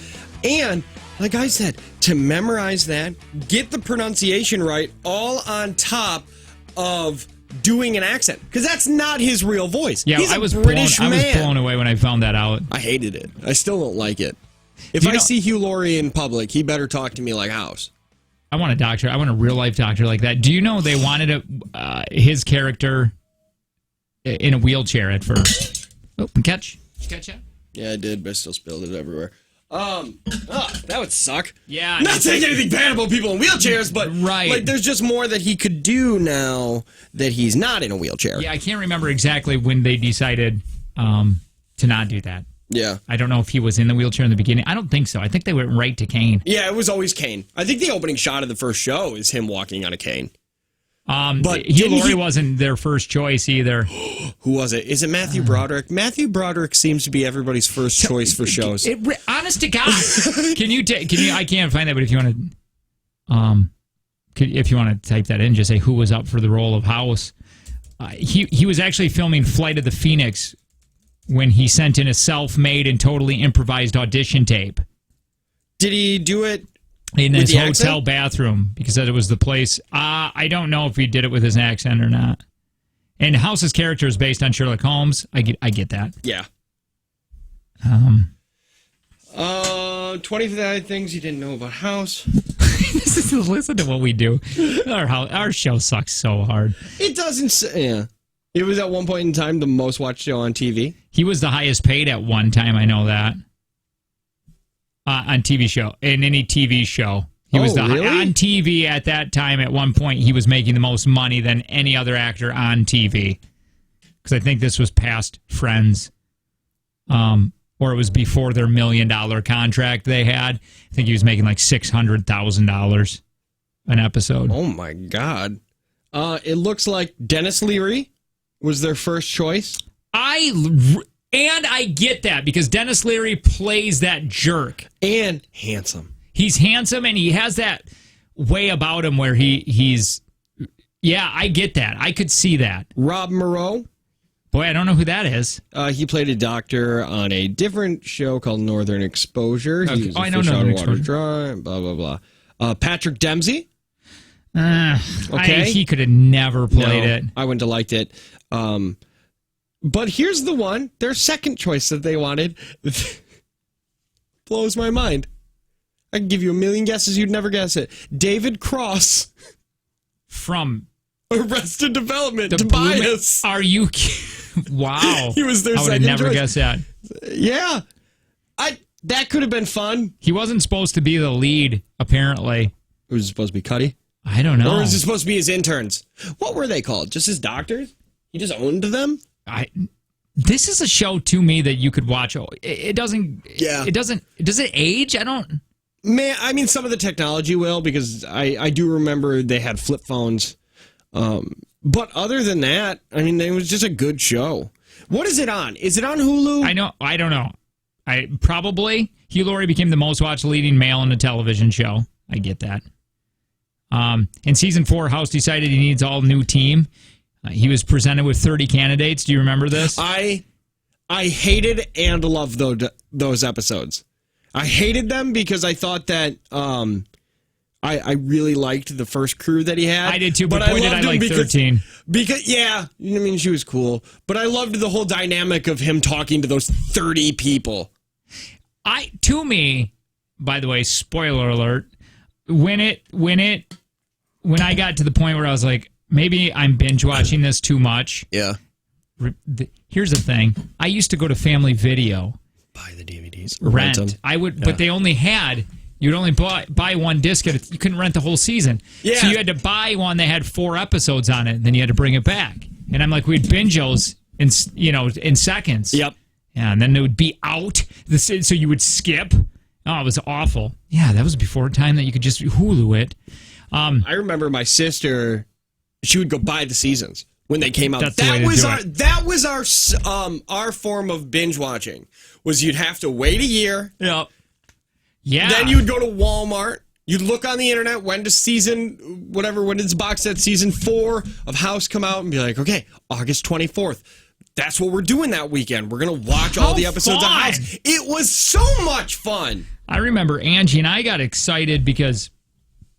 and like I said, to memorize that, get the pronunciation right, all on top of doing an accent because that's not his real voice. Yeah, He's I was British man. I was blown away when I found that out. I hated it. I still don't like it. If I see Hugh Laurie in public, he better talk to me like House. I want a doctor. I want a real life doctor like that. Do you know they wanted his character in a wheelchair at first? Oh, catch that? Yeah, I did, but I still spilled it everywhere. That would suck. Yeah. Not saying anything bad about people in wheelchairs, but like there's just more that he could do now that he's not in a wheelchair. Yeah, I can't remember exactly when they decided to not do that. Yeah. I don't know if he was in the wheelchair in the beginning. I don't think so. I think they went right to Kane. Yeah, it was always Kane. I think the opening shot of the first show is him walking on a cane. But Hugh Laurie wasn't their first choice either. Who was it? Is it Matthew Broderick? Matthew Broderick seems to be everybody's first choice for shows. Honest to God, can you? I can't find that, but if you want to, if you want to type that in, just say who was up for the role of House. He was actually filming Flight of the Phoenix when he sent in a self-made and totally improvised audition tape. Did he do it in his hotel accent? bathroom because it was the place? I don't know if he did it with his accent or not. And House's character is based on Sherlock Holmes. I get that. Yeah. 25 things you didn't know about House. Listen to what we do. Our show sucks so hard. It doesn't. Yeah. It was at one point in time the most watched show on TV. He was the highest paid at one time. I know that. On TV show. In any TV show. He was really? On TV at that time. At one point, he was making the most money than any other actor on TV. Because I think this was past Friends. Or it was before their $1 million contract they had. I think he was making like $600,000 an episode. Oh, my God. It looks like Dennis Leary was their first choice. I get that because Dennis Leary plays that jerk. And handsome. He's handsome and he has that way about him where he's... Yeah, I get that. I could see that. Rob Moreau. Boy, I don't know who that is. He played a doctor on a different show called Northern Exposure. Okay. He was I know Northern Exposure. Dry, blah, blah, blah. Patrick Dempsey. Okay. He could have never played it. I wouldn't have liked it. But here's the one. Their second choice that they wanted blows my mind. I can give you a million guesses. You'd never guess it. David Cross. From Arrested Development. Tobias. Are you wow. He was their second choice. I would have never guessed that. Yeah. That could have been fun. He wasn't supposed to be the lead, apparently. It was supposed to be Cuddy? I don't know. Or was it supposed to be his interns? What were they called? Just his doctors? He just owned them? This is a show to me that you could watch. It doesn't. Yeah. It doesn't. Does it age? I don't. Man, I mean, some of the technology will because I do remember they had flip phones. But other than that, I mean, it was just a good show. What is it on? Is it on Hulu? I don't know. Probably Hugh Laurie became the most watched leading male in a television show. I get that. In season 4, House decided he needs all new team. He was presented with 30 candidates. Do you remember this? I hated and loved those episodes. I hated them because I thought that I really liked the first crew that he had. I did too, but boy, did I like 13. Because, yeah, I mean, she was cool. But I loved the whole dynamic of him talking to those 30 people. To me, by the way, spoiler alert, when I got to the point where I was like, maybe I'm binge watching this too much. Yeah. Here's the thing. I used to go to Family Video. Buy the DVDs. Rent. them. I would, but they only had... You'd only buy one disc. You couldn't rent the whole season. Yeah. So you had to buy one that had 4 episodes on it, and then you had to bring it back. And I'm like, we'd binge those in seconds. Yep. Yeah, and then it would be out. So you would skip. Oh, it was awful. Yeah, that was before a time that you could just Hulu it. I remember my sister, she would go buy the seasons when they came out. That was our form of binge watching. Was you'd have to wait a year. Yep. Yeah. Then you would go to Walmart. You'd look on the internet when does when does box set season 4 of House come out, and be like, okay, August 24th. That's what we're doing that weekend. We're going to watch all the episodes of House. It was so much fun. I remember Angie and I got excited because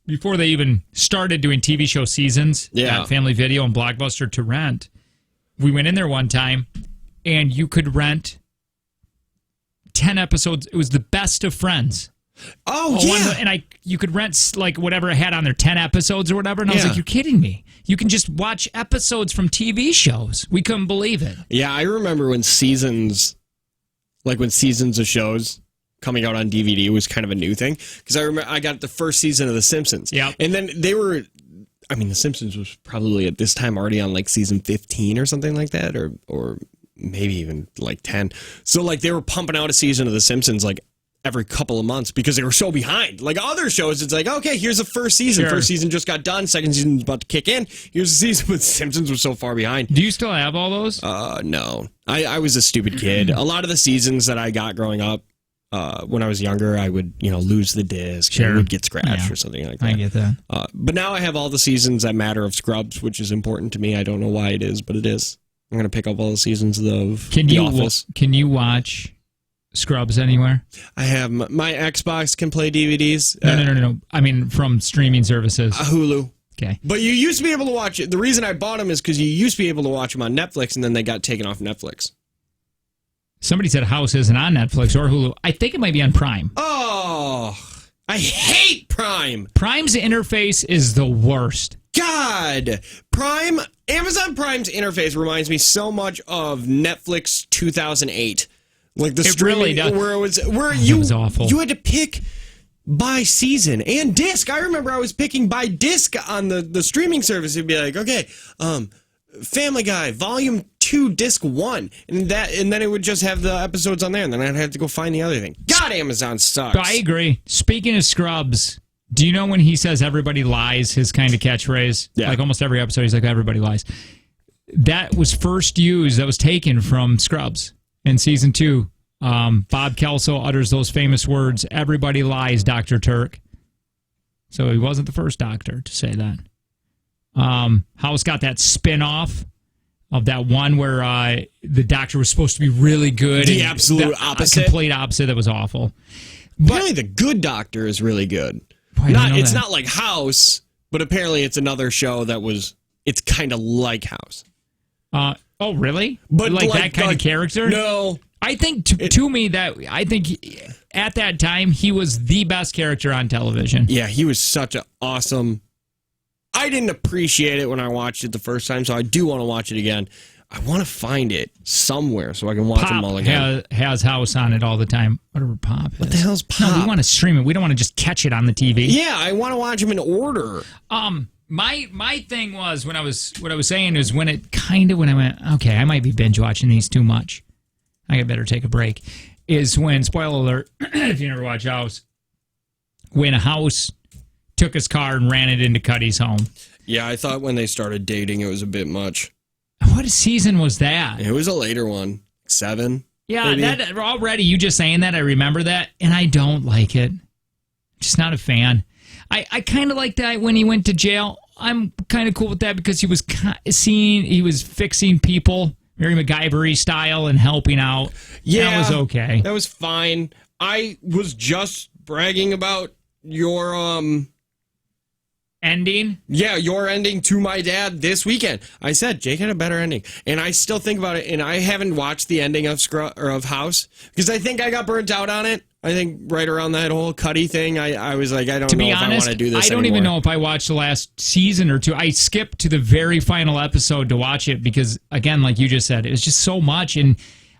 before they even started doing TV show seasons at Family Video and Blockbuster to rent, we went in there one time and you could rent 10 episodes. It was the Best of Friends. Oh, yeah. And you could rent like whatever I had on there, 10 episodes or whatever. And I was like, you're kidding me. You can just watch episodes from TV shows. We couldn't believe it. Yeah, I remember when seasons of shows coming out on DVD was kind of a new thing. Because I remember I got the first season of The Simpsons. Yeah. And then The Simpsons was probably at this time already on like season 15 or something like that, or maybe even like 10. So like they were pumping out a season of The Simpsons like every couple of months because they were so behind. Like other shows, it's like, okay, here's the first season. Sure. First season just got done. Second season's about to kick in. Here's the season, but Simpsons was so far behind. Do you still have all those? No. I was a stupid kid. A lot of the seasons that I got growing up, when I was younger, I would, lose the disc. Sure. It would get scratched or something like that. I get that. But now I have all the seasons that matter of Scrubs, which is important to me. I don't know why it is, but it is. I'm going to pick up all the seasons of The Office. Can you watch Scrubs anywhere? I have my Xbox can play DVDs. No. I mean, from streaming services. Hulu. Okay. But you used to be able to watch it. The reason I bought them is because you used to be able to watch them on Netflix, and then they got taken off Netflix. Somebody said House isn't on Netflix or Hulu. I think it might be on Prime. Oh, I hate Prime. Prime's interface is the worst. God, Amazon Prime's interface reminds me so much of Netflix 2008. Like the streaming, where it was awful. You had to pick by season and disc. I remember I was picking by disc on the streaming service. It'd be like, okay, Family Guy Volume 2, Disc 1, and then it would just have the episodes on there, and then I'd have to go find the other thing. God, Amazon sucks. I agree. Speaking of Scrubs, do you know when he says everybody lies, his kind of catchphrase? Yeah. Like almost every episode, he's like, everybody lies. That was first used, that was taken from Scrubs in season 2. Bob Kelso utters those famous words, everybody lies, Dr. Turk. So he wasn't the first doctor to say that. House got that spin-off of that one where the doctor was supposed to be really good. The absolute opposite. Complete opposite. That was awful. Apparently the Good Doctor is really good. It's not like House, but apparently it's another show it's kind of like House. Oh, really? But like that kind of character? No. I think to me at that time he was the best character on television. Yeah, he was such an awesome. I didn't appreciate it when I watched it the first time, so I do want to watch it again. I want to find it somewhere so I can watch them all again. Has House on it all the time. Whatever Pop is. What the hell's Pop? No, we want to stream it. We don't want to just catch it on the TV. Yeah, I want to watch them in order. My thing was what I was saying is when I went, okay, I might be binge watching these too much. I better take a break. Is when, spoiler alert, if you never watch House, when House took his car and ran it into Cuddy's home. Yeah, I thought when they started dating it was a bit much. What season was that? It was a later one. 7. Yeah, maybe? that already, you just saying that, I remember that, and I don't like it. Just not a fan. I kind of like that when he went to jail. I'm kind of cool with that because he was fixing people, very MacGyver-y style, and helping out. Yeah. That was okay. That was fine. I was just bragging about your ending? Yeah, your ending to my dad this weekend. I said Jake had a better ending, and I still think about it. And I haven't watched the ending of House because I think I got burnt out on it. I think right around that whole Cuddy thing, I was like, I don't know if I want to do this. I don't even know if I watched the last season or two. I skipped to the very final episode to watch it because, again, like you just said, it was just so much, and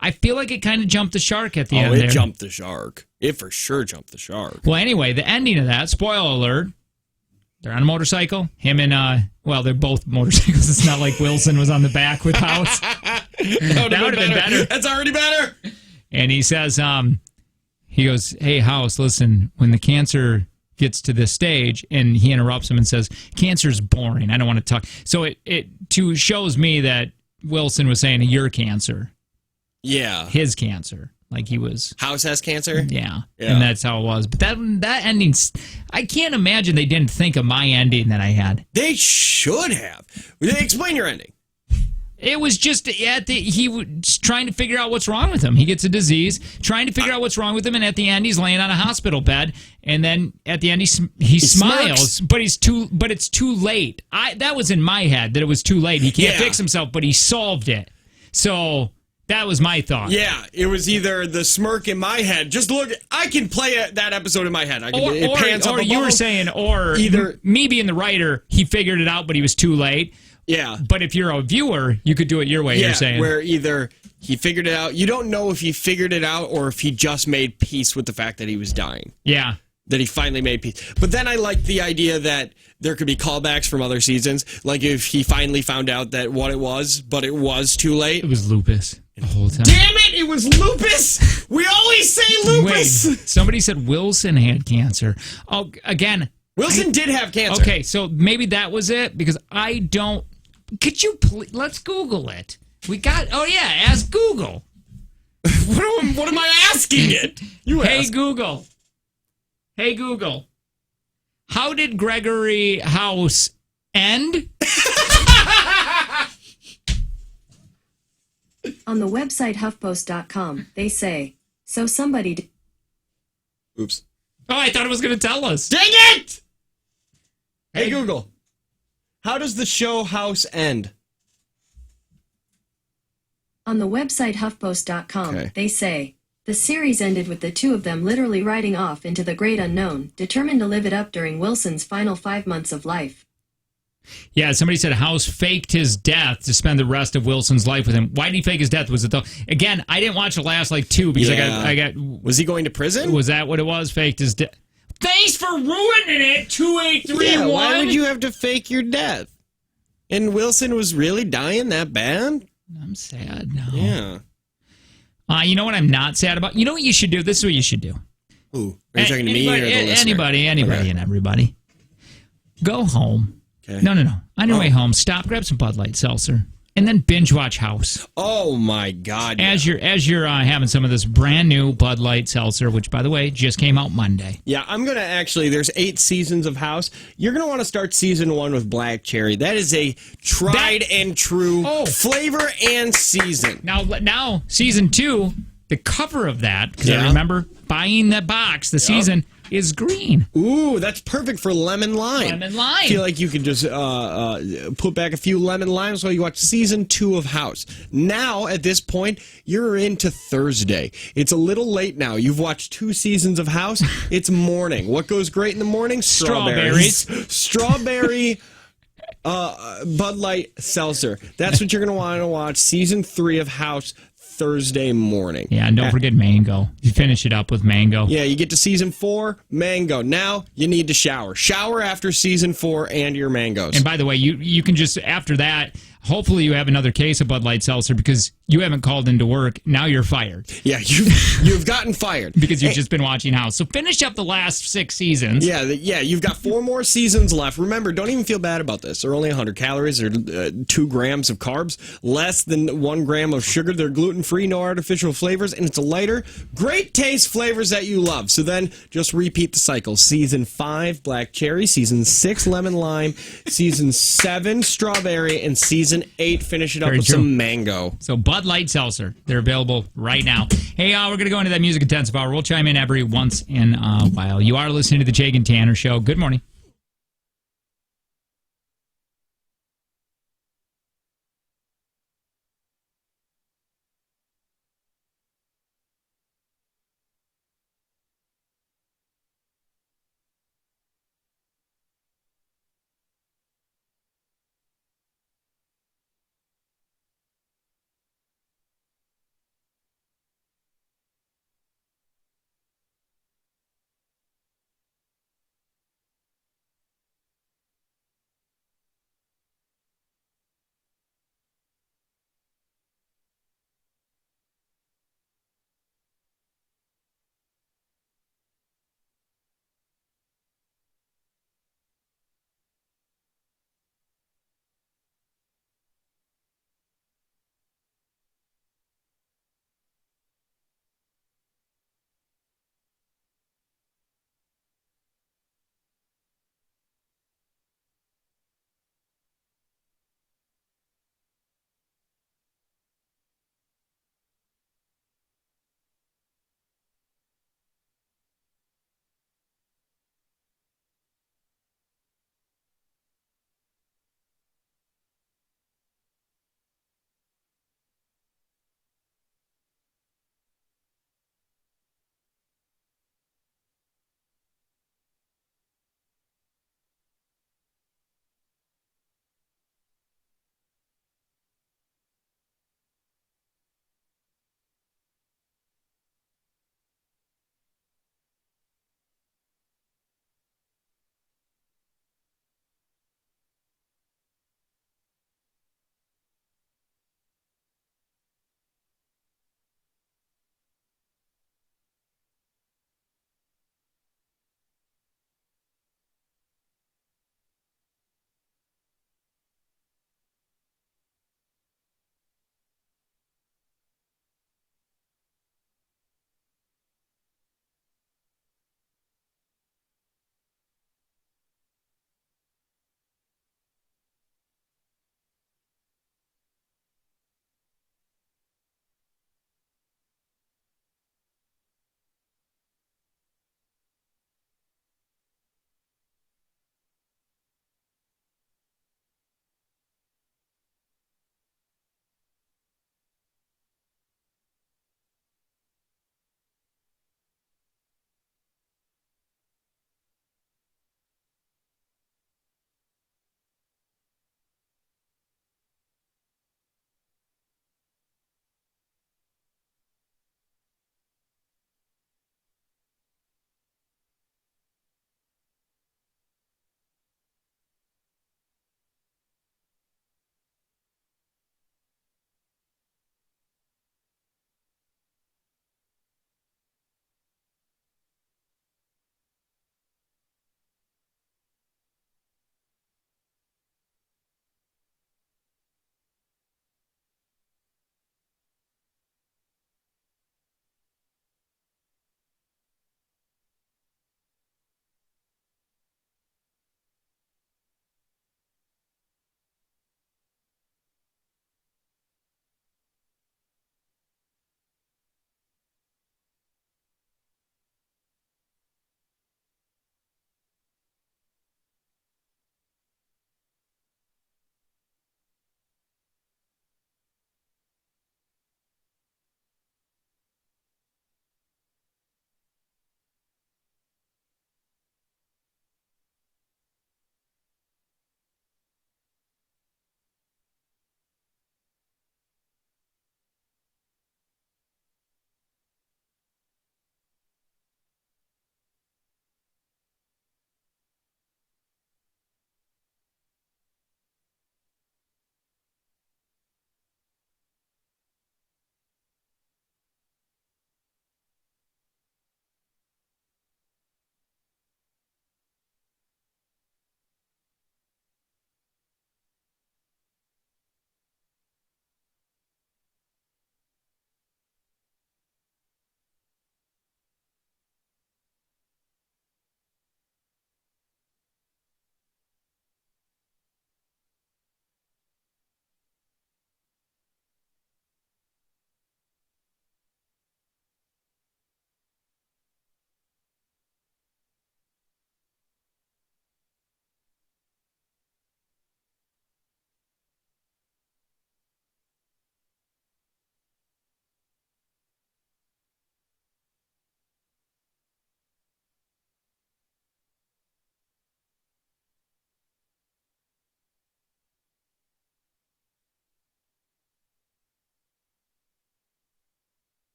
I feel like it kind of jumped the shark at the end. It jumped the shark. It for sure jumped the shark. Well, anyway, the ending of that, spoiler alert. They're on a motorcycle. Him and well, they're both motorcycles. It's not like Wilson was on the back with House. That would have been better. That's already better. And he says, he goes, "Hey, House, listen, when the cancer gets to this stage," and he interrupts him and says, "Cancer's boring. I don't want to talk." So it shows me that Wilson was saying your cancer. Yeah. His cancer. Like he was. House has cancer? Yeah. And that's how it was. But that ending, I can't imagine they didn't think of my ending that I had. They should have. Explain your ending. It was just he was trying to figure out what's wrong with him. He gets a disease, trying to figure out what's wrong with him, and at the end he's laying on a hospital bed. And then at the end he smiles, but it's too late. That was in my head that it was too late. He can't fix himself, but he solved it. So that was my thought. Yeah, it was either the smirk in my head. Just look, I can play that episode in my head. Or you were saying, or either me being the writer, he figured it out, but he was too late. Yeah. But if you're a viewer, you could do it your way, you're saying. Where either he figured it out. You don't know if he figured it out or if he just made peace with the fact that he was dying. Yeah. That he finally made peace. But then I like the idea that there could be callbacks from other seasons. Like if he finally found out that what it was, but it was too late. It was lupus the whole time. Damn it, it was lupus! We always say lupus! Wait, somebody said Wilson had cancer. Oh, again. Wilson did have cancer. Okay, so maybe that was it because I don't... Could you please... Let's Google it. We got... Oh, yeah, ask Google. What am I asking it? Hey, Google. Hey, Google. How did Gregory House end? On the website HuffPost.com, they say, so somebody... Oops. Oh, I thought it was going to tell us. Dang it! Hey, Google. How does the show House end? On the website HuffPost.com, they say, the series ended with the two of them literally riding off into the great unknown, determined to live it up during Wilson's final 5 months of life. Yeah, somebody said House faked his death to spend the rest of Wilson's life with him. Why did he fake his death? Was it though? Again, I didn't watch the last two because I got. Was he going to prison? Was that what it was? Faked his death. Thanks for ruining it. 2831. Yeah, why would you have to fake your death? And Wilson was really dying that bad? I'm sad now. Yeah. You know what I'm not sad about? You know what you should do? This is what you should do. Ooh, are you talking to me or the listener? Anybody, and everybody. Go home. Okay. No. On your way home, stop, grab some Bud Light seltzer, and then binge watch House. Oh my God! As you're having some of this brand new Bud Light seltzer, which by the way just came out Monday. Yeah, I'm gonna actually. There's 8 seasons of House. You're gonna want to start season 1 with Black Cherry. That is a tried and true flavor and season. Now season 2, the cover of that because I remember buying that box. The season is green. Ooh, that's perfect for lemon lime. Lemon lime. I feel like you could just put back a few lemon limes while you watch season 2 of House. Now, at this point, you're into Thursday. It's a little late now. You've watched 2 seasons of House. It's morning. What goes great in the morning? Strawberries. Strawberry Bud Light seltzer. That's what you're going to want to watch. Season 3 of House. Thursday morning. Yeah, and don't forget mango. You finish it up with mango. Yeah, you get to season 4, mango. Now you need to shower. Shower after season 4 and your mangoes. And by the way, you can just, after that, hopefully you have another case of Bud Light seltzer because you haven't called into work. Now you're fired. Yeah, you've gotten fired. Because you've just been watching House. So finish up the last 6 seasons. Yeah, you've got 4 more seasons left. Remember, don't even feel bad about this. They're only 100 calories. They're 2 grams of carbs, less than 1 gram of sugar. They're gluten-free, no artificial flavors, and it's a lighter, great taste flavors that you love. So then just repeat the cycle. Season 5, black cherry. Season 6, lemon lime. Season 7, strawberry. And season 8, finish it up with some mango. So Bud Light seltzer. They're available right now. Hey, we're going to go into that music intensive hour. We'll chime in every once in a while. You are listening to the Jake and Tanner Show. Good morning.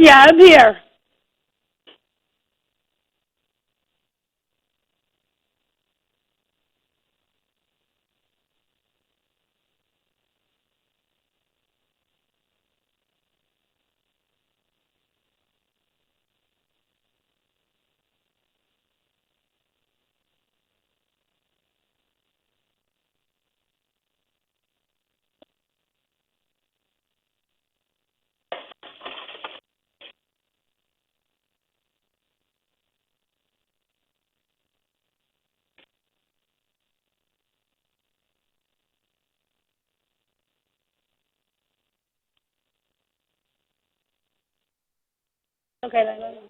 Yeah, I'm here. Okay, then.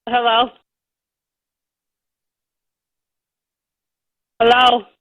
Hello? Hello?